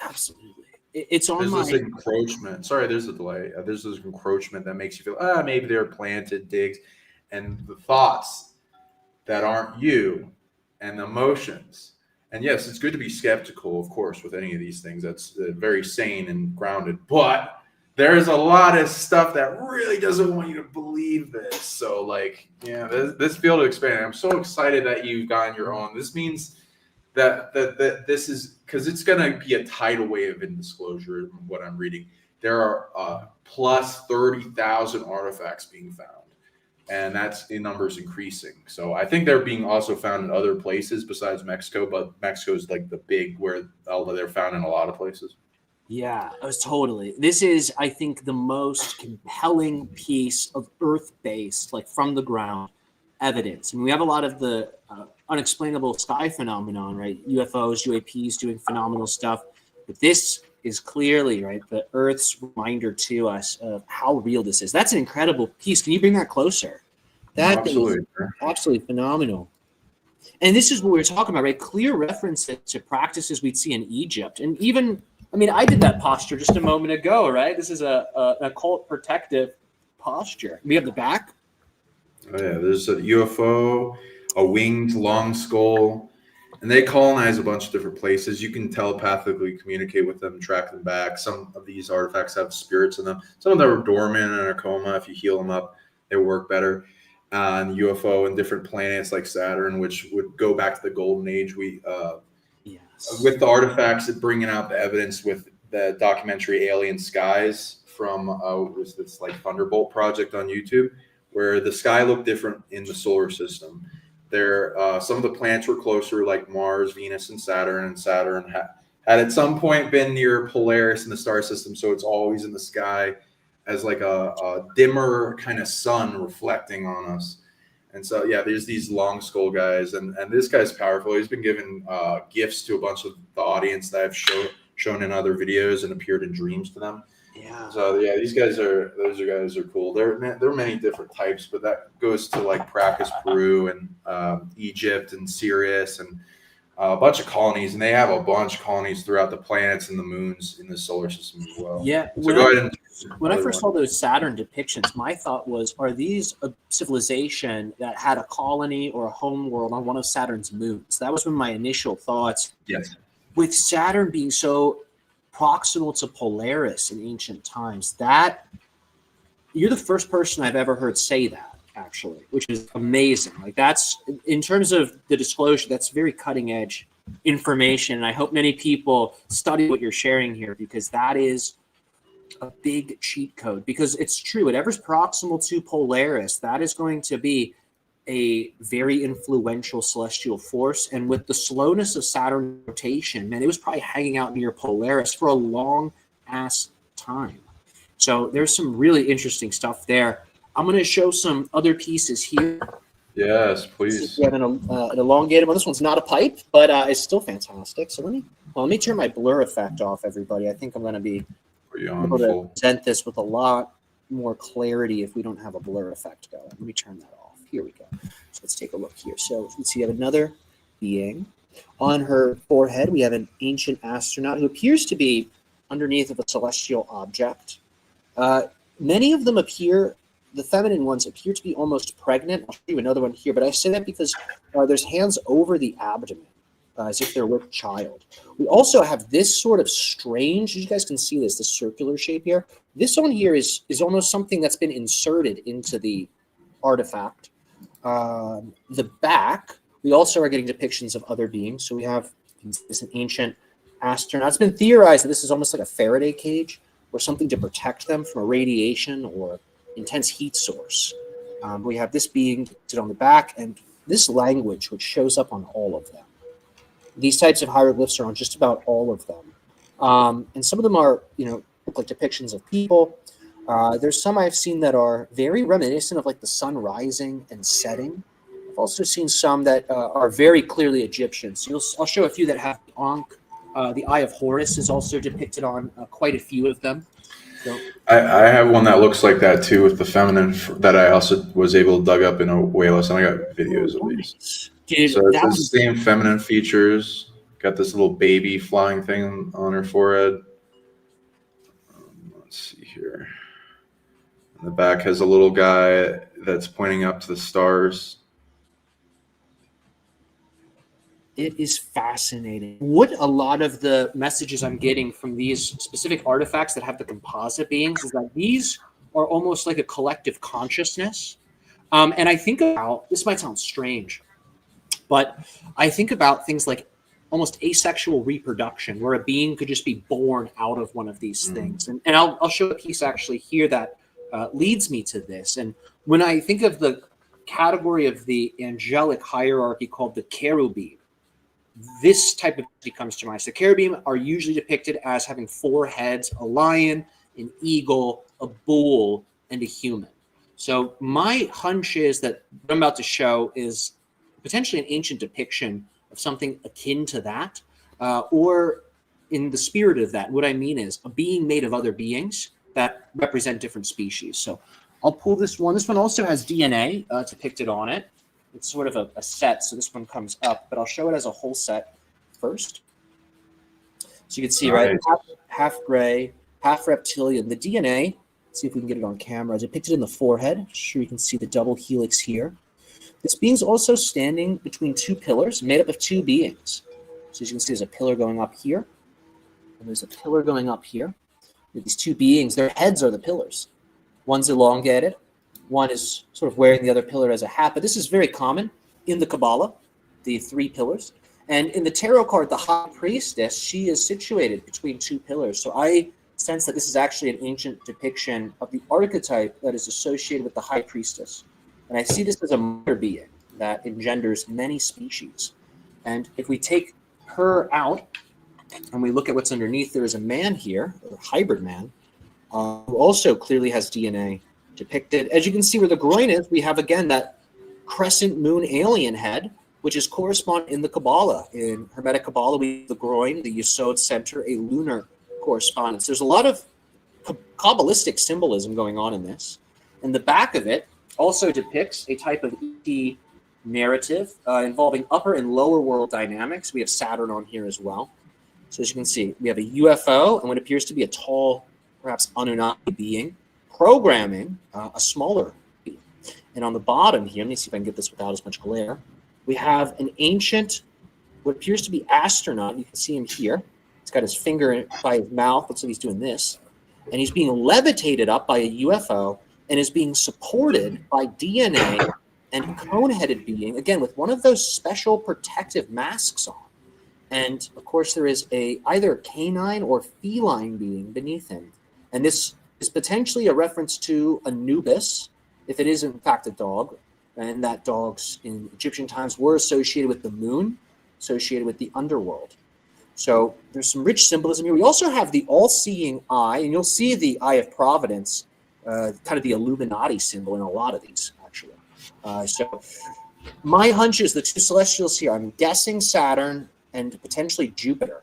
absolutely. It's on there's this encroachment. Sorry, there's a delay. There's this encroachment that makes you feel, maybe they're planted digs, and the thoughts that aren't you, and the emotions. And yes, it's good to be skeptical, of course, with any of these things. That's very sane and grounded. But there's a lot of stuff that really doesn't want you to believe this. So, like, yeah, this field of expanding. I'm so excited that you've gotten your own. This means that this is, because it's going to be a tidal wave in disclosure, what I'm reading. There are plus 30,000 artifacts being found. and that's in numbers increasing. So I think they're being also found in other places besides Mexico, but Mexico is like the big where although they're found in a lot of places. Yeah, it was totally. This is, I think, the most compelling piece of Earth-based, like from the ground, evidence. And we have a lot of the unexplainable sky phenomenon, right? UFOs, UAPs doing phenomenal stuff. But this is clearly, right, the Earth's reminder to us of how real this is. That's an incredible piece. Can you bring that closer? That Absolutely. is absolutely phenomenal. And this is what we were talking about, right? Clear references to practices we'd see in Egypt. And even, I mean, I did that posture just a moment ago, right? This is a occult protective posture. We have the back. Oh yeah, there's a UFO, a winged long skull, and they colonize a bunch of different places. You can telepathically communicate with them, track them back. Some of these artifacts have spirits in them. Some of them are dormant and in a coma. If you heal them up, they work better. And UFO and different planets like Saturn, which would go back to the golden age. Yes. With the artifacts, and bringing out the evidence with the documentary Alien Skies from was this like Thunderbolt project on YouTube, where the sky looked different in the solar system. There, some of the planets were closer, like Mars, Venus, and Saturn had at some point been near Polaris in the star system, so it's always in the sky as like a dimmer kind of sun reflecting on us. And so, yeah, there's these long skull guys, and this guy's powerful. He's been given gifts to a bunch of the audience that I've shown in other videos and appeared in dreams to them. Yeah. So yeah, those guys are cool. There are many different types, but that goes to like Paracas, Peru, and Egypt and Sirius, and a bunch of colonies, and they have a bunch of colonies throughout the planets and the moons in the solar system as well. Yeah. So go ahead and when I first saw those Saturn depictions, my thought was, are these a civilization that had a colony or a home world on one of Saturn's moons? That was one of my initial thoughts. Yes. With Saturn being so proximal to Polaris in ancient times, that you're the first person I've ever heard say that, actually, which is amazing. Like, that's, in terms of the disclosure, that's very cutting edge information. And I hope many people study what you're sharing here, because that is a big cheat code. Because it's true, whatever's proximal to Polaris, that is going to be a very influential celestial force. And with the slowness of Saturn rotation, man, it was probably hanging out near Polaris for a long ass time. So there's some really interesting stuff there. I'm going to show some other pieces here. Yes, please. We have an elongated one. This one's not a pipe, but it's still fantastic. So let me turn my blur effect off, everybody. I think I'm going to be able to present this with a lot more clarity if we don't have a blur effect going. Let me turn that off. Here we go. So let's take a look here. So you see, we have another being. On her forehead, we have an ancient astronaut who appears to be underneath of a celestial object. Many of them appear, the feminine ones appear to be almost pregnant. I'll show you another one here, but I say that because there's hands over the abdomen, as if they're with child. We also have this sort of strange, you guys can see this circular shape here. This one here is almost something that's been inserted into the artifact. The back, we also are getting depictions of other beings. So we have this an ancient astronaut. It's been theorized that this is almost like a Faraday cage or something to protect them from a radiation or intense heat source. We have this being depicted on the back, and this language, which shows up on all of them. These types of hieroglyphs are on just about all of them. And some of them are, look like depictions of people. There's some I've seen that are very reminiscent of like the sun rising and setting. I've also seen some that are very clearly Egyptian. So I'll show a few that have the Ankh. The Eye of Horus is also depicted on quite a few of them. So, I have one that looks like that too, with the feminine that I also was able to dug up in a whale, and I got videos of these. Dude, So it's the same feminine features. Got this little baby flying thing on her forehead. Let's see here. The back has a little guy that's pointing up to the stars. It is fascinating. What a lot of the messages I'm getting from these specific artifacts that have the composite beings is that these are almost like a collective consciousness. And I think about, this might sound strange, but I think about things like almost asexual reproduction, where a being could just be born out of one of these things. And I'll show a piece actually here that leads me to this. And when I think of the category of the angelic hierarchy called the cherubim, this type of entity comes to mind. So cherubim are usually depicted as having 4 heads: a lion, an eagle, a bull, and a human. So my hunch is that what I'm about to show is potentially an ancient depiction of something akin to that, or in the spirit of that. What I mean is a being made of other beings that represent different species. So I'll pull this one. This one also has DNA depicted on it. It's sort of a set, so this one comes up, but I'll show it as a whole set first. So you can see, right, half gray, half reptilian. The DNA, let's see if we can get it on camera, depicted in the forehead. Sure, you can see the double helix here. This being's also standing between 2 pillars made up of 2 beings. So as you can see, there's a pillar going up here, and there's a pillar going up here. These 2 beings, their heads are the pillars. One's elongated, one is sort of wearing the other pillar as a hat, but this is very common in the Kabbalah, the 3 pillars. And in the tarot card, the high priestess, she is situated between 2 pillars. So I sense that this is actually an ancient depiction of the archetype that is associated with the high priestess. And I see this as a mother being that engenders many species. And if we take her out and we look at what's underneath, there is a man here, a hybrid man, who also clearly has DNA depicted. As you can see where the groin is, we have again that crescent moon alien head, which is corresponded in the Kabbalah. In Hermetic Kabbalah, we have the groin, the Yesod center, a lunar correspondence. There's a lot of Kabbalistic symbolism going on in this. And the back of it also depicts a type of ET narrative involving upper and lower world dynamics. We have Saturn on here as well. So as you can see, we have a UFO and what appears to be a tall, perhaps Anunnaki being, programming a smaller being. And on the bottom here, let me see if I can get this without as much glare, we have an ancient, what appears to be astronaut. You can see him here. He's got his finger by his mouth. Looks like he's doing this. And he's being levitated up by a UFO and is being supported by DNA and cone-headed being, again, with one of those special protective masks on. And, of course, there is either canine or feline being beneath him. And this is potentially a reference to Anubis, if it is, in fact, a dog. And that dogs in Egyptian times were associated with the moon, associated with the underworld. So there's some rich symbolism here. We also have the all-seeing eye, and you'll see the Eye of Providence, kind of the Illuminati symbol in a lot of these, actually. So my hunch is the 2 celestials here, I'm guessing Saturn and potentially Jupiter.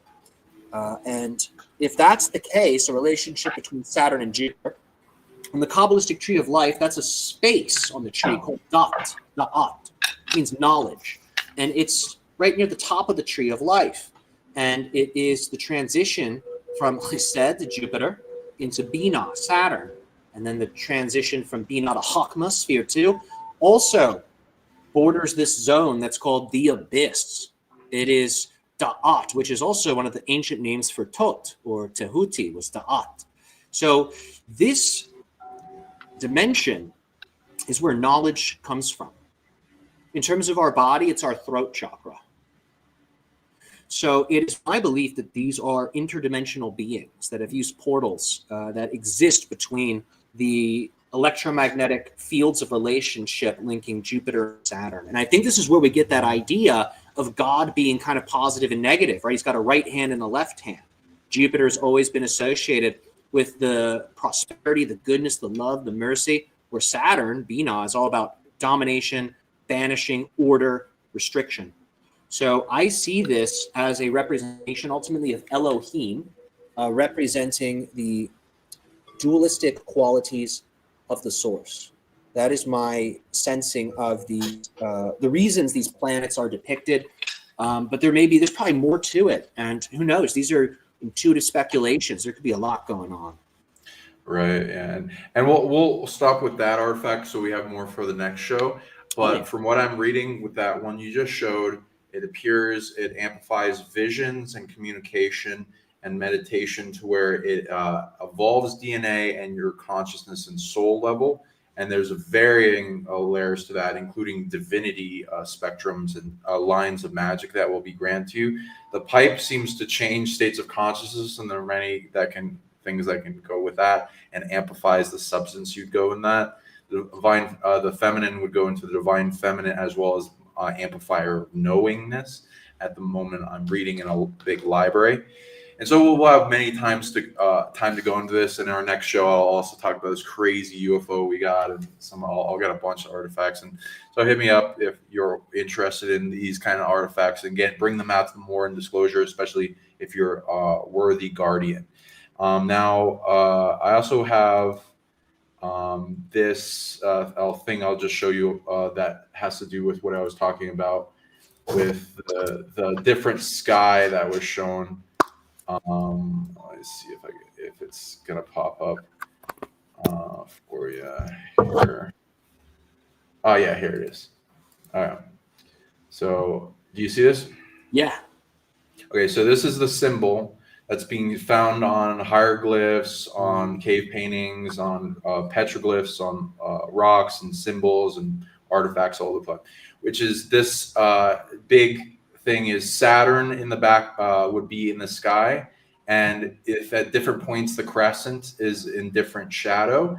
And if that's the case, a relationship between Saturn and Jupiter, in the Kabbalistic tree of life, that's a space on the tree called Da'at. Da'at means knowledge. And it's right near the top of the tree of life. And it is the transition from Chesed, to Jupiter, into Binah, Saturn. And then the transition from Binah to Chokmah, Sphere 2, also borders this zone that's called the Abyss. It is Da'at, which is also one of the ancient names for Tot, or Tehuti was Da'at. So this dimension is where knowledge comes from. In terms of our body, it's our throat chakra. So it is my belief that these are interdimensional beings that have used portals that exist between the electromagnetic fields of relationship linking Jupiter and Saturn. And I think this is where we get that idea of God being kind of positive and negative, right? He's got a right hand and a left hand. Jupiter's always been associated with the prosperity, the goodness, the love, the mercy, where Saturn, Binah, is all about domination, banishing, order, restriction. So I see this as a representation ultimately of Elohim, representing the dualistic qualities of the source. That is my sensing of the reasons these planets are depicted. But there's probably more to it. And who knows? These are intuitive speculations. There could be a lot going on. Right, and we'll stop with that artifact so we have more for the next show. But from what I'm reading with that one you just showed, it appears it amplifies visions and communication and meditation to where it evolves DNA and your consciousness and soul level. And there's a varying layers to that, including divinity spectrums and lines of magic that will be granted to you. The pipe seems to change states of consciousness, and there are many that can things that can go with that and amplifies the substance you'd go in that. The feminine would go into the divine feminine, as well as amplifier knowingness. At the moment, I'm reading in a big library. And so we'll have many times time to go into this. In our next show, I'll also talk about this crazy UFO we got, and I'll get a bunch of artifacts. And so hit me up if you're interested in these kind of artifacts, and bring them out to more in disclosure, especially if you're a worthy guardian. Now, I also have this thing I'll just show you that has to do with what I was talking about with the different sky that was shown. Let's see if it's gonna pop up for you here. Oh yeah, here it is. All right. So do you see this? Yeah. Okay, so this is the symbol that's being found on hieroglyphs, on cave paintings, on petroglyphs, on rocks and symbols and artifacts all the time. Which is this big thing is Saturn in the back would be in the sky, and if at different points the crescent is in different shadow,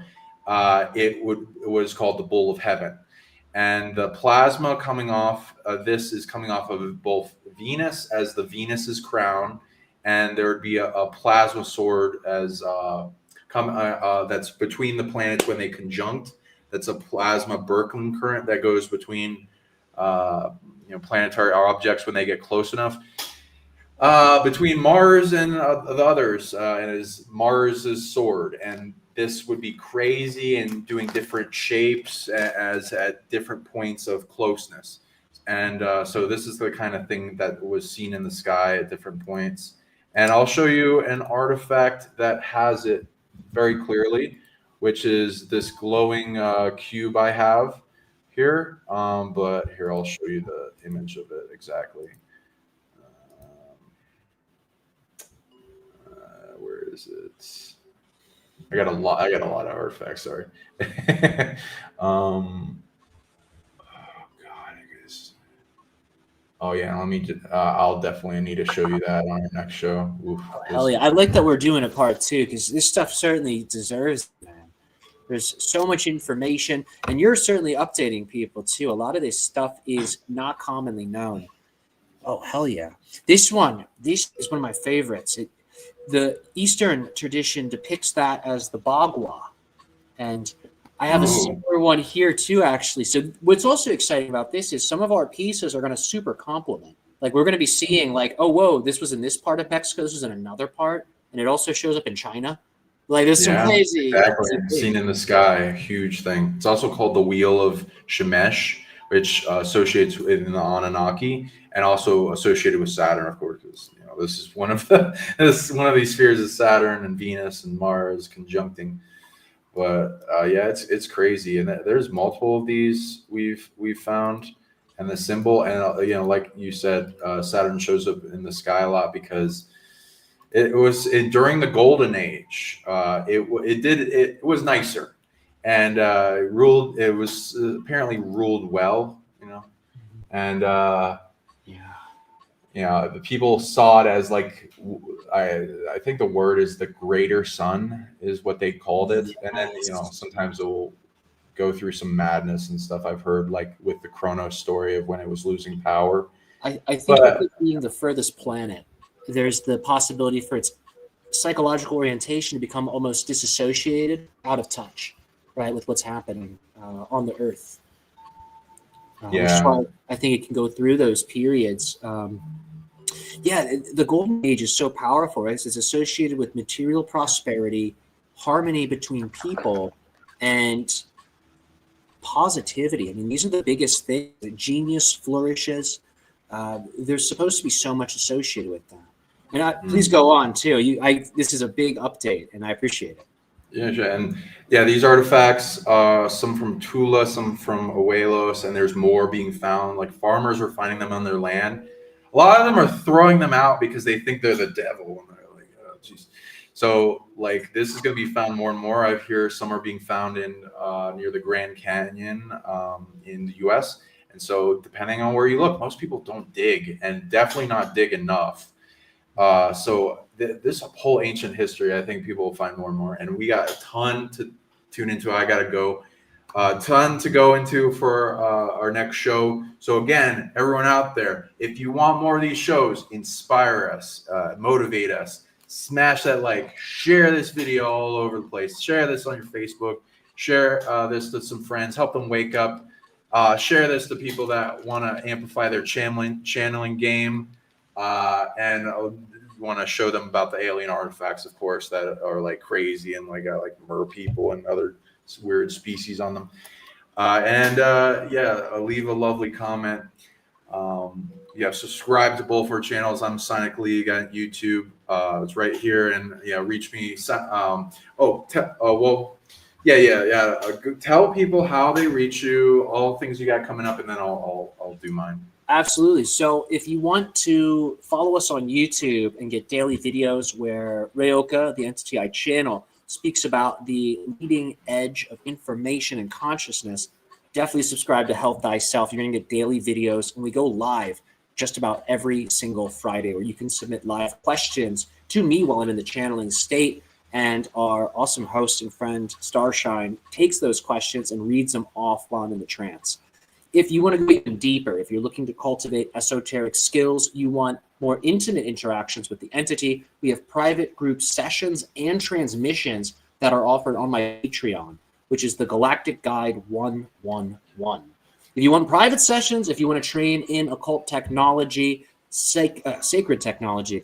it was called the Bull of Heaven. And the plasma coming off this is coming off of both Venus as the Venus's crown, and there would be a plasma sword as that's between the planets when they conjunct. That's a plasma Birkeland current that goes between planetary objects when they get close enough. Between Mars and the others, and is Mars's sword, and this would be crazy and doing different shapes as at different points of closeness. And so this is the kind of thing that was seen in the sky at different points. And I'll show you an artifact that has it very clearly, which is this glowing cube I have here. But here, I'll show you the image of it exactly. Where is it? I got a lot of artifacts. Sorry. Oh God, I guess. Oh yeah, let me. I'll definitely need to show you that on our next show. Oof, Hell yeah. I like that we're doing a part 2, because this stuff certainly deserves it, man. There's so much information, and you're certainly updating people too. A lot of this stuff is not commonly known. Oh, hell yeah. This is one of my favorites. The Eastern tradition depicts that as the Bagua. And I have a similar one here too, actually. So what's also exciting about this is some of our pieces are going to super complement. Like, we're going to be seeing like, oh, whoa, this was in this part of Mexico, this was in another part. And it also shows up in China. Like, there's some crazy. Exactly. Seen in the sky, a huge thing. It's also called the Wheel of Shemesh, which associates with the Anunnaki, and also associated with Saturn, of course, because this is one of these spheres is Saturn and Venus and Mars conjuncting. But yeah, it's crazy, and there's multiple of these we've found, and the symbol, and like you said, Saturn shows up in the sky a lot because it was during the Golden Age. It was nicer, and ruled. It was apparently ruled well, and the people saw it as like, I think the word is the greater sun is what they called it. And then, sometimes it will go through some madness and stuff I've heard, like with the Kronos story of when it was losing power. I think with it being the furthest planet, there's the possibility for its psychological orientation to become almost disassociated, out of touch, right, with what's happening on the Earth. I think it can go through those periods. The Golden Age is so powerful, right? It's associated with material prosperity, harmony between people, and positivity. I mean, these are the biggest things. Genius flourishes. There's supposed to be so much associated with that. And please go on too. This is a big update, and I appreciate it. Yeah, sure. And these artifacts, some from Tula, some from Awelos, and there's more being found. Like, farmers are finding them on their land. A lot of them are throwing them out because they think they're the devil, and they're like, oh, geez. So, like, this is going to be found more and more. I hear some are being found in near the Grand Canyon in the U.S. And so, depending on where you look, most people don't dig, and definitely not dig enough. So this whole ancient history, I think people will find more and more. And we got a ton to tune into. I got to go. A ton to go into for our next show. So again, everyone out there, if you want more of these shows, inspire us, motivate us, smash that like, share this video all over the place, share this on your Facebook, share this to some friends, help them wake up, share this to people that want to amplify their channeling game, and want to show them about the alien artifacts, of course, that are like crazy and like mer people and other weird species on them. Leave a lovely comment. Subscribe to both our channels. I'm PsionicLeague on YouTube. It's right here, and reach me. Tell people how they reach you, all things you got coming up, and then I'll do mine. Absolutely. So if you want to follow us on YouTube and get daily videos where Ryoka, the entity I channel, speaks about the leading edge of information and consciousness, definitely subscribe to Health Thyself. You're going to get daily videos, and we go live just about every single Friday, where you can submit live questions to me while I'm in the channeling state, and our awesome host and friend Starshine takes those questions and reads them off while I'm in the trance. If you want to go even deeper, if you're looking to cultivate esoteric skills, you want more intimate interactions with the entity, we have private group sessions and transmissions that are offered on my Patreon, which is the Galactic Guide 111. If you want private sessions, if you want to train in occult technology, sacred technology,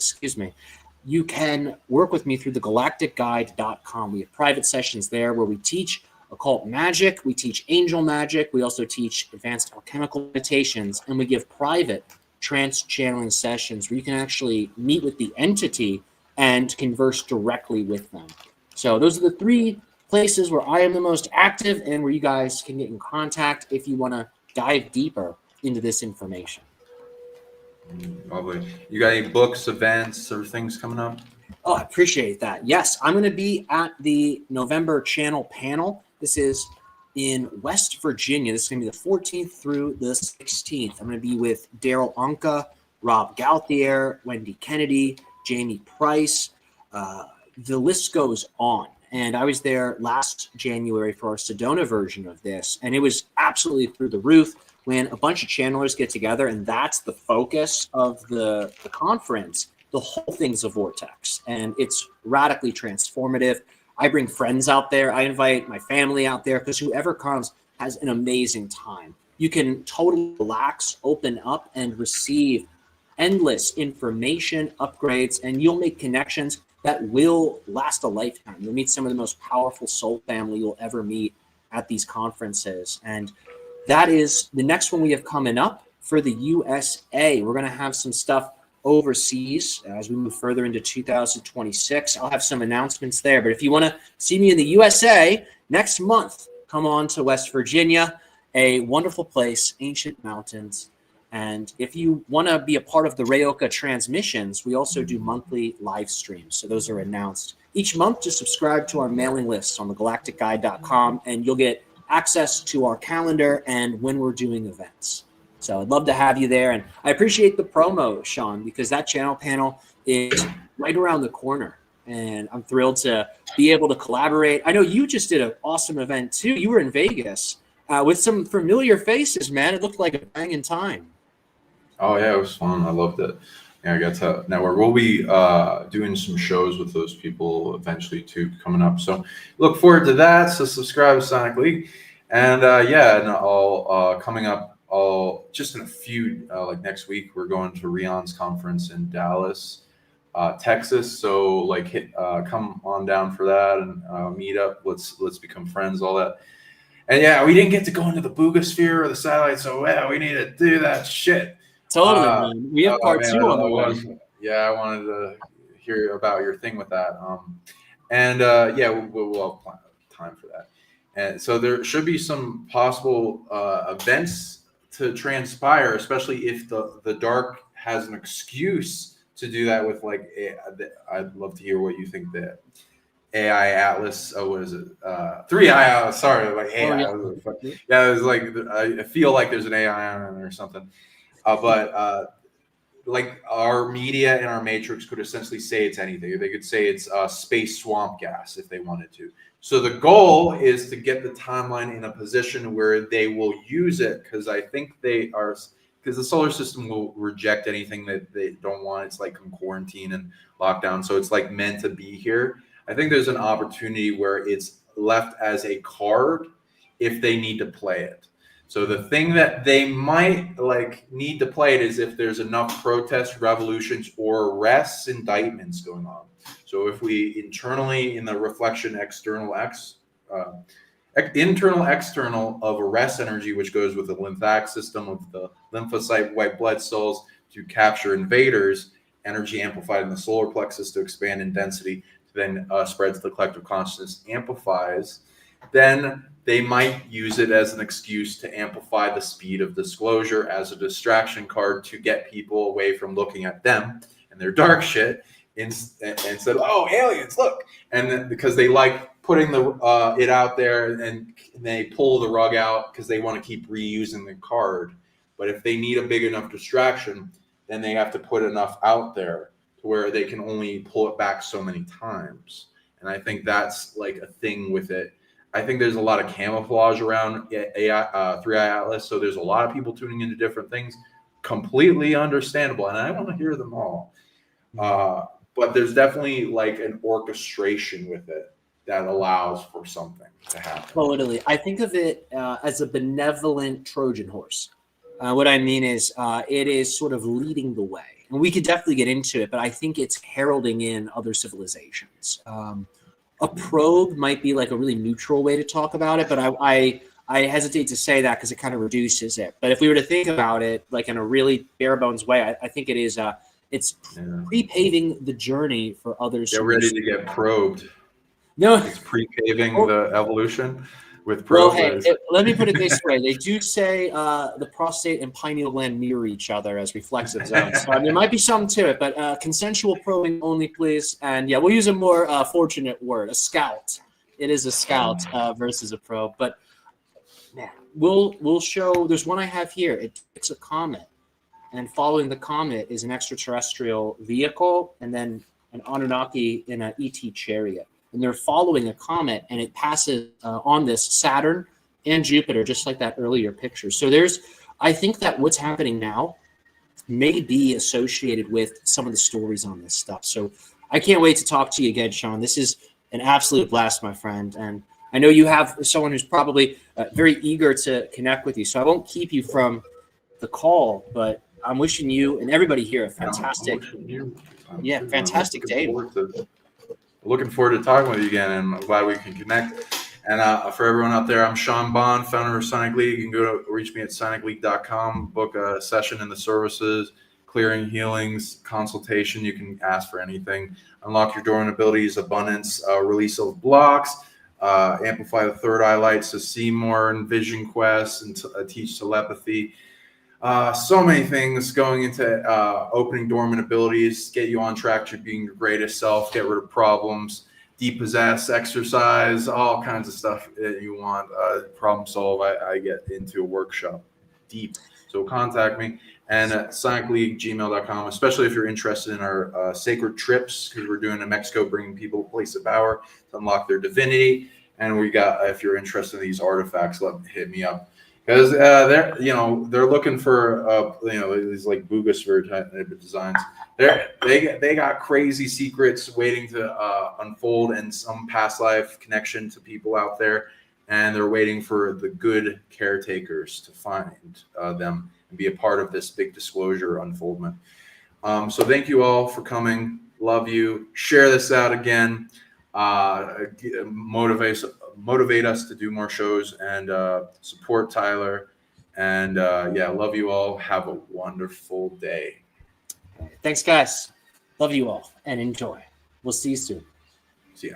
you can work with me through the galacticguide.com. We have private sessions there where we teach occult magic, we teach angel magic, we also teach advanced alchemical meditations, and we give private trance channeling sessions where you can actually meet with the entity and converse directly with them. So those are the three places where I am the most active and where you guys can get in contact if you want to dive deeper into this information. Lovely. You got any books, events, or things coming up? Oh, I appreciate that. Yes, I'm going to be at the November channel panel. This is in West Virginia. This is going to be the 14th through the 16th. I'm going to be with Daryl Anka, Rob Gauthier, Wendy Kennedy, Jamie Price. The list goes on. And I was there last January for our Sedona version of this, and it was absolutely through the roof when a bunch of channelers get together, and that's the focus of the conference. The whole thing's a vortex, and it's radically transformative. I bring friends out there. I invite my family out there because whoever comes has an amazing time. You can totally relax, open up, and receive endless information, upgrades, and you'll make connections that will last a lifetime. You'll meet some of the most powerful soul family you'll ever meet at these conferences. And that is the next one we have coming up for the USA. We're going to have some stuff overseas as we move further into 2026. I'll have some announcements there. But if you want to see me in the USA next month, come on to West Virginia, a wonderful place, ancient mountains. And if you want to be a part of the Ryoka transmissions, we also do monthly live streams. So those are announced each month. Just subscribe to our mailing list on the galacticguide.com, and you'll get access to our calendar and when we're doing events. So I'd love to have you there. And I appreciate the promo, Sean, because that channel panel is right around the corner. And I'm thrilled to be able to collaborate. I know you just did an awesome event, too. You were in Vegas with some familiar faces, man. It looked like a banging time. Oh, yeah, it was fun. I loved it. Yeah, I got to network. We'll be doing some shows with those people eventually, too, coming up. So look forward to that. So subscribe to PsionicLeague. And, I'll coming up, just in a few, like next week, we're going to Rion's conference in Dallas, Texas. So come on down for that and meet up. Let's become friends, all that. And yeah, we didn't get to go into the Boogosphere or the satellite, so yeah, we need to do that shit. Totally, man. We have part 2 on the way. Yeah, I wanted to hear about your thing with that. We'll have time for that. And so there should be some possible events to transpire, especially if the dark has an excuse to do that with I'd love to hear what you think that AI Atlas. Oh, what is it? 3i Atlas. Sorry, like AI. Yeah, it was like I feel like there's an AI on it or something. But like our media and our matrix could essentially say it's anything. They could say it's space swamp gas if they wanted to. So the goal is to get the timeline in a position where they will use it, because I think they are, because the solar system will reject anything that they don't want. It's like quarantine and lockdown. So it's like meant to be here. I think there's an opportunity where it's left as a card if they need to play it. So the thing that they might like need to play it is if there's enough protests, revolutions, or arrests, indictments going on. So if we internally in the reflection internal external of arrest energy, which goes with the lymphatic system of the lymphocyte white blood cells to capture invaders, energy amplified in the solar plexus to expand in density, to then spread to the collective consciousness, amplifies, then they might use it as an excuse to amplify the speed of disclosure as a distraction card to get people away from looking at them and their dark shit and said, oh, aliens, look. And then, because they like putting it out there, and they pull the rug out because they want to keep reusing the card. But if they need a big enough distraction, then they have to put enough out there to where they can only pull it back so many times. And I think that's like a thing with it. I think there's a lot of camouflage around AI, 3i Atlas. So there's a lot of people tuning into different things. Completely understandable. And I want to hear them all. But there's definitely like an orchestration with it that allows for something to happen. Totally. I think of it as a benevolent Trojan horse. What I mean is it is sort of leading the way. And we could definitely get into it, but I think it's heralding in other civilizations. A probe might be like a really neutral way to talk about it, but I hesitate to say that because it kind of reduces it. But if we were to think about it like in a really bare bones way, I think it is it's pre-paving the journey for others. They're ready to get probed. No, it's pre-paving the evolution with probes. Well, hey, let me put it this way: they do say the prostate and pineal gland mirror each other as reflexive zones. So there might be something to it, but consensual probing only, please. And yeah, we'll use a more fortunate word: a scout. It is a scout versus a probe. But man, we'll show. There's one I have here. It's a comet. And following the comet is an extraterrestrial vehicle, and then an Anunnaki in an ET chariot. And they're following a comet, and it passes on this Saturn and Jupiter, just like that earlier picture. So I think that what's happening now may be associated with some of the stories on this stuff. So I can't wait to talk to you again, Sean. This is an absolute blast, my friend. And I know you have someone who's probably very eager to connect with you. So I won't keep you from the call, but I'm wishing you and everybody here a fantastic, fantastic day. Looking forward to talking with you again, and I'm glad we can connect. And for everyone out there, I'm Sean Bond, founder of ShienicLeague. You can go to reach me at ShienicLeague.com, book a session in the services, clearing, healings, consultation. You can ask for anything. Unlock your dormant abilities, abundance, release of blocks, amplify the third eye lights to see more, and vision quests, and teach telepathy. So many things going into opening dormant abilities, get you on track to being your greatest self, get rid of problems, depossess, exercise, all kinds of stuff that you want, problem solve. I get into a workshop deep. So contact me, and at PsionicLeague@gmail.com, especially if you're interested in our sacred trips, because we're doing in Mexico, bringing people to a place of power to unlock their divinity. And we got, if you're interested in these artifacts, hit me up. Because they're looking for these like Boogosphere type of designs. They got crazy secrets waiting to unfold, and some past life connection to people out there, and they're waiting for the good caretakers to find them and be a part of this big disclosure unfoldment. So thank you all for coming. Love you. Share this out again. Motivate us to do more shows, and support Tyler. And love you all. Have a wonderful day. Thanks, guys. Love you all, and enjoy. We'll see you soon. See ya.